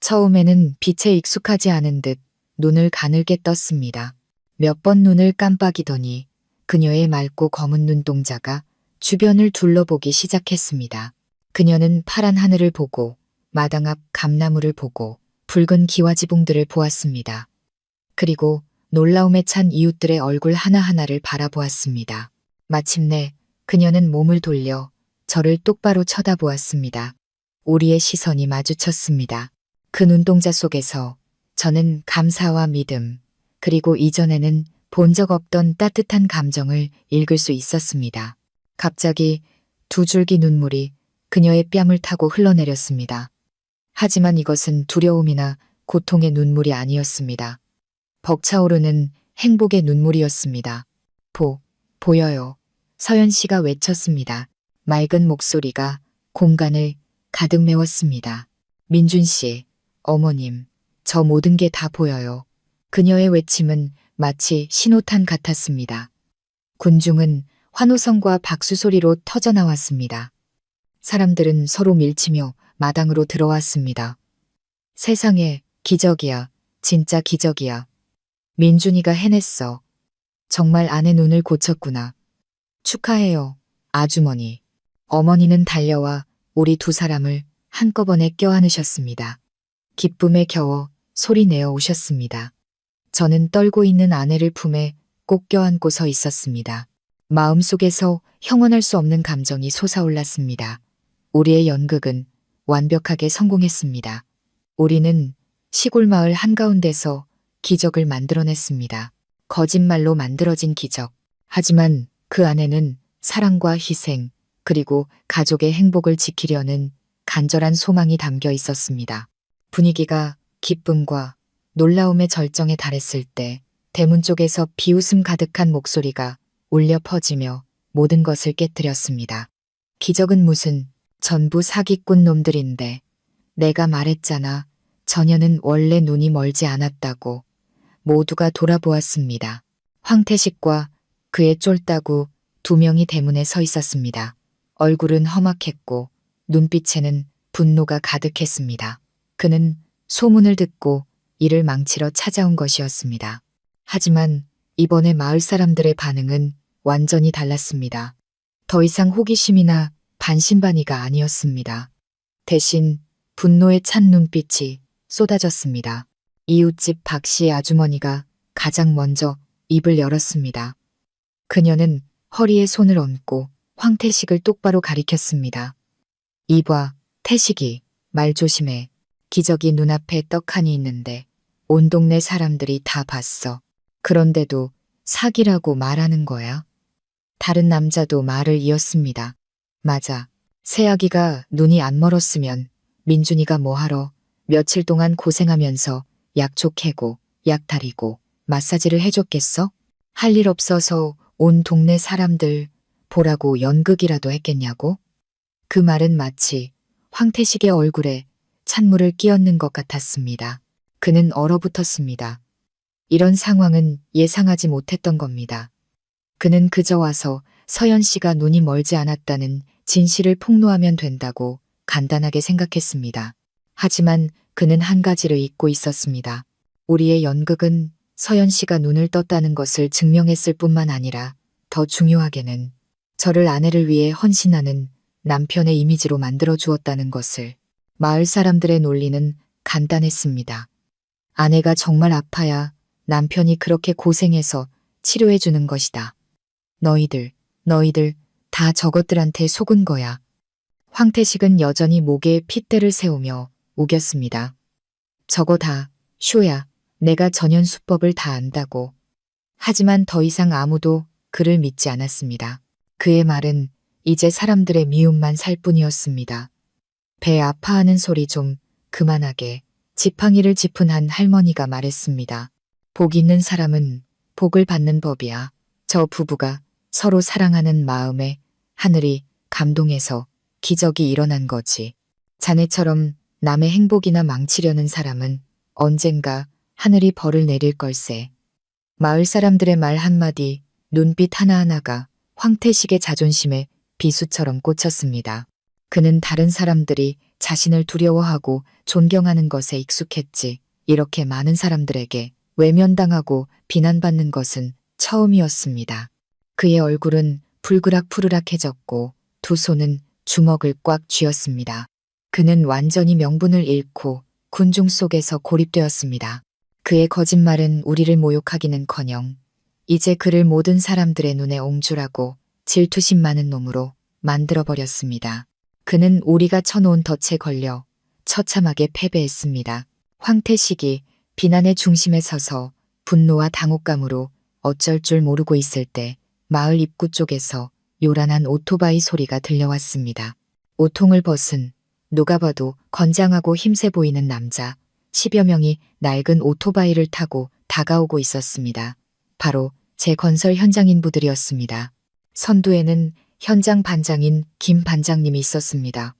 [SPEAKER 1] 처음에는 빛에 익숙하지 않은 듯 눈을 가늘게 떴습니다. 몇 번 눈을 깜빡이더니 그녀의 맑고 검은 눈동자가 주변을 둘러보기 시작했습니다. 그녀는 파란 하늘을 보고 마당 앞 감나무를 보고 붉은 기와지붕들을 보았습니다. 그리고 놀라움에 찬 이웃들의 얼굴 하나하나를 바라보았습니다. 마침내 그녀는 몸을 돌려 저를 똑바로 쳐다보았습니다. 우리의 시선이 마주쳤습니다. 그 눈동자 속에서 저는 감사와 믿음, 그리고 이전에는 본 적 없던 따뜻한 감정을 읽을 수 있었습니다. 갑자기 두 줄기 눈물이 그녀의 뺨을 타고 흘러내렸습니다. 하지만 이것은 두려움이나 고통의 눈물이 아니었습니다. 벅차오르는 행복의 눈물이었습니다. 보여요. 서연 씨가 외쳤습니다. 맑은 목소리가 공간을 가득 메웠습니다. 민준 씨, 어머님, 저 모든 게 다 보여요. 그녀의 외침은 마치 신호탄 같았습니다. 군중은 환호성과 박수 소리로 터져나왔습니다. 사람들은 서로 밀치며 마당으로 들어왔습니다. 세상에, 기적이야. 진짜 기적이야. 민준이가 해냈어. 정말 아내 눈을 고쳤구나. 축하해요, 아주머니. 어머니는 달려와 우리 두 사람을 한꺼번에 껴안으셨습니다. 기쁨에 겨워 소리내어 오셨습니다. 저는 떨고 있는 아내를 품에 꼭 껴안고 서 있었습니다. 마음속에서 형언할 수 없는 감정이 솟아올랐습니다. 우리의 연극은 완벽하게 성공했습니다. 우리는 시골 마을 한가운데서 기적을 만들어냈습니다. 거짓말로 만들어진 기적. 하지만 그 안에는 사랑과 희생, 그리고 가족의 행복을 지키려는 간절한 소망이 담겨 있었습니다. 분위기가 기쁨과 놀라움의 절정에 달했을 때 대문 쪽에서 비웃음 가득한 목소리가 울려 퍼지며 모든 것을 깨뜨렸습니다. 기적은 무슨, 전부 사기꾼 놈들인데 내가 말했잖아. 저녀는 원래 눈이 멀지 않았다고. 모두가 돌아보았습니다. 황태식과 그의 쫄따구 두 명이 대문에 서 있었습니다. 얼굴은 험악했고 눈빛에는 분노가 가득했습니다. 그는 소문을 듣고 이를 망치러 찾아온 것이었습니다. 하지만 이번에 마을 사람들의 반응은 완전히 달랐습니다. 더 이상 호기심이나 반신반의가 아니었습니다. 대신 분노에 찬 눈빛이 쏟아졌습니다. 이웃집 박씨 아주머니가 가장 먼저 입을 열었습니다. 그녀는 허리에 손을 얹고 황태식을 똑바로 가리켰습니다. 이봐, 태식이, 말 조심해. 기적이 눈앞에 떡하니 있는데 온 동네 사람들이 다 봤어. 그런데도 사기라고 말하는 거야? 다른 남자도 말을 이었습니다. 맞아. 새아기가 눈이 안 멀었으면 민준이가 뭐하러 며칠 동안 고생하면서 약초 캐고 약 다리고 마사지를 해줬겠어? 할 일 없어서 온 동네 사람들 보라고 연극이라도 했겠냐고? 그 말은 마치 황태식의 얼굴에 찬물을 끼얹는 것 같았습니다. 그는 얼어붙었습니다. 이런 상황은 예상하지 못했던 겁니다. 그는 그저 와서 서연 씨가 눈이 멀지 않았다는 진실을 폭로하면 된다고 간단하게 생각했습니다. 하지만 그는 한 가지를 잊고 있었습니다. 우리의 연극은 서연 씨가 눈을 떴다는 것을 증명했을 뿐만 아니라 더 중요하게는 저를 아내를 위해 헌신하는 남편의 이미지로 만들어 주었다는 것을. 마을 사람들의 논리는 간단했습니다. 아내가 정말 아파야 남편이 그렇게 고생해서 치료해 주는 것이다. 너희들 다 저것들한테 속은 거야. 황태식은 여전히 목에 핏대를 세우며 우겼습니다. 저거 다 쇼야. 내가 전연 수법을 다 안다고. 하지만 더 이상 아무도 그를 믿지 않았습니다. 그의 말은 이제 사람들의 미움만 살 뿐이었습니다. 배 아파하는 소리 좀 그만하게. 지팡이를 짚은 한 할머니가 말했습니다. 복 있는 사람은 복을 받는 법이야. 저 부부가 서로 사랑하는 마음에 하늘이 감동해서 기적이 일어난 거지. 자네처럼 남의 행복이나 망치려는 사람은 언젠가 하늘이 벌을 내릴 걸세. 마을 사람들의 말 한마디, 눈빛 하나하나가 황태식의 자존심에 비수처럼 꽂혔습니다. 그는 다른 사람들이 자신을 두려워하고 존경하는 것에 익숙했지. 이렇게 많은 사람들에게 외면당하고 비난받는 것은 처음이었습니다. 그의 얼굴은 불그락푸르락해졌고 두 손은 주먹을 꽉 쥐었습니다. 그는 완전히 명분을 잃고 군중 속에서 고립되었습니다. 그의 거짓말은 우리를 모욕하기는커녕 이제 그를 모든 사람들의 눈에 옹졸하고 질투심 많은 놈으로 만들어버렸습니다. 그는 우리가 쳐놓은 덫에 걸려 처참하게 패배했습니다. 황태식이 비난의 중심에 서서 분노와 당혹감으로 어쩔 줄 모르고 있을 때 마을 입구 쪽에서 요란한 오토바이 소리가 들려왔습니다. 오통을 벗은 누가 봐도 건장하고 힘세 보이는 남자 10여 명이 낡은 오토바이를 타고 다가오고 있었습니다. 바로 제 건설 현장 인부들이었습니다. 선두에는 현장 반장인 김 반장님이 있었습니다.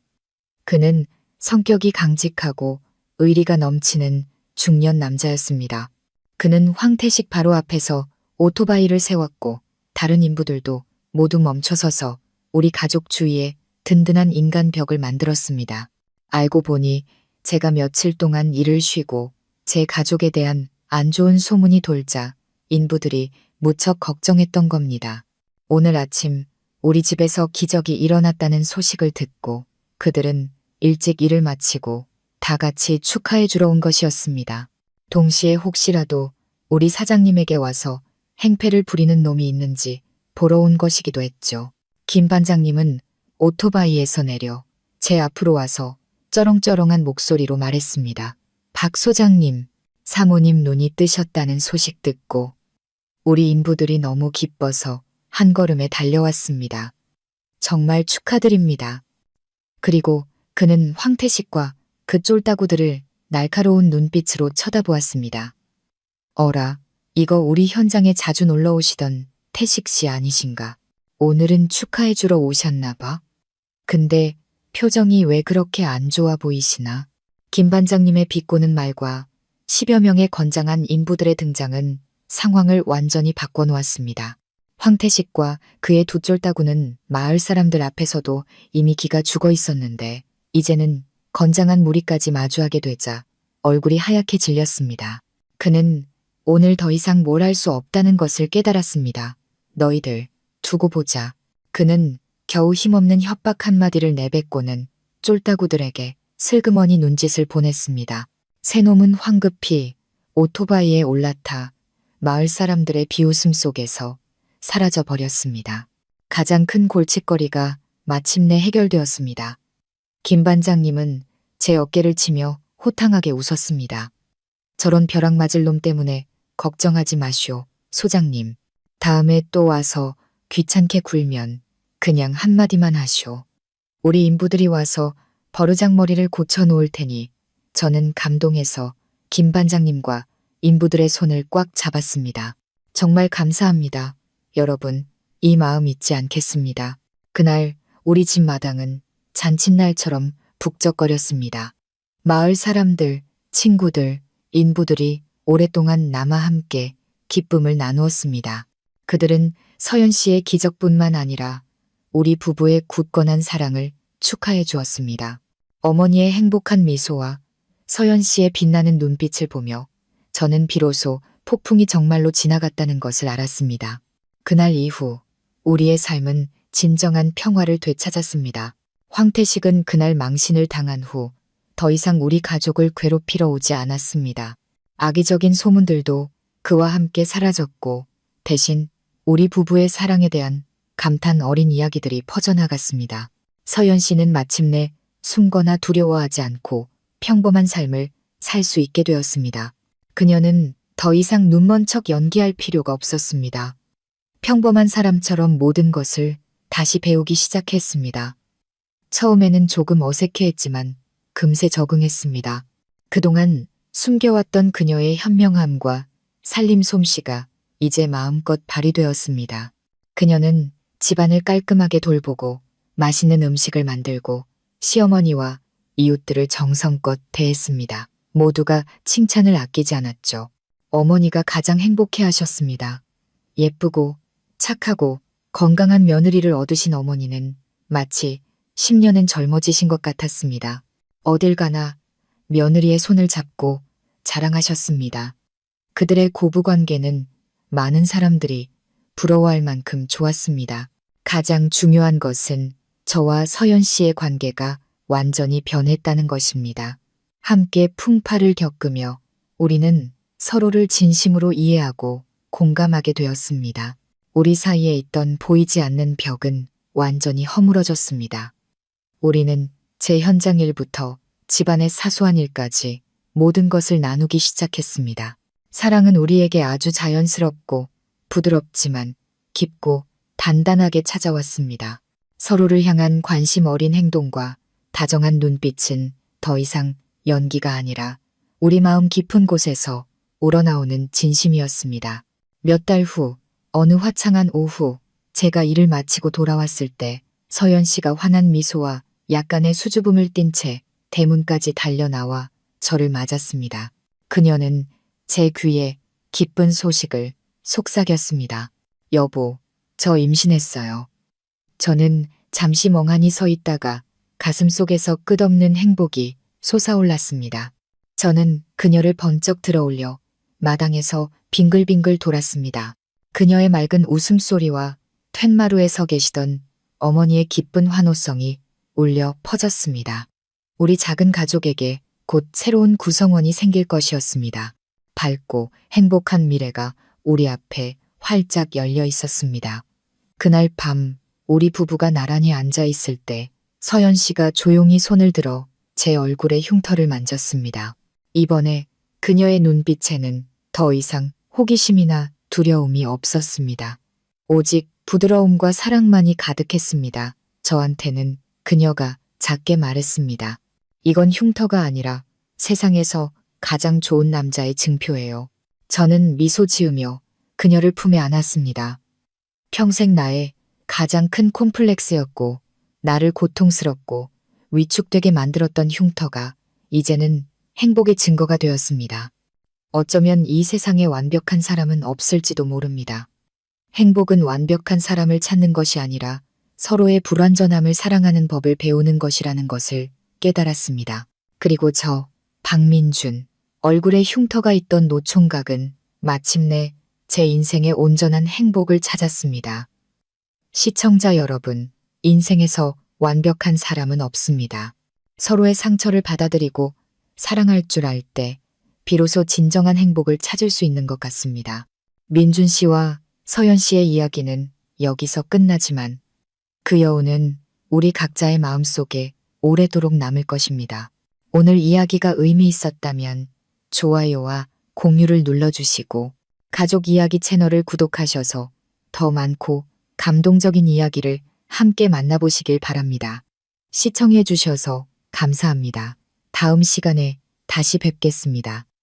[SPEAKER 1] 그는 성격이 강직하고 의리가 넘치는 중년 남자였습니다. 그는 황태식 바로 앞에서 오토바이를 세웠고 다른 인부들도 모두 멈춰서서 우리 가족 주위에 든든한 인간 벽을 만들었습니다. 알고 보니 제가 며칠 동안 일을 쉬고 제 가족에 대한 안 좋은 소문이 돌자 인부들이 무척 걱정했던 겁니다. 오늘 아침 우리 집에서 기적이 일어났다는 소식을 듣고 그들은 일찍 일을 마치고 다 같이 축하해 주러 온 것이었습니다. 동시에 혹시라도 우리 사장님에게 와서 행패를 부리는 놈이 있는지 보러 온 것이기도 했죠. 김 반장님은 오토바이에서 내려 제 앞으로 와서 쩌렁쩌렁한 목소리로 말했습니다. 박 소장님, 사모님 눈이 뜨셨다는 소식 듣고 우리 인부들이 너무 기뻐서 한 걸음에 달려왔습니다. 정말 축하드립니다. 그리고 그는 황태식과 그 쫄따구들을 날카로운 눈빛으로 쳐다보았습니다. 어라, 이거 우리 현장에 자주 놀러 오시던 태식 씨 아니신가? 오늘은 축하해주러 오셨나 봐. 근데 표정이 왜 그렇게 안 좋아 보이시나? 김 반장님의 비꼬는 말과 10여 명의 건장한 인부들의 등장은 상황을 완전히 바꿔놓았습니다. 황태식과 그의 두 쫄따구는 마을 사람들 앞에서도 이미 기가 죽어 있었는데 이제는 건장한 무리까지 마주하게 되자 얼굴이 하얗게 질렸습니다. 그는 오늘 더 이상 뭘 할 수 없다는 것을 깨달았습니다. 너희들 두고 보자. 그는 겨우 힘없는 협박 한마디를 내뱉고는 쫄따구들에게 슬그머니 눈짓을 보냈습니다. 새 놈은 황급히 오토바이에 올라타 마을 사람들의 비웃음 속에서 사라져 버렸습니다. 가장 큰 골칫거리가 마침내 해결되었습니다. 김 반장님은 제 어깨를 치며 호탕하게 웃었습니다. 저런 벼락 맞을 놈 때문에 걱정하지 마시오, 소장님. 다음에 또 와서 귀찮게 굴면 그냥 한마디만 하시오. 우리 인부들이 와서 버르장머리를 고쳐놓을 테니 저는 감동해서 김 반장님과 인부들의 손을 꽉 잡았습니다. 정말 감사합니다. 여러분, 이 마음 잊지 않겠습니다. 그날 우리 집 마당은 잔칫날처럼 북적거렸습니다. 마을 사람들, 친구들, 인부들이 오랫동안 남아 함께 기쁨을 나누었습니다. 그들은 서연 씨의 기적뿐만 아니라 우리 부부의 굳건한 사랑을 축하해 주었습니다. 어머니의 행복한 미소와 서연 씨의 빛나는 눈빛을 보며 저는 비로소 폭풍이 정말로 지나갔다는 것을 알았습니다. 그날 이후 우리의 삶은 진정한 평화를 되찾았습니다. 황태식은 그날 망신을 당한 후 더 이상 우리 가족을 괴롭히러 오지 않았습니다. 악의적인 소문들도 그와 함께 사라졌고 대신 우리 부부의 사랑에 대한 감탄 어린 이야기들이 퍼져나갔습니다. 서연 씨는 마침내 숨거나 두려워하지 않고 평범한 삶을 살 수 있게 되었습니다. 그녀는 더 이상 눈먼 척 연기할 필요가 없었습니다. 평범한 사람처럼 모든 것을 다시 배우기 시작했습니다. 처음에는 조금 어색해했지만 금세 적응했습니다. 그동안 숨겨왔던 그녀의 현명함과 살림 솜씨가 이제 마음껏 발휘되었습니다. 그녀는 집안을 깔끔하게 돌보고 맛있는 음식을 만들고 시어머니와 이웃들을 정성껏 대했습니다. 모두가 칭찬을 아끼지 않았죠. 어머니가 가장 행복해하셨습니다. 예쁘고 착하고 건강한 며느리를 얻으신 어머니는 마치 10년은 젊어지신 것 같았습니다. 어딜 가나 며느리의 손을 잡고 자랑하셨습니다. 그들의 고부관계는 많은 사람들이 부러워할 만큼 좋았습니다. 가장 중요한 것은 저와 서연 씨의 관계가 완전히 변했다는 것입니다. 함께 풍파를 겪으며 우리는 서로를 진심으로 이해하고 공감하게 되었습니다. 우리 사이에 있던 보이지 않는 벽은 완전히 허물어졌습니다. 우리는 제 현장 일부터 집안의 사소한 일까지 모든 것을 나누기 시작했습니다. 사랑은 우리에게 아주 자연스럽고 부드럽지만 깊고 단단하게 찾아왔습니다. 서로를 향한 관심 어린 행동과 다정한 눈빛은 더 이상 연기가 아니라 우리 마음 깊은 곳에서 우러나오는 진심이었습니다. 몇 달 후 어느 화창한 오후 제가 일을 마치고 돌아왔을 때 서연 씨가 환한 미소와 약간의 수줍음을 띤 채 대문까지 달려나와 저를 맞았습니다. 그녀는 제 귀에 기쁜 소식을 속삭였습니다. 여보, 저 임신했어요. 저는 잠시 멍하니 서 있다가 가슴속에서 끝없는 행복이 솟아올랐습니다. 저는 그녀를 번쩍 들어올려 마당에서 빙글빙글 돌았습니다. 그녀의 맑은 웃음소리와 툇마루에 서 계시던 어머니의 기쁜 환호성이 울려 퍼졌습니다. 우리 작은 가족에게 곧 새로운 구성원이 생길 것이었습니다. 밝고 행복한 미래가 우리 앞에 활짝 열려 있었습니다. 그날 밤 우리 부부가 나란히 앉아 있을 때 서연 씨가 조용히 손을 들어 제 얼굴의 흉터를 만졌습니다. 이번에 그녀의 눈빛에는 더 이상 호기심이나 두려움이 없었습니다. 오직 부드러움과 사랑만이 가득했습니다. 저한테는 그녀가 작게 말했습니다. 이건 흉터가 아니라 세상에서 가장 좋은 남자의 증표예요. 저는 미소 지으며 그녀를 품에 안았습니다. 평생 나의 가장 큰 콤플렉스였고 나를 고통스럽고 위축되게 만들었던 흉터가 이제는 행복의 증거가 되었습니다. 어쩌면 이 세상에 완벽한 사람은 없을지도 모릅니다. 행복은 완벽한 사람을 찾는 것이 아니라 서로의 불완전함을 사랑하는 법을 배우는 것이라는 것을 깨달았습니다. 그리고 박민준, 얼굴에 흉터가 있던 노총각은 마침내 제 인생의 온전한 행복을 찾았습니다. 시청자 여러분, 인생에서 완벽한 사람은 없습니다. 서로의 상처를 받아들이고 사랑할 줄 알 때 비로소 진정한 행복을 찾을 수 있는 것 같습니다. 민준 씨와 서연 씨의 이야기는 여기서 끝나지만 그 여운은 우리 각자의 마음속에 오래도록 남을 것입니다. 오늘 이야기가 의미 있었다면 좋아요와 공유를 눌러주시고 가족 이야기 채널을 구독하셔서 더 많고 감동적인 이야기를 함께 만나보시길 바랍니다. 시청해 주셔서 감사합니다. 다음 시간에 다시 뵙겠습니다.